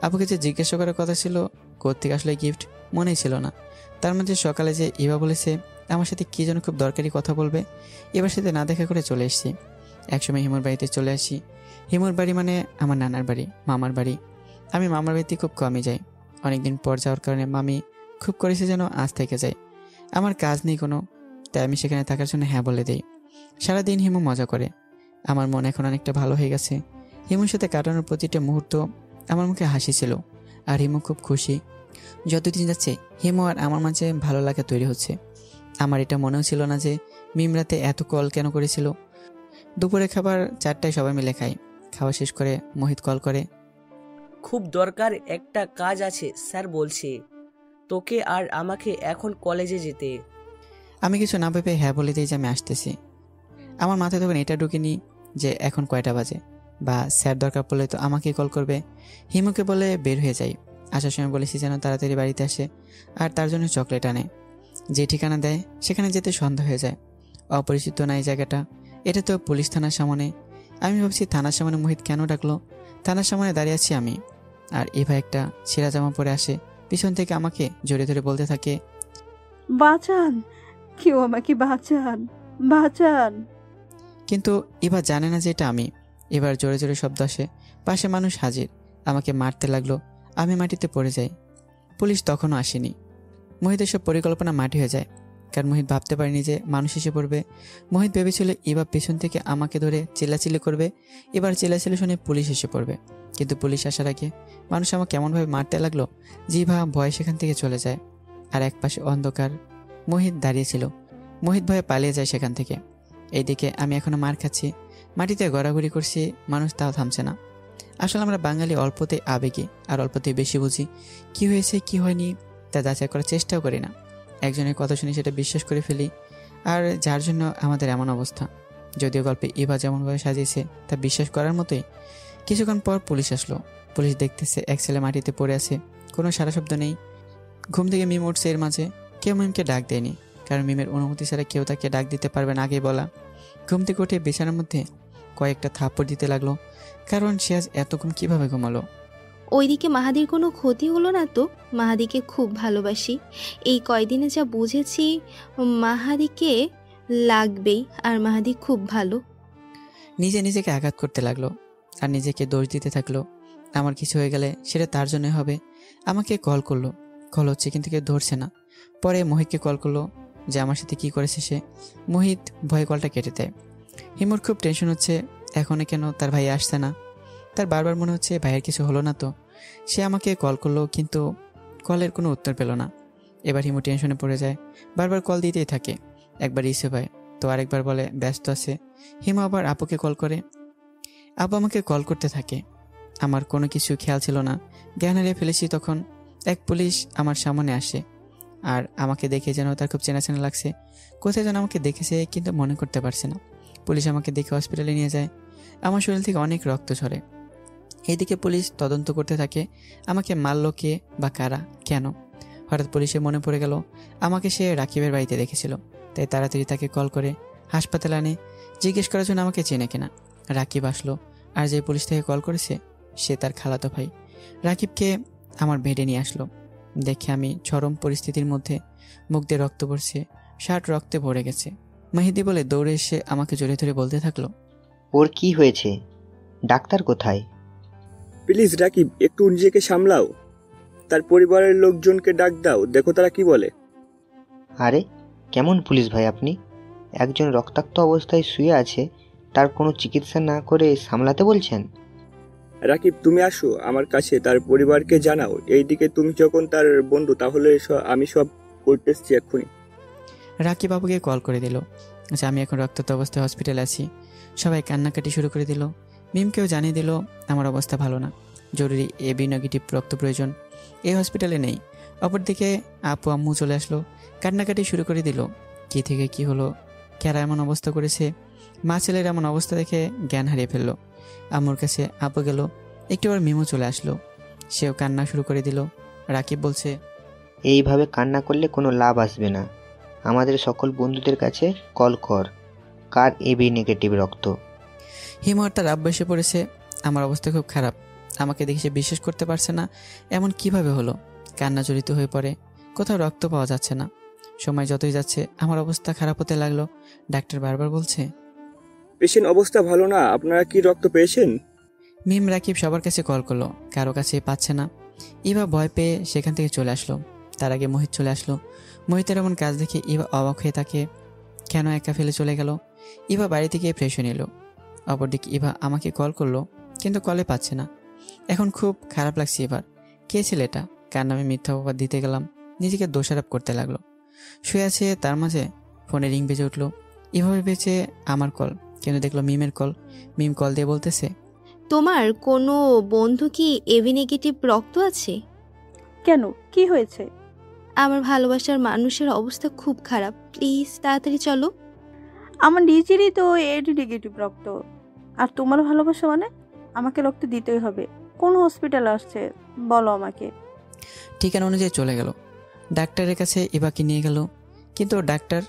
আপুকে যে জিজ্ঞাসা করার কথা ছিল কোত্থেকে আসলে গিফট, মনেই ছিল না। তার মাঝে সকালে যে ইভা বলেছে আমার সাথে কি যেন খুব দরকারি কথা বলবে, এবার সাথে না দেখা করে চলে এসেছি। একসময় হিমুর বাড়িতে চলে আসি। হিমুর বাড়ি মানে আমার নানার বাড়ি, মামার বাড়ি। আমি মামার বাড়িতে খুব কমই যাই। অনেকদিন পর যাওয়ার কারণে মামি খুব করেছে যেন আজ থেকে যায়। আমার কাজ নেই কোনো, তাই আমি সেখানে থাকার জন্য হ্যাঁ বলে দিই। সারাদিন হিমু মজা করে। আমার মন এখন অনেকটা ভালো হয়ে গেছে। হিমুর সাথে কাটানোর প্রতিটা মুহূর্ত আমার মুখে হাসি ছিল, আর হিমু খুব খুশি। যতদিন যাচ্ছে হিমু আর আমার মাঝে ভালো লাগা তৈরি হচ্ছে। আমার এটা মনেও ছিল না যে মিমরাতে এত কল কেন করেছিল। দুপুরে খাবার 4টায় সবাই মিলে খাই। খাওয়া শেষ করে মোহিত কল করে খুব দরকার একটা কাজ আছে স্যার বলছে তোকে আর আমাকে এখন কলেজে যেতে। আমি কিছু না ভেবে হ্যাঁ বলে দিই যে আমি আসতেছি। আমার মাথায় তখন এটা ঢুকেনি যে এখন কয়টা বাজে, বা স্যার দরকার পড়লে তো আমাকেই কল করবে। হিমুকে বলে বের হয়ে যাই। আসার সময় বলেছি যেন তাড়াতাড়ি বাড়িতে আসে আর তার জন্য চকলেট আনে। যে ঠিকানা দেয় সেখানে যেতে সন্ধ্যা হয়ে যায়। অপরিচিত না এই জায়গাটা, এটা তো পুলিশ থানার সামনে। আমি ভাবছি থানার সামনে মোহিত কেন ডাকলো। থানার সামনে দাঁড়িয়ে আছি আমি, আর এভা একটা ছেঁড়া জামা পরে আসে। পিছন থেকে আমাকে জড়িয়ে ধরে বলতে থাকে বাঁচান, কেউ আমাকে বাঁচান, বাঁচান। কিন্তু এবার জানে না যে এটা আমি। এবার জোরে জোরে শব্দ আসে, পাশে মানুষ হাজির। আমাকে মারতে লাগলো। আমি মাটিতে পড়ে যাই। পুলিশ তখনও আসেনি। মোহিতের সব পরিকল্পনা মাটি হয়ে যায়, কারণ মোহিত ভাবতে পারেনি যে মানুষ এসে পড়বে। মোহিত ভেবেছিল এবার পেছন থেকে আমাকে ধরে চিল্লাচিল্লি করবে, এবার চিল্লাচিল্লি শুনে পুলিশ এসে পড়বে। কিন্তু পুলিশ আসার আগে মানুষ আমাকে এমনভাবে মারতে লাগলো জিভা ভয়ে সেখান থেকে চলে যায়। আর এক পাশে অন্ধকার। মোহিত দাঁড়িয়েছিল। মোহিত ভয়ে পালিয়ে যায় সেখান থেকে। এইদিকে আমি এখনো মার খাচ্ছি, মাটিতে গড়াগড়ি করছি, মানুষ তাও থামছে না। আসলে আমরা বাঙালি অল্পতে আবেগী আর অল্পতে বেশি বুঝি। কি হয়েছে কি হয়নি তা যাচাই করার চেষ্টাও করি না। একজনের কথা শুনে সেটা বিশ্বাস করে ফেলি, আর যার জন্য আমাদের এমন অবস্থা। যদিও গল্পে ইভা যেমনভাবে সাজিয়েছে তা বিশ্বাস করার মতোই। কিছুক্ষণ পর পুলিশ আসলো। পুলিশ দেখতেছে এক ছেলে মাটিতে পড়ে আছে, কোনো সারা শব্দ নেই। ঘুম থেকে মিম উঠছে এর মাঝে। কেউ মিমকে ডাক দেয়নি, কারণ মিমের অনুমতি ছাড়া কেউ তাকে ডাক দিতে পারবে না আগেই বলা। ঘুম থেকে উঠে বিছানার মধ্যে কয়েকটা থাপ্পড় দিতে লাগলো, কারণ সে আজ এতক্ষণ কীভাবে ঘুমালো। ওইদিকে মাহাদির কোনো ক্ষতি হলো না তো? মাহাদিকে খুব ভালোবাসি। এই কয়দিনে যা বুঝেছি মাহাদিকে লাগবেই, আর মাহাদি খুব ভালো। নিজেকে আঘাত করতে লাগলো আর নিজেকে দোষ দিতে থাকলো। আমার কিছু হয়ে গেলে সেটা তার জন্যই হবে। আমাকে কল করলো, কল হচ্ছে কিন্তু কেউ ধরছে না। পরে মোহিতকে কল করলো যে আমার সাথে কি করেছে সে। মোহিত ভয়ে কলটা কেটে দেয়। হিমুর খুব টেনশন হচ্ছে, এখনো কেন তার ভাই আসছে না। তার বারবার মনে হচ্ছে ভাইয়ের কিছু হলো না তো। সে আমাকে কল করলো কিন্তু কলের কোনো উত্তর পেল না। এবার হিমু টেনশনে পড়ে যায়, বারবার কল দিতেই থাকে। একবার রিসিভ হয় তো আরেকবার বলে ব্যস্ত আছে। হিমু আবার আপুকে কল করে, আপু আমাকে কল করতে থাকে। আমার কোনো কিছু খেয়াল ছিল না, জ্ঞান হারিয়ে ফেলেছি। তখন এক পুলিশ আমার সামনে আসে, আর আমাকে দেখে যেন তার খুব চেনা চেনা লাগছে। কোথায় যেন আমাকে দেখেছে কিন্তু মনে করতে পারছে না। পুলিশ আমাকে দেখে হসপিটালে নিয়ে যায়। আমার শরীর থেকে অনেক রক্ত ঝরে। এইদিকে পুলিশ তদন্ত করতে থাকে আমাকে মারলো কে বা কারা, কেন। হঠাৎ পুলিশের মনে পড়ে গেল আমাকে সে রাকিবের বাড়িতে দেখেছিল, তাই তাড়াতাড়ি তাকে কল করে হাসপাতালে আনে। জিজ্ঞেস করার জন্য আমাকে চেনে কিনা। রাকিব আসলো, আর যে পুলিশ থেকে কল করেছে সে তার খালাতো ভাই। রাকিবকে আমার বেডে নিয়ে আসলো। দেখে আমি চরম পরিস্থিতির মধ্যে, মুখ দিয়ে রক্ত পড়ছে, শার্ট রক্তে ভরে গেছে। মাহিদি বলে দৌড়ে এসে আমাকে জড়িয়ে ধরে বলতে থাকলো, ওর কি হয়েছে? ডাক্তার কোথায়? প্লিজ রাকিব, একটু নিজেকে সামলাও। তার পরিবারের লোকজনকে ডাক দাও, দেখো তারা কি বলে। আরে কেমন পুলিশ ভাই আপনি? একজন রক্তাক্ত অবস্থায় শুয়ে আছে, তার কোনো চিকিৎসা না করে সামলাতে বলছেন? রাকিব, তুমি আসো আমার কাছে, তার পরিবারকে জানাও। এইদিকে তুমি যখন তার বন্ধু, তাহলে আমি সব করতেছি এক্ষুনি। রাকিব বাবুকে কল করে দিল যে আমি এখন রক্তাক্ত অবস্থায় হসপিটালে আছি। সবাই কান্নাকাটি শুরু করে দিল। মিমকেও জানিয়ে দিল আমার অবস্থা ভালো না, জরুরি এবি নেগেটিভ রক্ত প্রয়োজন, এই হসপিটালে নেই। অপরদিকে আপু আম্মু চলে আসলো, কান্নাকাটি শুরু করে দিল। কি থেকে কি হলো, কারা এমন অবস্থা করেছে। মা ছেলের এমন অবস্থা দেখে জ্ঞান হারিয়ে ফেললো। আম্মুর কাছে আপু গেল, একটু আবার মিমও চলে আসলো, সেও কান্না শুরু করে দিল। রাকিব বলছে, এইভাবে কান্না করলে কোনো লাভ আসবে না। আমাদের সকল বন্ধুদের কাছে কল কর, কার এবি নেগেটিভ রক্ত। হিমু আর তার আব্বু এসে পড়েছে। আমার অবস্থা খুব খারাপ, আমাকে দেখে সে বিশ্বাস করতে পারছে না এমন কিভাবে হলো। কান্না জড়িত হয়ে পড়ে, কোথাও রক্ত পাওয়া যাচ্ছে না। সময় যতই যাচ্ছে আমার অবস্থা খারাপ হতে লাগলো। ডাক্তার বারবার বলছে, পেশেন্ট অবস্থা ভালো না, আপনারা কি রক্ত পেয়েছেন? মিম রাকিব সবার কাছে কল করলো, কারো কাছে পাচ্ছে না। ইভা ভয় পেয়ে সেখান থেকে চলে আসলো। তার আগে মোহিত চলে আসলো। মোহিতের এমন কাজ দেখে ইভা অবাক হয়ে থাকে, কেন একা ফেলে চলে গেল। ইভা বাড়িতে গিয়ে ফ্রেশ হয়ে নিল। অপরদিকে ইভা আমাকে কল করলো, কিন্তু কলে পাচ্ছে না। এখন খুব খারাপ লাগছে এবার। কে ছেলেটা, কার নামে মিথ্যা অপবাদ দিতে গেলাম। নিজেকে দোষারোপ করতে লাগলো। শুয়ে আছে, তার মাঝে ফোনে রিং বেজে উঠলো। এভাবে বেঁচে আমার কল, কিন্তু দেখলো মিমের কল। মিম কল দিয়ে বলতেছে, তোমার কোনো বন্ধু কি এবি নেগেটিভ রক্ত আছে? কেন, কি হয়েছে? আমার ভালোবাসার মানুষের অবস্থা খুব খারাপ, প্লিজ তাড়াতাড়ি চলো। আমার নিজেরই তো এডি নেগেটিভ রক্ত, আর তোমার ভালোবাসা মানে আমাকে রক্ত দিতেই হবে। কোন হসপিটাল আসছে বলো আমাকে। ঠিকানা অনুযায়ী চলে গেল। ডাক্তারের কাছে ইবাকে নিয়ে গেল, কিন্তু ডাক্তার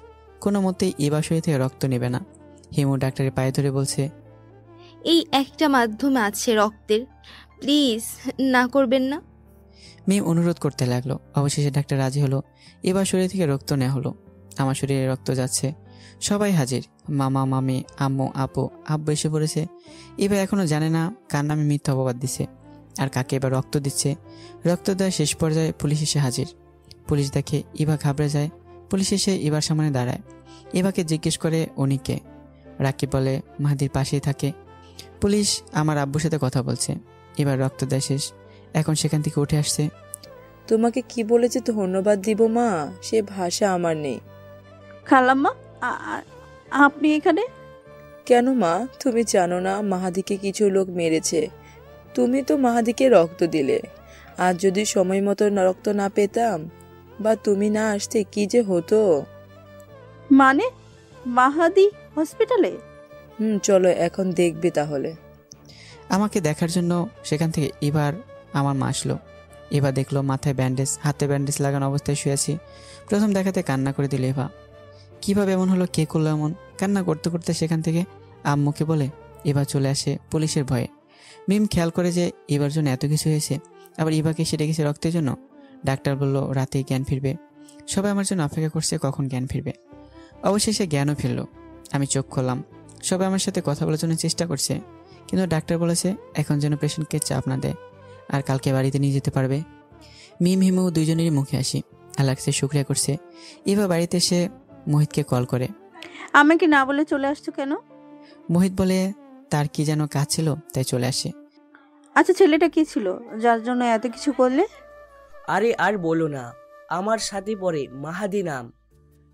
কোনো মতেই ইবা শরীর থেকে রক্ত নেবে না। হিমু ডাক্তারের পায়ে ধরে বলছে, এই একটা মাধ্যমে আছে রক্তের, প্লিজ না করবেন না। মিম অনুরোধ করতে লাগলো। অবশেষে ডাক্তার রাজি হলো। এবার শরীর থেকে রক্ত নেওয়া হলো। আমার শরীরে রক্ত যাচ্ছে। সবাই হাজির, মামা মামি আম্মু আপু আব্বু এসে পড়েছে। এবার এখনো জানে না কার নামে মিথ্যা অপবাদ দিছে আর কাকে এবার রক্ত দিচ্ছে। রক্ত দেওয়ার শেষ পর্যায়ে পুলিশ এসে হাজির। পুলিশ দেখে ইভা ঘাবড়ে যায়। পুলিশ এসে ইবার সামনে দাঁড়ায়। ইভাকে জিজ্ঞেস করে উনি কে। রাকিব বলে মাহাদির পাশেই থাকে। পুলিশ আমার আব্বুর সাথে কথা বলছে। এবার রক্ত দেয় শেষ, এখন সেখান থেকে উঠে আসছে। তোমাকে কি বলেছে ধন্যবাদ দিব মা, সে ভাষা আমার নেই। খালাম্মা, আপনি এখানে? কেন মা, তুমি জানো না মাহাদিকে কিছু লোক মেরেছে? তুমি তো মাহাদিকে রক্ত দিলে। আর যদি সময় মতো রক্ত না পেতাম বা তুমি না আসতে কি যে হতো। মানে মাহাদি হসপিটালে? চলো এখন দেখবে তাহলে। আমাকে দেখার জন্য সেখান থেকে এবার আমার মা আসলো। এবার দেখলো মাথায় ব্যান্ডেজ, হাতে ব্যান্ডেজ লাগানো অবস্থায় শুয়ে আছি। প্রথম দেখাতে কান্না করে দিল এভা। কীভাবে এমন হলো, কে করলো এমন? কান্না করতে করতে সেখান থেকে আম্মুকে বলে এবার চলে আসে পুলিশের ভয়ে। মিম খেয়াল করে যে এবার জন্য এত কিছু হয়েছে, আবার ইভাকে এসে ডেকেছে রক্তের জন্য। ডাক্তার বলল রাতেই জ্ঞান ফিরবে। সবাই আমার জন্য অপেক্ষা করছে কখন জ্ঞান ফিরবে। অবশেষে জ্ঞানও ফিরল। আমি চোখ খুললাম। সবাই আমার সাথে কথা বলার জন্য চেষ্টা করছে, কিন্তু ডাক্তার বলেছে এখন যেন পেশেন্টকে চাপ না দেয়, আর কালকে বাড়িতে নিয়ে যেতে পারবে। মিম হিমু দুইজনেরই মুখে হাসি। আল্লাহকে শুকরিয়া করছে। এবার বাড়িতে এসে মোহিতকে কল করে, আমাকে না বলে চলে আসছো কেন? মোহিত বলে তার কি যেন কাজ ছিল তাই চলে আসে। আচ্ছা, ছেলেটা কি ছিল যার জন্য এত কিছু করলে? আরে আর বলো না, আমার সাথে পড়ে মাহাদি নাম,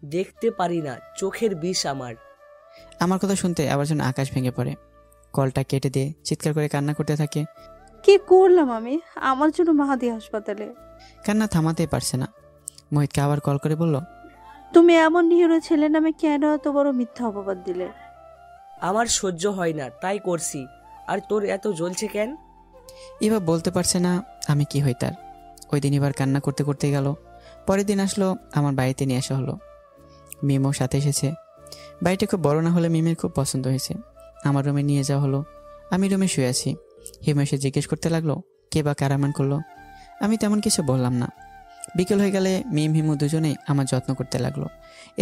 দেখতে পারি না, চোখের বিষ আমার। আমার কথা শুনতে আবার যেন আকাশ ভেঙে পড়ে। কলটা কেটে দিয়ে চিৎকার করে কান্না করতে থাকে। কি করলাম আমি আমার জন্য মাহাদি হাসপাতালে? কান্না থামাতেই পারছে না। মোহিতকে আবার কল করে বলল, তুমি এমন নিহীন ছেলে নামে কেন এত বড় মিথ্যা অপবাদ দিলে? আমার সহ্য হয় না তাই করছি। আর তোর এত জ্বলছে কেন? এবার বলতে পারছে না আমি কি হই তার। ওই দিন এবার কান্না করতে করতে গেল। পরের দিন আসলো, আমার বাড়িতে নিয়ে আসা হলো। মিমও সাথে এসেছে। বাড়িটা খুব বড় না হলে মিমের খুব পছন্দ হয়েছে। আমার রুমে নিয়ে যাওয়া হলো। আমি রুমে শুয়ে আছি। হিমু এসে জিজ্ঞেস করতে লাগলো কে বা কারামান করলো। আমি তেমন কিছু বললাম না। বিকেল হয়ে গেলে মিম হিমু দুজনেই আমার যত্ন করতে লাগলো।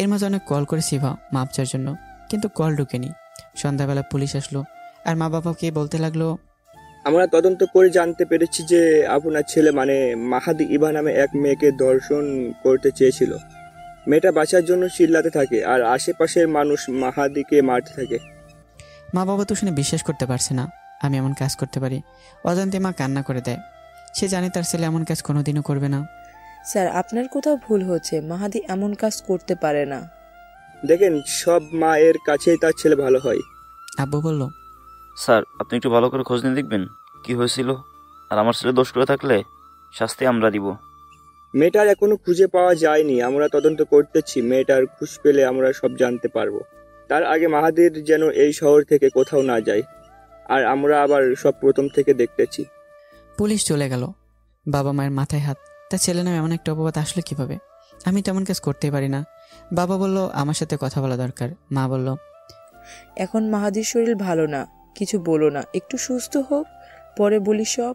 এর মাঝে অনেক কল করে শিভা মাপ চার জন্য, কিন্তু কল ঢুকেনি। সন্ধ্যাবেলা পুলিশ আসলো আর মা বাবাকে বলতে লাগলো, আমরা তদন্ত করে জানতে পেরেছি যে আপনার ছেলে মানে মাহাদি ইভা নামে এক মেয়েকে ধর্ষণ করতে চেয়েছিল। মেয়েটা বাঁচার জন্য চিল্লাতে থাকে আর আশেপাশের মানুষ মাহাদিকে মারতে থাকে। মা বাবা তো শুনে বিশ্বাস করতে পারছে না আমি এমন কাজ করতে পারি। অজান্তে মা কান্না করে দেয়। সে জানে তার ছেলে এমন কাজ কোনোদিনও করবে না। স্যার, আপনার কোথাও ভুল হচ্ছে। মাহাদি এমন কাজ করতে পারে না। দেখেন, সব মায়ের কাছেই তার ছেলে ভালো হয়। আব্বু বলল, স্যার, আপনি একটু ভালো করে খোঁজ নিয়ে দেখবেন কি হয়েছিল, আর আমার ছেলে দোষ করে থাকলে শাস্তি আমরা দিব। মেয়েটার এখনো খুঁজে পাওয়া যায়নি, আমরা তদন্ত করতেছি। মেয়েটার খুঁজ পেলে আমরা সব জানতে পারবো। তার আগে মাহাদির যেন এই শহর থেকে কোথাও না যায়, আর আমরা আবার সব প্রথম থেকে দেখতেছি। পুলিশ চলে গেল। বাবা মায়ের মাথায় হাত। তার ছেলে নামে এমন একটা অপবাদ আসলে কিভাবে? আমি তেমন কাজ করতেই পারি না। বাবা বলল আমার সাথে কথা বলা দরকার। মা বলল, এখন মাহাদির শরীর ভালো না, কিছু বলো না, একটু সুস্থ হোক, পরে বলি সব।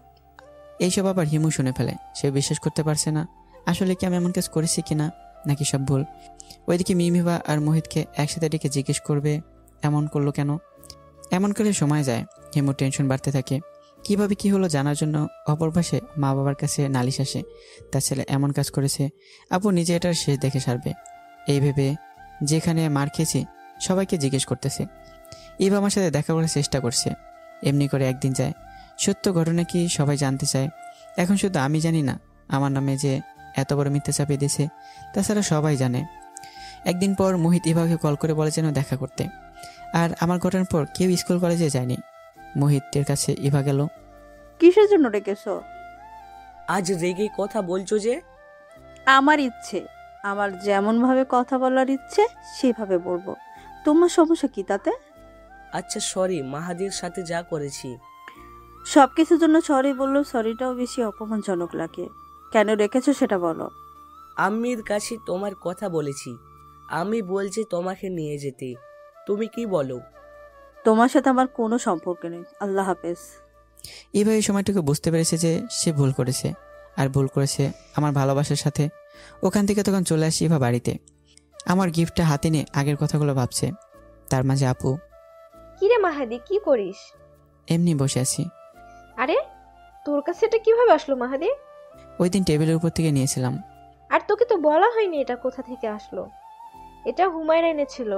এইসব আবার হিমু শুনে ফেলে। সে বিশ্বাস করতে পারছে না আসলে কি আমি এমন কাজ করেছি কিনা, নাকি সব ভুল। ওইদিকে মিমিবা আর মোহিতকে একসাথে ডেকে জিজ্ঞেস করবে এমন করলো কেন। এমন করে সময় যায়। হিমু টেনশন বাড়তে থাকে। কিভাবে কি হলো জানার জন্য অপর পাশে মা বাবার কাছে নালিশ আসে। তার ছেলে এমন কাজ করেছে, আপু নিজে এটার শেষ দেখে সারবে এই ভেবে যেখানে মার খেয়েছি সবাইকে জিজ্ঞেস করতেছে। ইভা আমার সাথে দেখা করার চেষ্টা করছে। এমনি করে একদিন যায়। সত্য ঘটনা কি সবাই জানতে চায়। এখন শুধু আমি জানি না আমার নামে যে এত বড় মিথ্যা চাপিয়ে দিয়েছে, তাছাড়া সবাই জানে। একদিন পর মোহিত ইভাকে কল করে বলে যেন দেখা করতে। আর আমার ঘটনার পর কেউ স্কুল কলেজে যায়নি। মোহিতের কাছে ইভা গেল। কিসের জন্য ডেকেছো? আজ রেগে কথা বলছো যে? আমার ইচ্ছে, আমার যেমন ভাবে কথা বলার ইচ্ছে সেভাবে বলবো। তোমার সমস্যা কি তাতে? আচ্ছা সরি, মাহাদির সাথে যা করেছি। সবকিছুর জন্য সরি বললেও সরিটাও বেশি অপমানজনক লাগে। কেন রেখেছো সেটা বলো। আম্মির কাছে তোমার কথা বলেছি, আমি বলছি তোমাকে নিয়ে যেতে। তুমি কি বলো? তোমার সাথে আমার কোনো সম্পর্ক নেই। আল্লাহ হাফেজ। ইভা এই সময়টুকু বুঝতে পেরেছে যে সে ভুল করেছে, আর ভুল করেছে আমার ভালোবাসার সাথে। ওখান থেকে তখন চলে আসি ইভা বাড়িতে। আমার গিফটটা হাতে নিয়ে আগের কথাগুলো ভাবছে। তার মাঝে আপু। কিরে মাহাদি, কি করিস? এমনি বসে আছি। আরে, তোর কাছে এটা কিভাবে আসলো মাহাদি? ওই দিন টেবিলের উপর থেকে নিয়েছিলাম। আর তোকে তো বলা হয়নি এটা কোথা থেকে আসলো। এটা হুমায়রা এনেছিল।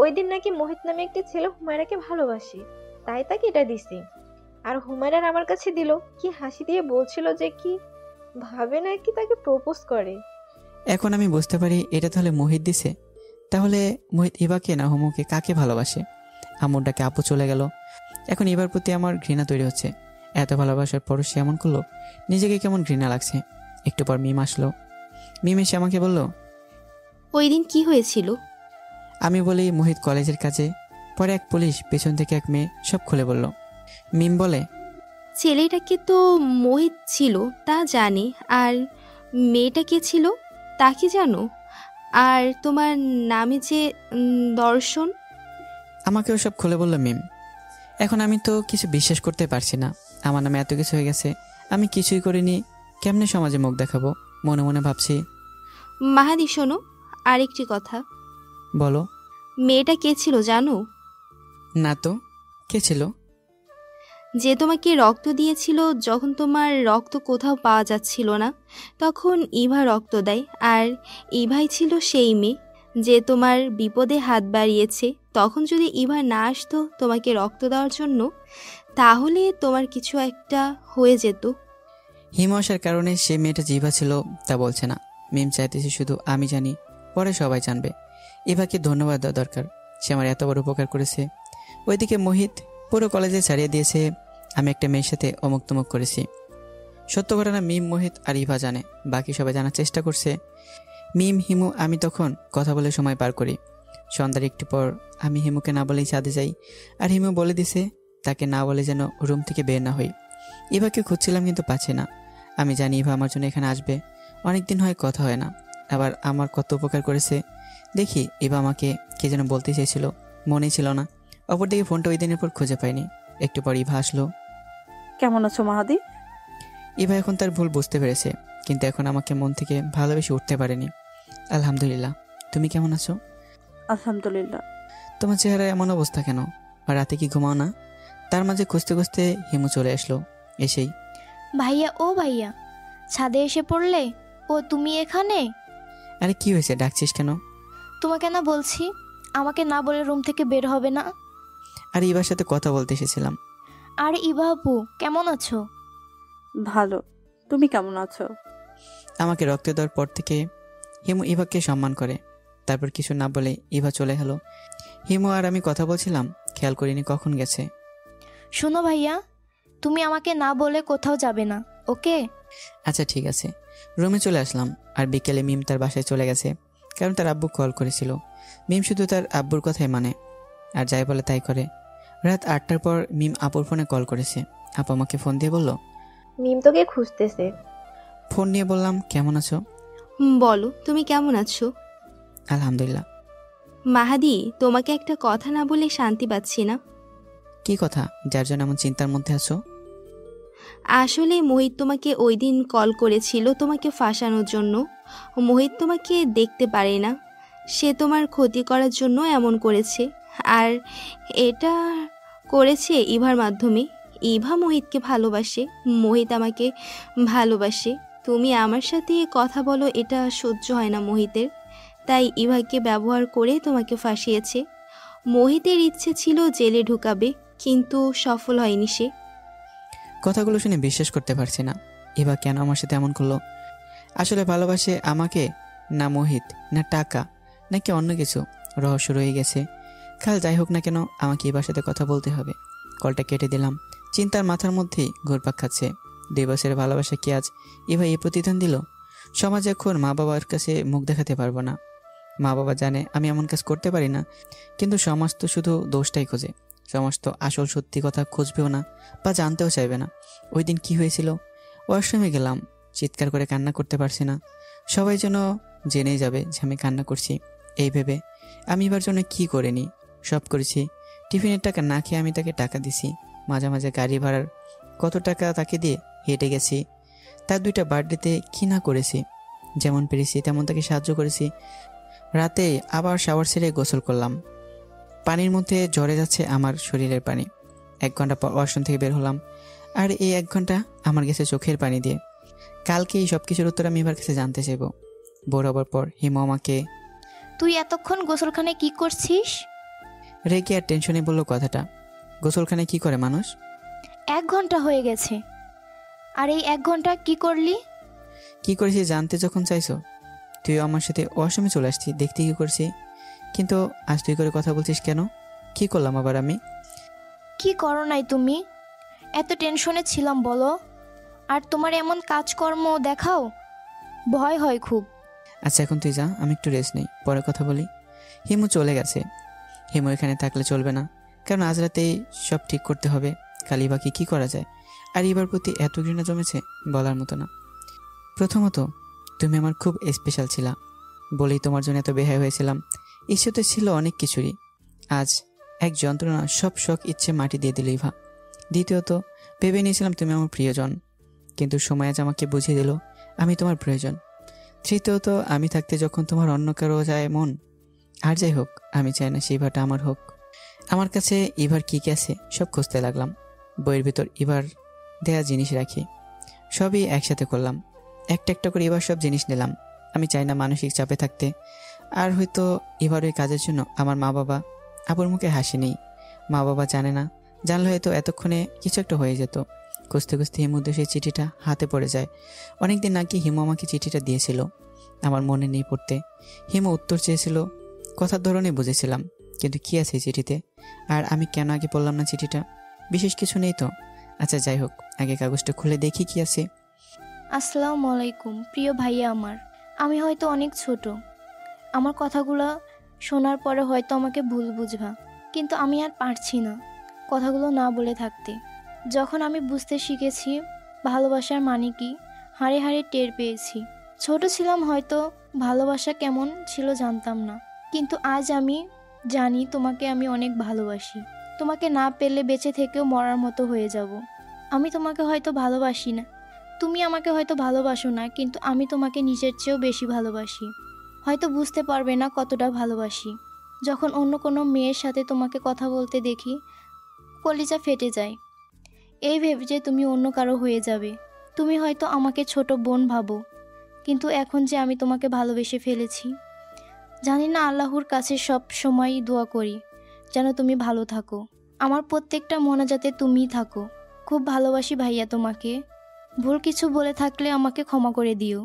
ওই দিন নাকি মোহিত নামে একটি ছেলে হুমায়রাকে ভালোবাসি, তাই তাকে এটা দিছি। আর হুমায়রার আমার কাছে দিল, কি হাসি দিয়ে বলছিল যে কি ভাবে নাকি তাকে প্রপোজ করে। এখন আমি বুঝতে পারি এটা তাহলে মোহিত দিছে। তাহলে মোহিত ইভাকে না হুমুকে কাকে ভালোবাসে? আম্মুর ডাকে আপু চলে গেল। এখন ইভার প্রতি আমার ঘৃণা তৈরি হচ্ছে। এত ভালোবাসার পরও সে এমন করলো, নিজেকে কেমন ঘৃণা লাগছে। একটু পর মিম আসলো। মিম এসে আমাকে বলল, ওই দিন কি হয়েছিল? আমি বলি মোহিত কলেজের কাজে। পরে এক পুলিশ পেছন থেকে এক মেয়ে সব খুলে বলল। মিম বলে, ছেলেটাকে তো মোহিত ছিল তা জানি, আর মেয়েটা কে ছিল তা কি জানো? আর তোমার নামে যে দর্শন। আমাকেও সব খুলে বলল মিম। এখন আমি তো কিছু বিশ্বাস করতে পারছি না। আমার নামে এত কিছু হয়ে গেছে, আমি কিছুই করিনি। কেমনে সমাজে মুখ দেখাবো? মনে মনে ভাবছি। মাহাদি শোনো, আরেকটি কথা। বলো। মেয়েটা কে ছিল জানো? না তো, কে ছিল? যে তোমাকে রক্ত দিয়েছিল যখন তোমার রক্ত কোথাও পাওয়া যাচ্ছিল না, তখন ইভা রক্ত দেয়। আর ইভাই ছিল সেই মেয়ে যে তোমার বিপদে হাত বাড়িয়েছে। তখন যদি ইভা না আসতো তোমাকে রক্ত দেওয়ার জন্য, তাহলে তোমার কিছু একটা হয়ে যেত। হিম আসার কারণে সে মেয়েটা জিভা ছিল তা বলছে না। মিম চাইতেছে শুধু আমি জানি, পরে সবাই জানবে। ইভাকে ধন্যবাদ দেওয়া দরকার, সে আমার এত বড় উপকার করেছে। ওইদিকে মোহিত পুরো কলেজে ছাড়িয়ে দিয়েছে আমি একটা মেয়ের সাথে অমুক তমুক করেছি। সত্য ঘটনা মিম, মোহিত আর ইভা জানে। বাকি সবাই জানার চেষ্টা করছে। মিম, হিমু, আমি তখন কথা বলে সময় পার করি। সন্ধ্যার একটু পর আমি হিমুকে না বলেই ছাদে যাই। আর হিমু বলে দিছে তাকে না বলে যেন রুম থেকে বের না হই। ইভাকে খুঁজছিলাম কিন্তু পাচ্ছি না। আমি জানি ইভা আমার জন্য এখানে আসবে। অনেকদিন হয় কথা হয় না, আবার আমার কত উপকার করেছে। দেখি ইভা আমাকে কে যেন বলতে চেয়েছিল, মনেই ছিল না। অপরদিকে ফোনটা ওই দিনের পর খুঁজে পাইনি। একটু পর ইভা আসলো। কেমন আছো মাহাদি? ইভা এখন তার ভুল বুঝতে পেরেছে, কিন্তু এখন আমাকে মন থেকে ভালোবেসে উঠতে পারেনি। আলহামদুলিল্লাহ। তুমি কেমন আছো? আলহামদুলিল্লাহ। তোমার চেহারায় এমন অবস্থা কেন? আর রাতে কি ঘুমাও না? তার মাঝে খুঁজতে খুঁজতে হিমু চলে আসলো। এসেই, ভাইয়া, ও ভাইয়া, ছাদে এসে পড়লে? ও তুমি এখানে? আরে কি হয়েছে, ডাকছিস কেন? তোমাকে না বলছি আমাকে না বলে রুম থেকে বের হবে না। আর ইভার সাথে কথা বলতে এসেছিলাম। আর ইভা আপু কেমন আছো? ভালো, তুমি কেমন আছো? আমাকে রক্ত দেওয়ার পর থেকে হিমু ইভাকে সম্মান করে। তারপর কিছু না বলে ইভা চলে গেল। হিমু আর আমি কথা বলছিলাম, খেয়াল করিনি কখন গেছে। শোনো ভাইয়া, তুমি আমাকে না বলে কোথাও যাবে না, ওকে? আচ্ছা ঠিক আছে। রুমে চলে আসলাম। আর বিকেলে মিম তার বাসায় চলে গেছে, কারণ তার আব্বু কল করেছিল। মিম শুধু তার আব্বুর কথাই মানে, আর যাই বলে তাই করে। রাত 8টার পর মিম আপুর ফোনে কল করেছে। আপু আমাকে ফোন দিয়ে বলল, মিম তোকে খুঁজতেছে। ফোন নিয়ে বললাম, কেমন আছো? বলো, তুমি কেমন আছো? আলহামদুলিল্লাহ। মাহাদি, তোমাকে একটা কথা না বলে শান্তি পাচ্ছি না। কি কথা যার জন্য এমন চিন্তার মধ্যে আছো? আসলে মোহিত তোমাকে ওই দিন কল করেছিল তোমাকে ফাঁসানোর জন্য। মোহিত তোমাকে দেখতে পারে না, সে তোমার ক্ষতি করার জন্য এমন করেছে। আর এটা করেছে ইভার মাধ্যমে। ইভা মোহিতকে ভালোবাসে, মোহিত আমাকে ভালোবাসে। তুমি আমার সাথে কথা বলো, এটা সহ্য হয় না মোহিতের। তাই ইভাকে ব্যবহার করে তোমাকে ফাঁসিয়েছে। মোহিতের ইচ্ছে ছিল জেলে ঢুকাবে, কিন্তু সফল হয়নি সে। কথাগুলো শুনে বিশ্বাস করতে পারছি না। এবার কেন আমার সাথে এমন করলো? আসলে ভালোবাসে আমাকে, না মোহিত, না টাকা, নাকি অন্য কিছু? রহস্য রয়ে গেছে। কাল যাই হোক না কেন, আমাকে এবার সাথে কথা বলতে হবে। কলটা কেটে দিলাম। চিন্তার মাথার মধ্যেই ঘুরপাক খাচ্ছে। 2 বছরের ভালোবাসা কি আজ এবার এই প্রতিদান দিল? সমাজে এখন মা বাবার কাছে মুখ দেখাতে পারবো না। মা বাবা জানে আমি এমন কাজ করতে পারি না, কিন্তু সমাজ তো শুধু দোষটাই খোঁজে। সমাজ তো আসল সত্যি কথা খুঁজবেও না, বা জানতেও চাইবে না। ওই দিন কী হয়েছিল? ওয়াশরুমে গেলাম, চিৎকার করে কান্না করতে পারছি না। সবাই যেন জেনেই যাবে যে আমি কান্না করছি। এই ভেবে আমি এবার জন্য কী করিনি, সব করেছি। টিফিনের টাকা না খেয়ে আমি তাকে টাকা দিছি। মাঝে মাঝে গাড়ি ভাড়ার কত টাকা তাকে দিয়ে হেঁটে গেছি। তার 2টা বার্থডেতে কী না করেছি। যেমন পেরেছি তেমন তাকে সাহায্য করেছি। রাতে আবার শাওয়ার সেরে গোসল করলাম। পানির মধ্যে ঝরে যাচ্ছে আমার শরীরের পানি। 1 ঘন্টা পর ওয়াশরুম থেকে বের হলাম, আর এই 1 ঘন্টা আমার গেছে চোখের পানি দিয়ে। কালকে এই সব কিছুর উত্তর আমি এবার কাছে জানতে চাইব। বড় হবার পর হিমু আমাকে, তুই এতক্ষণ গোসলখানায় কি করছিস? রেগে আর টেনশনে বললো কথাটা। গোসলখানায় কি করে মানুষ? 1 ঘন্টা হয়ে গেছে, আর এই 1 ঘন্টা কি করলি? কি করেছি জানতে যখন চাইছো, তুইও আমার সাথে ওয়াশরুমে চলে আসছি, দেখতে কি করছি। কিন্তু আজ তুই করে কথা বলছিস কেন? কি করলাম আবার আমি? কি করো নাই তুমি? এত টেনশনে ছিলাম বলো। আর তোমার এমন কাজকর্ম দেখাও, ভয় হয় খুব। আচ্ছা এখন তুই যা, আমি একটু রেস্ট নেই, পরে কথা বলি। হিমু চলে গেছে। হিমু এখানে থাকলে চলবে না, কারণ আজ রাতেই সব ঠিক করতে হবে। কাল ইভাকে কি করা যায়? আর ইভার প্রতি এত ঘৃণা জমেছে বলার মতো না। প্রথমত, তুমি আমার খুব স্পেশাল ছিলা বলেই তোমার জন্য এত বেহায় হয়েছিলাম। ইচ্ছে তো ছিল অনেক কিছুরই, আজ এক যন্ত্রণা সব শখ ইচ্ছে মাটি দিয়ে দিল ইভা। দ্বিতীয়ত, ভেবে নিয়েছিলাম তুমি আমার প্রিয়জন, কিন্তু সময় আজ আমাকে বুঝিয়ে দিল আমি তোমার প্রয়োজন। তৃতীয়ত, আমি থাকতে যখন তোমার অন্য কারো যায় মন। আর যাই হোক, আমি চাই না সেই ইভাটা আমার হোক। আমার কাছে ইভার কী কী আছে সব খুঁজতে লাগলাম। বইয়ের ভিতর ইভার দেয়া জিনিস রাখি, সবই একসাথে করলাম। একটা একটা করে এবার সব জিনিস নিলাম। আমি চাই না মানসিক চাপে থাকতে। আর হয়তো এবার ওই কাজের জন্য আমার মা বাবা, আবুর মুখে হাসি নেই। মা বাবা জানে না, জানলে হয়তো এতক্ষণে কিছু একটা হয়ে যেত। খুঁজতে খুঁজতে হিমুর সেই চিঠিটা হাতে পড়ে যায়। অনেকদিন নাকি হিমু আমাকে চিঠিটা দিয়েছিল, আমার মনে নেই পড়তে। হিমু উত্তর চেয়েছিল, কথার ধরনে বুঝেছিলাম, কিন্তু কি আছে এই চিঠিতে? আর আমি কেন আগে পড়লাম না চিঠিটা? বিশেষ কিছু নেই তো। আচ্ছা যাই হোক, আগে কাগজটা খুলে দেখি কি আছে। আসসালামু আলাইকুম প্রিয় ভাইয়া আমার। আমি হয়তো অনেক ছোট, আমার কথাগুলো শোনার পরে হয়তো আমাকে ভুল বুঝবা, কিন্তু আমি আর পারছি না কথাগুলো না বলে থাকতে। যখন আমি বুঝতে শিখেছি ভালোবাসার মানে কি, হাড়ে হাড়ে টের পেয়েছি। ছোট ছিলাম হয়তো, ভালোবাসা কেমন ছিল জানতাম না, কিন্তু আজ আমি জানি তোমাকে আমি অনেক ভালোবাসি। তোমাকে না পেলে বেঁচে থেকেও মরার মতো হয়ে যাব। আমি তোমাকে হয়তো ভালোবাসি না, তুমি আমাকে হয়তো ভালোবাসো না, কিন্তু আমি তোমাকে নিজের চেয়েও বেশি ভালোবাসি। হয়তো বুঝতে পারবে না কতটা ভালোবাসি। যখন অন্য কোনো মেয়ের সাথে তোমাকে কথা বলতে দেখি, কলিজা ফেটে যায়। এই ভেবে যে তুমি অন্য কারো হয়ে যাবে। তুমি হয়তো আমাকে ছোট বোন ভাবো, কিন্তু এখন যে আমি তোমাকে ভালোবেসে ফেলেছি, জানি না আল্লাহর কাছে সব সময় দোয়া করি যেন তুমি ভালো থাকো। আমার প্রত্যেকটা মোনাজাতে তুমিই থাকো। খুব ভালোবাসি ভাইয়া তোমাকে। ভুল কিছু বলে থাকলে আমাকে ক্ষমা করে দিও,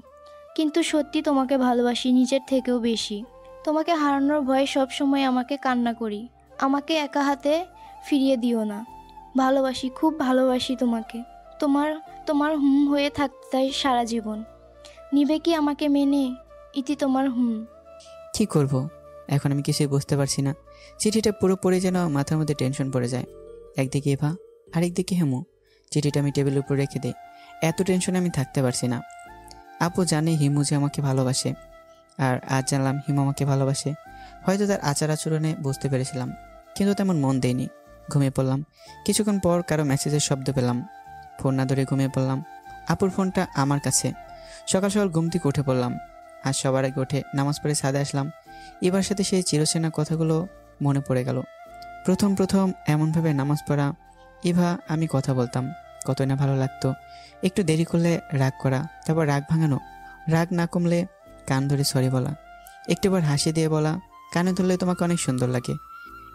কিন্তু সত্যি তোমাকে ভালোবাসি নিজের থেকেও বেশি। তোমাকে হারানোর ভয়ে সবসময় আমাকে কান্না করি। আমাকে একা হাতে ফিরিয়ে দিও না। ভালোবাসি, খুব ভালোবাসি তোমাকে। তোমার তোমার হয়ে থাকতে চাই সারা জীবন। নিবে কি আমাকে মেনে? ইতি তোমার কি করব এখন আমি কিছুই বুঝতে পারছি না। চিঠিটা পুরো পড়ে যেন মাথার মধ্যে টেনশন পড়ে যায়। একদিকে এভা, আরেকদিকে হেমু। চিঠিটা আমি টেবিলের উপর রেখে দিই। এত টেনশনে আমি থাকতে পারছি না। আপু জানে হিমু যে আমাকে ভালোবাসে, আর আজ জানলাম হিমু আমাকে ভালোবাসে। হয়তো তার আচার আচরণে বুঝতে পেরেছিলাম, কিন্তু তেমন মন দেয়নি। ঘুমিয়ে পড়লাম। কিছুক্ষণ পর কারো মেসেজের শব্দ পেলাম। ফোন না ধরে ঘুমিয়ে পড়লাম। আপুর ফোনটা আমার কাছে। সকাল সকাল ঘুম থেকে উঠে পড়লাম। আজ সবার আগে উঠে নামাজ পড়ে ছাদে আসলাম। এবার সাথে সেই চিরচেনা কথাগুলো মনে পড়ে গেল। প্রথম এমনভাবে নামাজ পড়া। এভা আমি কথা বলতাম, কতই না ভালো লাগতো। একটু দেরি করলে রাগ করা, তারপর রাগ ভাঙানো, রাগ না কমলে কান ধরে সরি বলা, একটুবার হাসি দিয়ে বলা, কানে ধরলে তোমাকে অনেক সুন্দর লাগে।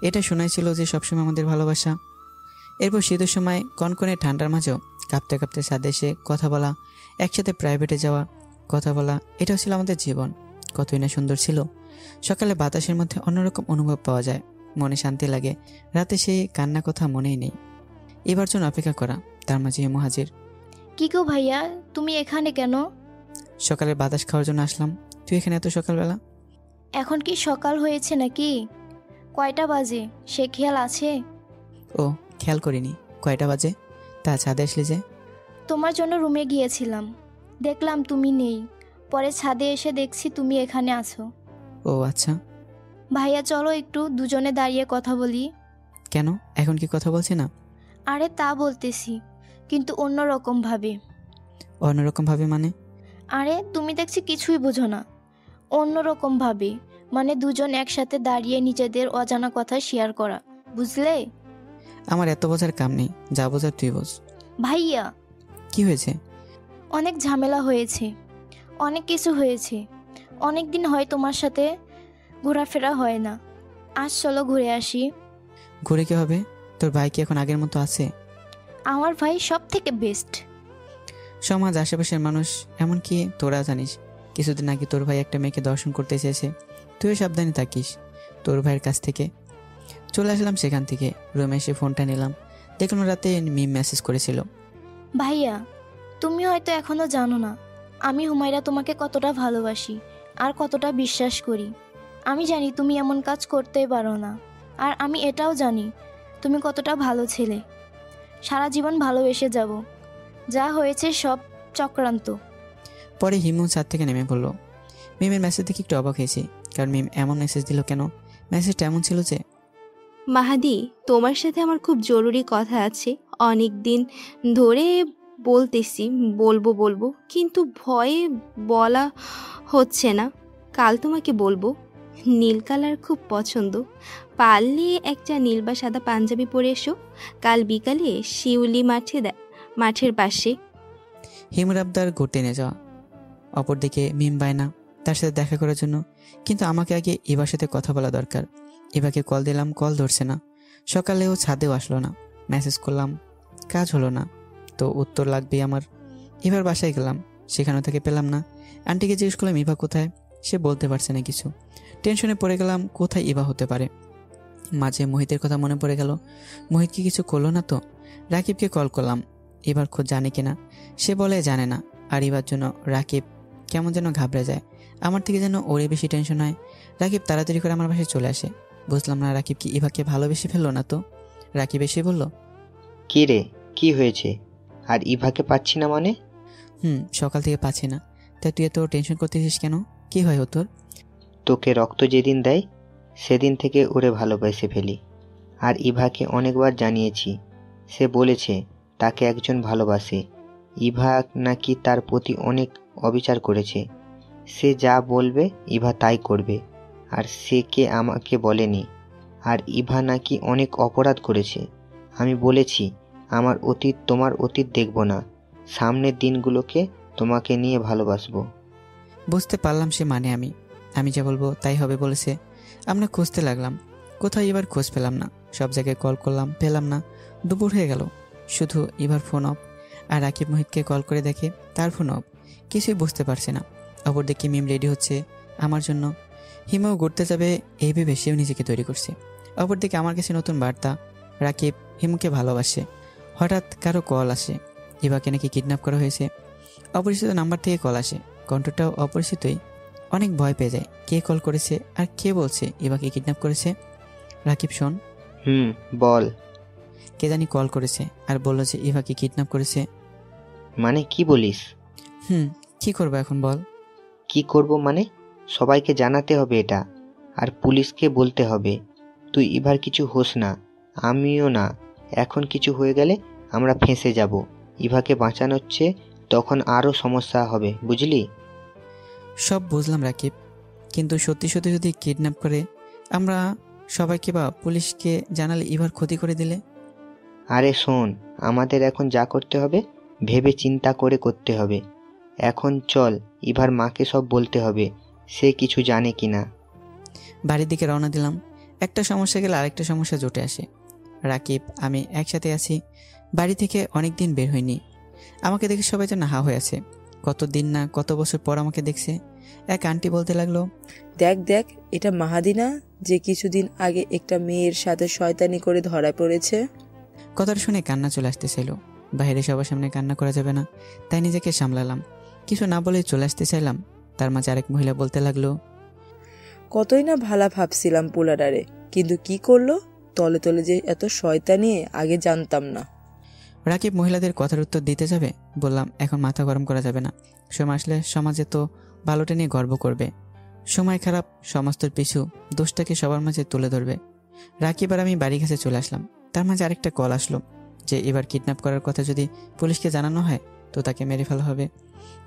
এটা শোনাই ছিল যে সবসময় আমাদের ভালোবাসা। এরপর শীতের সময় কনকনে ঠান্ডার মাঝেও কাঁপতে কাঁপতে ছাদে এসে কথা বলা, একসাথে প্রাইভেটে যাওয়া, কথা বলা, এটাও ছিল আমাদের জীবন। কতই না সুন্দর ছিল। সকালে বাতাসের মধ্যে অন্যরকম অনুভব পাওয়া যায়, মনে শান্তি লাগে। রাতে সেই কান্না কথা মনেই নেই। এবার জন্য অপেক্ষা করা, তার মাঝে হেমু হাজির। কি গো ভাইয়া, তুমি এখানে কেন? সকালে বাতাস খাওয়ার জন্য আসলাম। তুই এখানে এত সকালবেলা? এখন কি সকাল হয়েছে নাকি? কয়টা বাজে সে খেয়াল আছে? ও, খেয়াল করিনি। কয়টা বাজে? তা ছাদে আসলি যে? তোমার জন্য রুমে গিয়েছিলাম, দেখলাম তুমি নেই। পরে ছাদে এসে দেখছি তুমি এখানে আছো। ও আচ্ছা। ভাইয়া চলো একটু দুজনে দাঁড়িয়ে কথা বলি। কেন, এখন কি কথা বলছি না? আরে তা বলতেছি, কিন্তু অন্যরকম ভাবে। অন্যরকম ভাবে মানে? আরে তুমি দেখছি কিছুই বোঝো না। অন্যরকম ভাবে মানে দুজন একসাথে দাঁড়িয়ে নিজেদের অজানা কথা শেয়ার করা, বুঝলে? আমার এত বোঝার কাম নেই, যা বোঝার তুই বোঝ। ভাইয়া, কি হয়েছে? অনেক ঝামেলা হয়েছে, অনেক কিছু হয়েছে। অনেক দিন হয় তোমার সাথে ঘোরাফেরা হয় না। আজ চলো ঘুরে আসি। ঘুরে কি হবে? তোর ভাই কি এখন আগের মতো আছে? আমার ভাই সব থেকে বেস্ট। সমাজ, আশেপাশের মানুষ, এমনকি তোরা জানিস কিছুদিন আগে তোর ভাই একটা মেয়েকে দর্শন করতে চেয়েছে। তুইও সাবধানে থাকিস তোর ভাইয়ের কাছ থেকে। চলে আসলাম সেখান থেকে। রুমে এসে ফোনটা নিলাম, দেখলাম রাতে মিম মেসেজ করেছিল। ভাইয়া, তুমি হয়তো এখনো জানো না আমি হুমায়রা তোমাকে কতটা ভালোবাসি আর কতটা বিশ্বাস করি। আমি জানি তুমি এমন কাজ করতেই পারো না, আর আমি এটাও জানি তুমি কতটা ভালো ছেলে। সারা জীবন ভালোবেসে যাব। যা হয়েছে সব চক্রান্ত। পরে হিমু ছাদ থেকে নেমে পড়লো। মিমের মেসেজ দেখে একটু অবাক হয়েছি, কারণ মিম এমন মেসেজ দিল কেন? মেসেজটা এমন ছিল যে, মাহাদি, তোমার সাথে আমার খুব জরুরি কথা আছে। অনেক দিন ধরে বলতেছি বলবো, কিন্তু ভয়ে বলা হচ্ছে না। কাল তোমাকে বলবো। নীল কালার খুব পছন্দ। পারলে একটা নীল বা সাদা পাঞ্জাবি পরে এসো। কাল বিকালে শিউলি মাঠের পাশে। হিমুর আবদার ঘুরতে নিয়ে যাওয়া। অপরদিকে মিম বায়না তার সাথে দেখা করার জন্য, কিন্তু আমাকে আগে এবার সাথে কথা বলা দরকার। এবারকে কল দিলাম, কল ধরছে না। সকালেও ছাদেও আসলো না। মেসেজ করলাম, কাজ হলো না, তো উত্তর লাগবেই আমার। এবার বাসায় গেলাম, সেখানে থেকে পেলাম না। আন্টিকে জিজ্ঞেস করলাম ইভা কোথায়, সে বলতে পারছে না কিছু। টেনশনে পড়ে গেলাম, কোথায় ইভা হতে পারে। মাঝে মোহিতের কথা মনে পড়ে গেল। মোহিত কি কিছু করলো না তো? রাকিবকে কল করলাম, এবার খোঁজ জানে কিনা। সে বলে জানে না। আর এবার জন্য রাকিব কেমন যেন ঘাবড়ে যায়। আমার থেকে যেন ওরে বেশি টেনশন হয়। রাকিব তাড়াতাড়ি করে আমার বাসায় চলে আসে। বুঝলাম না রাকিব কি ইভাকে ভালোবেসে ফেললো না তো? রাকিব এসে বলল, কি রে, কি হয়েছে? আর ইভাকে পাচ্ছি না মানে? সকাল থেকে পাচ্ছি না। তাই তুই এত টেনশন করতেছিস কেন? কি হয় ও তোর? তোকে রক্ত যেদিন দেয় সেদিন থেকে ওরে ভালোবেসে ফেলি। আর ইভাকে অনেকবার জানিয়েছি, সে বলেছে তাকে একজন ভালোবাসে। ইভা নাকি তার প্রতি অনেক অবিচার করেছে। সে যা বলবে ইভা তাই করবে, আর সে কে আমাকে বলেনি। আর ইভা নাকি অনেক অপরাধ করেছে। আমি বলেছি আমার অতীত তোমার অতীত দেখব না, সামনের দিনগুলোকে তোমাকে নিয়ে ভালোবাসবো। বুঝতে পারলাম সে মানে আমি যা বলবো তাই হবে বলেছে। আমরা খুঁজতে লাগলাম, কোথাও এবার খোঁজ পেলাম না। সব জায়গায় কল করলাম, পেলাম না। দুপুর হয়ে গেল, শুধু ইভার ফোন অফ। আর রাকিব মোহিতকে কল করে দেখে তার ফোন অফ। কিছুই বুঝতে পারছে না। অপরদিকে মিম রেডি হচ্ছে আমার জন্য। হিমও ঘুরতে যাবে এই ভেবে সেও নিজেকে তৈরি করছে। অপরদিকে আমার কাছে নতুন বার্তা, রাকিব হিমুকে ভালোবাসে। হঠাৎ কারো কল আসে, ইভাকে নাকি কিডন্যাপ করা হয়েছে। অপরিচিত নাম্বার থেকে কল আসে, কণ্ঠটাও অপরিচিতই। অনেক ভয় পেয়ে যায়, কে কল করেছে আর কে বলছে ইভাকে কিডন্যাপ করেছে। রাকিব শোন। বল। কে জানি কল করেছে আর বলল যে ইভাকে কিডন্যাপ করেছে। মানে কি বলিস? কি করবো এখন বল? কি করব মানে? সবাইকে জানাতে হবে এটা, আর পুলিশকে বলতে হবে। তুই ইভার কিছু হোস না, আমিও না। এখন কিছু হয়ে গেলে আমরা ফেঁসে যাব। ইভাকে বাঁচানোর চেয়ে তখন আরও সমস্যা হবে, বুঝলি? সব বুঝলাম রাকিব, কিন্তু সত্যি সত্যি যদি কিডন্যাপ করে আমরা সবাইকে বা পুলিশকে জানালে ইভার ক্ষতি করে দিলে? আরে শোন, আমাদের এখন যা করতে হবে ভেবে চিন্তা করে করতে হবে। এখন চল, ইভার মাকে সব বলতে হবে, সে কিছু জানে কিনা। বাড়ির দিকে রওনা দিলাম। একটা সমস্যা গেলে আরেকটা সমস্যা জুটে আসে। রাকিব আমি একসাথে আছি, বাড়ি থেকে অনেক দিন বের হইনি। আমাকে দেখে সবাই যেন হা হয়ে আছে। কত দিন না কত বছর পর আমাকে দেখছে। এক আন্টি বলতে লাগলো, দেখ দেখ, এটা মাহাদি না, যে কিছুদিন আগে একটা মেয়ের সাথে শয়তানি করে ধরা পড়েছে? কথাটা শুনে কান্না চলে আসতেছিল। বাইরে সবার সামনে কান্না করা যাবে না, তাই নিজেকে সামলালাম। কিছু না বলে চলে আসতে চাইলাম, তার মাঝে আরেক মহিলা বলতে লাগলো, কতই না ভালা ভাবছিলাম পোলাডারে, কিন্তু কি করলো? তলে তলে যে এত শয়তানি আগে জানতাম না। রাকিব মহিলাদের কথার উত্তর দিতে যাবে, বললাম এখন মাথা গরম করা যাবে না। সময় আসলে সমাজে তো ভালোটা নিয়ে গর্ব করবে। সময় খারাপ, সমাজ তোর পিছু দোষটাকে সবার মাঝে তুলে ধরবে। রাকিব আর আমি বাড়ি কাছে চলে আসলাম। তার মাঝে আরেকটা কল আসলো যে এবার কিডন্যাপ করার কথা যদি পুলিশকে জানানো হয় তো তাকে মেরে ফেলা হবে।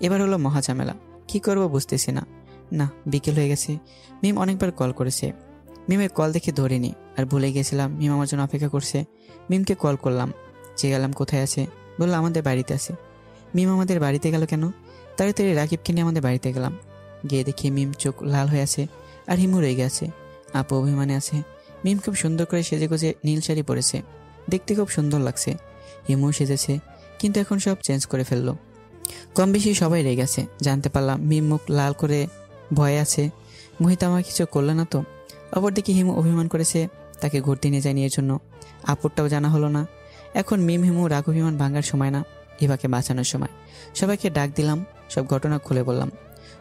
এবার হলো মহা ঝামেলা, কি করবো বুঝতেছি না। না, বিকেল হয়ে গেছে। মিম অনেকবার কল করেছে, মিমের কল দেখে ধরিনি আর ভুলে গিয়েছিলাম মিম আমার জন্য অপেক্ষা করছে। মিমকে কল করলাম, চেয়ে গেলাম কোথায় আছে, বললো আমাদের বাড়িতে আছে। মিম আমাদের বাড়িতে গেল কেন? তাড়াতাড়ি রাকিবকে নিয়ে আমাদের বাড়িতে গেলাম। গিয়ে দেখি মিম চোখ লাল হয়ে আছে আর হিমু রেগে আছে, আপু অভিমানে আছে। মিম খুব সুন্দর করে সেজে গুজে নীল শাড়ি পরেছে, দেখতে খুব সুন্দর লাগছে। হিমু সেজেছে, কিন্তু এখন সব চেঞ্জ করে ফেললো। কম বেশি সবাই রেগে আছে। জানতে পারলাম মিম মুখ লাল করে ভয়ে আছে। মোহিত আমার কিছু করলো না তো? অপরদিকে হিমু অভিমান করেছে, তাকে ঘুরতে নিয়ে যায়নি এর জন্য। আপুরটাও জানা হলো না। এখন মিম হিমু রাগ অভিমান ভাঙার সময় না, ইভাকে বাঁচানোর সময়। সবাইকে ডাক দিলাম, সব ঘটনা খুলে বললাম।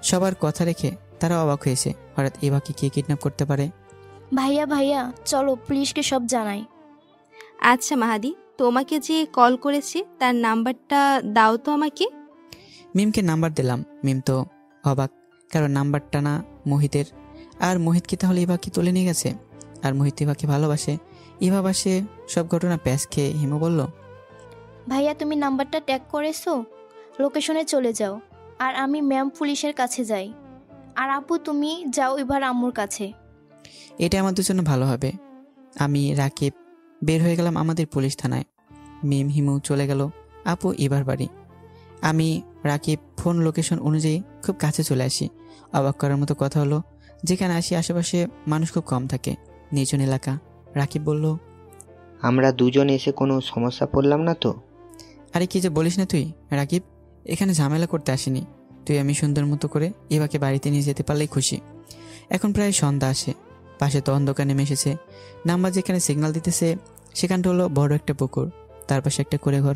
সবার কথা রেখে তারা অবাক হয়েছে, হঠাৎ ইভাকে কে কিডন্যাপ করতে পারে। ভাইয়া ভাইয়া চলো পুলিশকে সব জানাই। আচ্ছা মাহাদি, তোমাকে যে কল করেছে তার নাম্বারটা দাও তো আমাকে। মিমকে নাম্বার দিলাম। মিম তো অবাক, কারণ নাম্বারটা না মোহিতের। আর মোহিত কি তাহলে ইভাকে তুলে নিয়ে গেছে? আর মোহিত ইভাকে ভালোবাসে, ইভা বাসে। সব ঘটনা প্যাঁচ খেয়ে হিমু বলল, ভাইয়া তুমি নাম্বারটা ট্যাগ করেছো, লোকেশনে চলে যাও। আর আমি ম্যাম পুলিশের কাছে যাই। আর আপু তুমি যাও এবার আম্মুর কাছে। এটা আমাদের জন্য ভালো হবে। আমি রাকিব বের হয়ে গেলাম আমাদের পুলিশ থানায়। মিম হিমু চলে গেল আপু ইভার বাড়ি। আমি রাকিব ফোন লোকেশন অনুযায়ী খুব কাছে চলে আসি। অবাক করার মতো কথা হলো, যেখানে আসি আশেপাশে মানুষ খুব কম থাকে, নির্জন এলাকা। রাকিব বলল, আমরা দুজন এসে কোনো সমস্যা পড়লাম না তো? আরে কি যে বলিস না তুই রাকিব, এখানে ঝামেলা করতে আসিনি। তুই আমি সুন্দর মতো করে ইভাকে বাড়িতে নিয়ে যেতে পারলেই খুশি। এখন প্রায় সন্ধ্যা আসে, পাশে তো অন্ধকার নেমে এসেছে। নাম্বার যেখানে সিগন্যাল দিতেছে সেখানটা হলো বড় একটা পুকুর, তার পাশে একটা কুঁড়ে ঘর।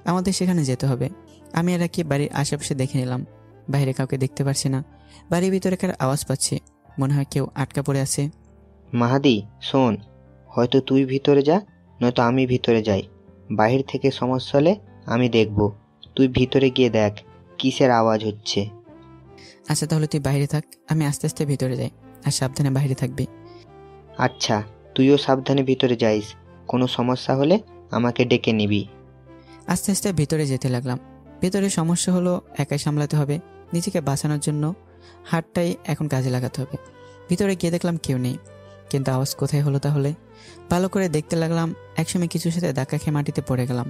আমাদের সেখানে যেতে হবে। আমি আর রাকিব বাড়ির আশেপাশে দেখে নিলাম, বাইরে কাউকে দেখতে পারছি না। বাড়ির ভিতরে কার আওয়াজ পাচ্ছি, মনে হয় কেউ আটকা পড়ে আছে। মাহাদি শোন, হয়তো তুই ভিতরে যা, নয়তো আমি ভিতরে যাই। বাহির থেকে সমস্যা হলে আমি দেখব, তুই ভিতরে গিয়ে দেখ কিসের আওয়াজ হচ্ছে। আচ্ছা তাহলে তুই বাইরে থাক, আমি আস্তে আস্তে ভিতরে যাই, আর সাবধানে বাইরে থাকবি। আচ্ছা, তুইও সাবধানে ভিতরে যাইস, কোনো সমস্যা হলে আমাকে ডেকে নিবি। আস্তে আস্তে ভিতরে যেতে লাগলাম। ভেতরে সমস্যা হলো একাই সামলাতে হবে, নিজেকে বাঁচানোর জন্য হাতটাই এখন কাজে লাগাতে হবে। ভিতরে গিয়ে দেখলাম কেউ নেই, কিন্তু আওয়াজ কোথায় হলো তাহলে? ভালো করে দেখতে লাগলাম, একসময় কিছুর সাথে ধাক্কা খেয়ে মাটিতে পড়ে গেলাম।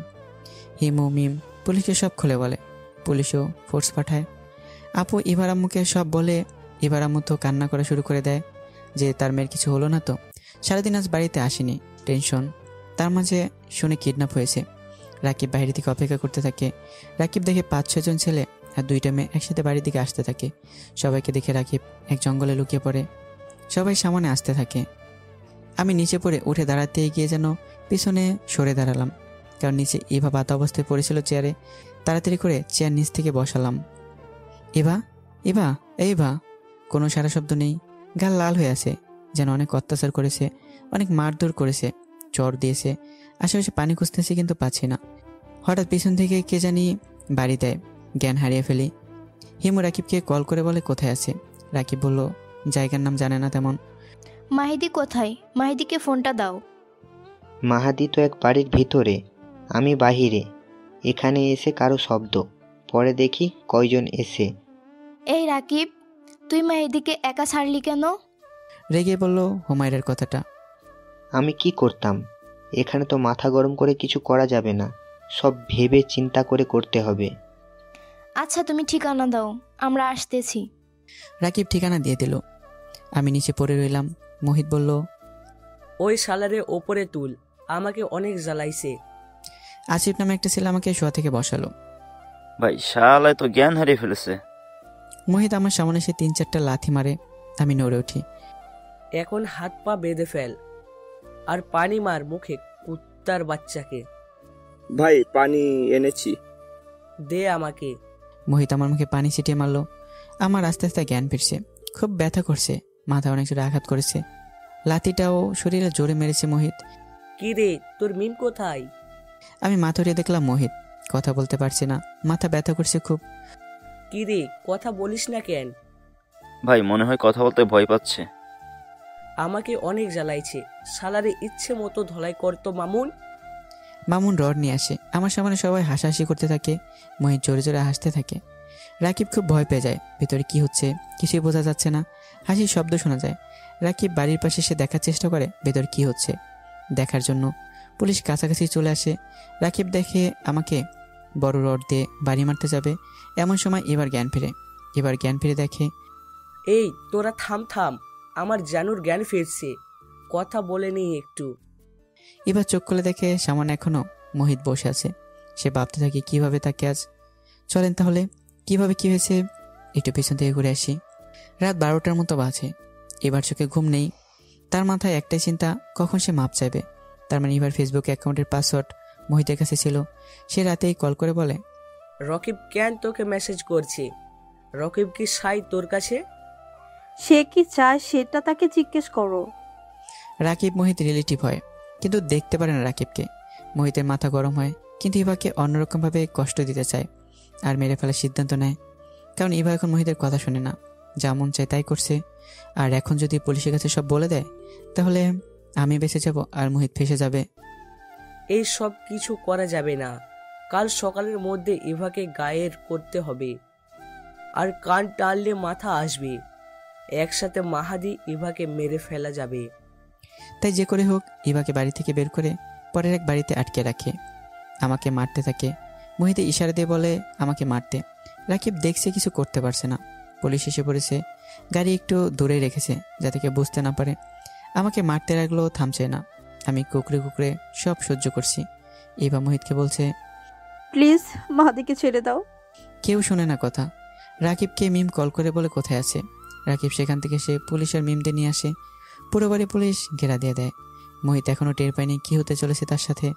হিমু মিম পুলিশকে সব খুলে বলে, পুলিশও ফোর্স পাঠায়। আপু ইভার আম্মুকে সব বলে। ইভার আম্মু তো কান্না করা শুরু করে দেয় যে তার মেয়ের কিছু হলো না তো। সারাদিন আজ বাড়িতে আসেনি, টেনশন। তার মাঝে শুনে কিডন্যাপ হয়েছে। রাকিব বাইরে থেকে অপেক্ষা করতে থাকে। রাকিব দেখে 5-6 জন ছেলে আর 2টা মেয়ে একসাথে বাড়ির দিকে আসতে থাকে। সবাইকে দেখে রাকিব এক জঙ্গলে লুকিয়ে পড়ে। সবাই সামনে আসতে থাকে। আমি নিচে পড়ে উঠে দাঁড়াতে গিয়ে যেন পিছনে সরে দাঁড়ালাম, কারণ নিচে ইভা বাতা অবস্থায় পড়েছিল চেয়ারে। তাড়াতাড়ি করে চেয়ার নিচ থেকে বসালাম। ইভা, ইভা, এই ইভা। কোনো সারা শব্দ নেই। গাল লাল হয়ে আছে, যেন অনেক অত্যাচার করেছে, অনেক মারধর করেছে, চর দিয়েছে। আশেপাশে পানি খুঁজতেছি কিন্তু পাচ্ছি না। হঠাৎ পিছন থেকে কে জানি বাড়ি দেয়। জ্ঞান হারিয়ে ফেলি। হিমু রাকিবকে কল করে বলে কোথায় আছে। রাকিব বলল জায়গার নাম জানে না তেমন। মাহিদি কোথায়? মাহিদিকে ফোনটা দাও। মাহাদি তো এক বাড়ির ভিতরে, আমি বাহিরে। এখানে এসে কারো শব্দ, পরে দেখি কয়জন এসে। এই রাকিব, তুই মাহিদিকে একা ছাড়লি কেন? রেগে বলল হুমায়রার কথাটা। আমি কি করতাম? এখানে তো মাথা গরম করে কিছু করা যাবে না, সব ভেবে চিন্তা করে করতে হবে। আচ্ছা তুমি ঠিকানা দাও, আমরা আসতেছি। রাকিব ঠিকানা দিয়ে দিল। আমি নিচে পড়ে রইলাম। মোহিত বলল ওই শালারে ওপরে তুল, আমাকে অনেক জ্বালাইছে। আসিফ নামে একটা ছেলে আমাকে শোয়া থেকে বসালো। ভাই শালায় তো জ্ঞান হারিয়ে ফেলেছে। মোহিত আমার সামনে এসে 3-4টা লাথি মারে। আমি নড়ে উঠি। এখন হাত পা বেঁধে ফেল আর পানি মার মুখে, কুত্তার বাচ্চাকে। ভাই পানি এনেছি। দে আমাকে। মোহিত আমার মুখে পানি ছিটিয়ে মারলো। আমার আস্তে আস্তে জ্ঞান ফিরছে। খুব ব্যথা করছে, মাথা অনেক জোরে আঘাত করেছে। লাথিটাও শরীরে জোরে মেরেছে মোহিত। কি রে, তোর মিম কোথায়? আমি মাথা উঠিয়ে দেখলাম মোহিত। কথা বলতে পারছে না, মাথা ব্যথা করছে খুব। কি রে, কথা বলিস না কেন? ভাই মনে হয় কথা বলতে ভয় পাচ্ছে। আমাকে অনেক জ্বালাইছে, শালারে ইচ্ছে মতো ধলাই করতো মামুন। মামুন রড নিয়ে আসে। আমার সামনে সবাই হাসাহাসি করতে থাকে। মোহিত জোরে জোরে হাসতে থাকে। রাকিব খুব ভয় পেয়ে যায়। ভেতরে কি হচ্ছে কিছুই বোঝা যাচ্ছে না। হাসির শব্দ শোনা যায়। রাকিব বাড়ির পাশে এসে দেখার চেষ্টা করে ভেতর কি হচ্ছে। দেখার জন্য পুলিশ কাছাকাছি চলে আসে। রাকিব দেখে আমাকে বড় রড দিয়ে বাড়ি মারতে যাবে। এমন সময় এবার জ্ঞান ফিরে দেখে। এই তোরা থাম থাম, আমার জানুর জ্ঞান ফিরছে, কথা বলে নেই একটু। এবার চোখ খুলে দেখে সামনে এখনো মোহিত বসে আছে। সে ভাবতে থাকে কিভাবে তাকে আজ। চলেন তাহলে কিভাবে কি হয়েছে একটু পেছন থেকে ঘুরে আসি। রাত 12টার মতো বাজে। এবার চোখে ঘুম নেই। তার মাথায় একটাই চিন্তা, কখন সে মাপ চাইবে। তার মানে এবার ফেসবুক অ্যাকাউন্টের পাসওয়ার্ড মোহিতের কাছে ছিল। সে রাতেই কল করে বলে রকিব কেন তোকে মেসেজ করছে? রকিব কি সাই তোর কাছে? সে কি চায় সেটা তাকে জিজ্ঞেস করো। রাকিব মোহিত রিলেটিভ হয়, কিন্তু দেখতে পারে না রাকিবকে। মোহিতের মাথা গরম হয়, কিন্তু ইভাকে অন্যরকমভাবে কষ্ট দিতে চায় আর মেরে ফেলার সিদ্ধান্ত নেয়। কারণ ইভা এখন মোহিতের কথা শোনে না, যা মন চায় তাই করছে। আর এখন যদি পুলিশের কাছে সব বলে দেয় তাহলে আমি বেঁচে যাব আর মোহিত ফেসে যাবে। এই সব কিছু করা যাবে না। কাল সকালের মধ্যে ইভাকে গায়ের করতে হবে, আর কান টানলে মাথা আসবে। একসাথে মাহাদি ইভাকে মেরে ফেলা যাবে। তাই যে করে হোক ইভাকে বাড়ি থেকে বের করে পরের এক বাড়িতে আটকে রাখে। আমাকে মারতে থাকে। মোহিতে ইশারা দিয়ে বলে আমাকে মারতে। রাকিব দেখছে কিছু করতে পারছে না। পুলিশ এসে পড়েছে। গাড়ি একটু দূরে রেখেছে যাতে কেউ বুঝতে না পারে। আমাকে মারতে লাগলো, থামছে না। আমি কুকরে কুকরে সব সহ্য করছি। ইভা মোহিতকে বলছে প্লিজ মাহাদিকে ছেড়ে দাও। কেউ শোনে না কথা। রাকিবকে মিম কল করে বলে কোথায় আছে। রাকিব সেখান থেকে সে পুলিশের মিমদের নিয়ে আসে। পুরো বাড়ি পুলিশ ঘেরা দিয়ে দেয়। মোহিত এখনও টের পায়নি কি হতে চলেছে তার সাথে।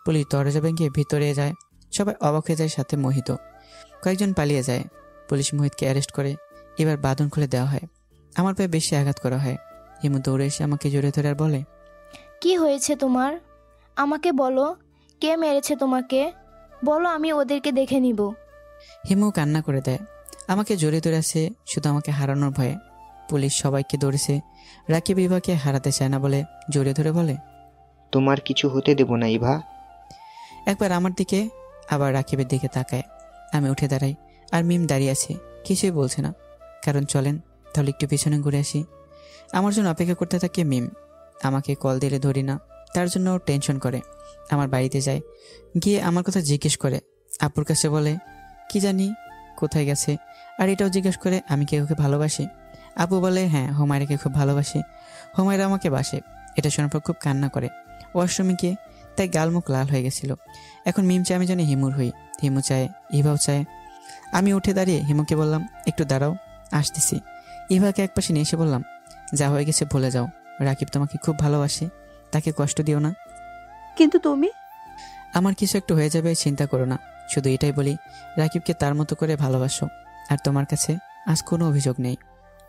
পুলিশ দরজা ভেঙে ভিতরে যায়। সবাই অবাক হয়ে যায়, সাথে মোহিত। কয়েকজন পালিয়ে যায়। পুলিশ মোহিতকে অ্যারেস্ট করে। এবার বাঁধন খুলে দেওয়া হয়। আমার পায়ে বেশি আঘাত করা হয়। হিমু দৌড়ে এসে আমাকে জড়িয়ে ধরে আর বলে কি হয়েছে তোমার? আমাকে বলো, কে মেরেছে তোমাকে? বলো, আমি ওদেরকে দেখে নিব। হিমু কান্না করে দেয়। আমাকে জড়িয়ে ধরে আছে শুধু আমাকে হারানোর ভয়ে। পুলিশ সবাইকে ধরেছে। রাকিব ইভাকে হারাতে চায় না বলে জড়িয়ে ধরে বলে তোমার কিছু হতে দেব না ইভা। একবার আমার দিকে আবার রাকিবের দিকে তাকায়। আমি উঠে দাঁড়াই আর মিম দাঁড়িয়ে আছে, কিছুই বলছে না। কারণ চলেন তাহলে একটু পিছনে ঘুরে আসি। আমার জন্য অপেক্ষা করতে থাকে মিম। আমাকে কল দিলে ধরি না, তার জন্য টেনশন করে। আমার বাড়িতে যায়, গিয়ে আমার কথা জিজ্ঞেস করে। আপুর কাছে বলে কি জানি কোথায় গেছে, আর এটাও জিজ্ঞেস করে আমি কি ওকে ভালোবাসি। আপু বলে হ্যাঁ, হুমায়রাকে খুব ভালোবাসি। হুমায়রা আমাকে বাসে। এটা শোনার পর খুব কান্না করে। ওয়াশরুমে গিয়ে, তাই গালমুখ লাল হয়ে গেছিল। এখন মিম চায় আমি যেন হিমুর হই, হিমু চায়, ইভাও চায়। আমি উঠে দাঁড়িয়ে হিমুকে বললাম, একটু দাঁড়াও, আসতেছি। ইভাকে একপাশে নিয়ে এসে বললাম, যা হয়ে গেছে ভুলে যাও, রাকিব তোমাকে খুব ভালোবাসে, তাকে কষ্ট দিও না। কিন্তু তুমি? আমার কিছু একটু হয়ে যাবে চিন্তা করো না, শুধু এটাই বলি, রাকিবকে তার মতো করে ভালোবাসো, আর তোমার কাছে আজ কোনো অভিযোগ নেই।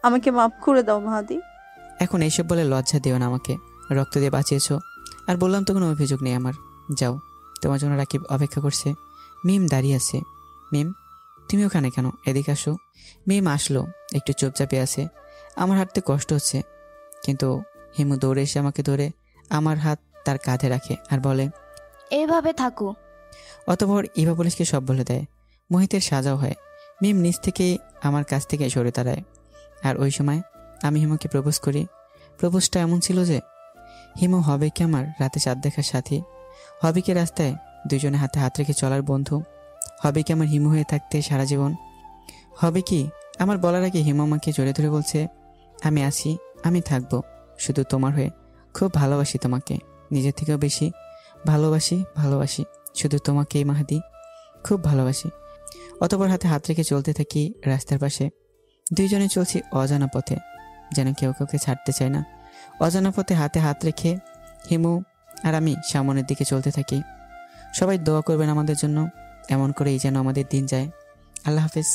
আমাকে মাফ করে দাও মাহাদি। এখন এইসব বলে লজ্জা দিও না আমাকে, রক্ত দিয়ে বাঁচিয়েছো, আর বললাম তো কোনো অভিযোগ নেই আমার। যাও, তোমার জন্য রাকিব অপেক্ষা করছে। মিম দাঁড়িয়ে আছে। মিম, তুমি ওখানে কেন? এদিকে আসো। মিম আসলো, একটু চুপচাপে আছে। আমার হাঁটতে কষ্ট হচ্ছে, কিন্তু হিমু দৌড়ে এসে আমাকে ধরে আমার হাত তার কাঁধে রাখে আর বলে, এভাবে থাকো। অতঃপর ইভা পুলিশকে সব বলে দেয়। মোহিতের সাজাও হয়। মিম নিচ থেকেই আমার কাছ থেকে সরে দাঁড়ায়। আর ওই সময় আমি হিমুকে প্রপোজ করি। প্রপোজটা এমন ছিল যে, হিমু হবে কি আমার রাতে চাঁদ দেখার সাথী, হবে কি রাস্তায় দুজনে হাতে হাত রেখে চলার বন্ধু, হবে কি আমার হিমু হয়ে থাকতে সারা জীবন, হবে কি আমার বলার আগে হিমু আমাকে জড়িয়ে ধরে বলছে, আমি আছি, আমি থাকবো শুধু তোমার হয়ে, খুব ভালোবাসি তোমাকে, নিজের থেকেও বেশি ভালোবাসি, ভালোবাসি শুধু তোমাকেই মাহাদি, খুব ভালোবাসি। অতঃপর হাতে হাত রেখে চলতে থাকি রাস্তার পাশে। দুইজনে চলছি অজানা পথে, যেন কেউ কাউকে ছাড়তে চায় না। অজানা পথে হাতে হাত রেখে হিমু আর আমি সামনের দিকে চলতে থাকি। সবাই দোয়া করবেন আমাদের জন্য, এমন করেই যেন আমাদের দিন যায়। আল্লাহ হাফেজ।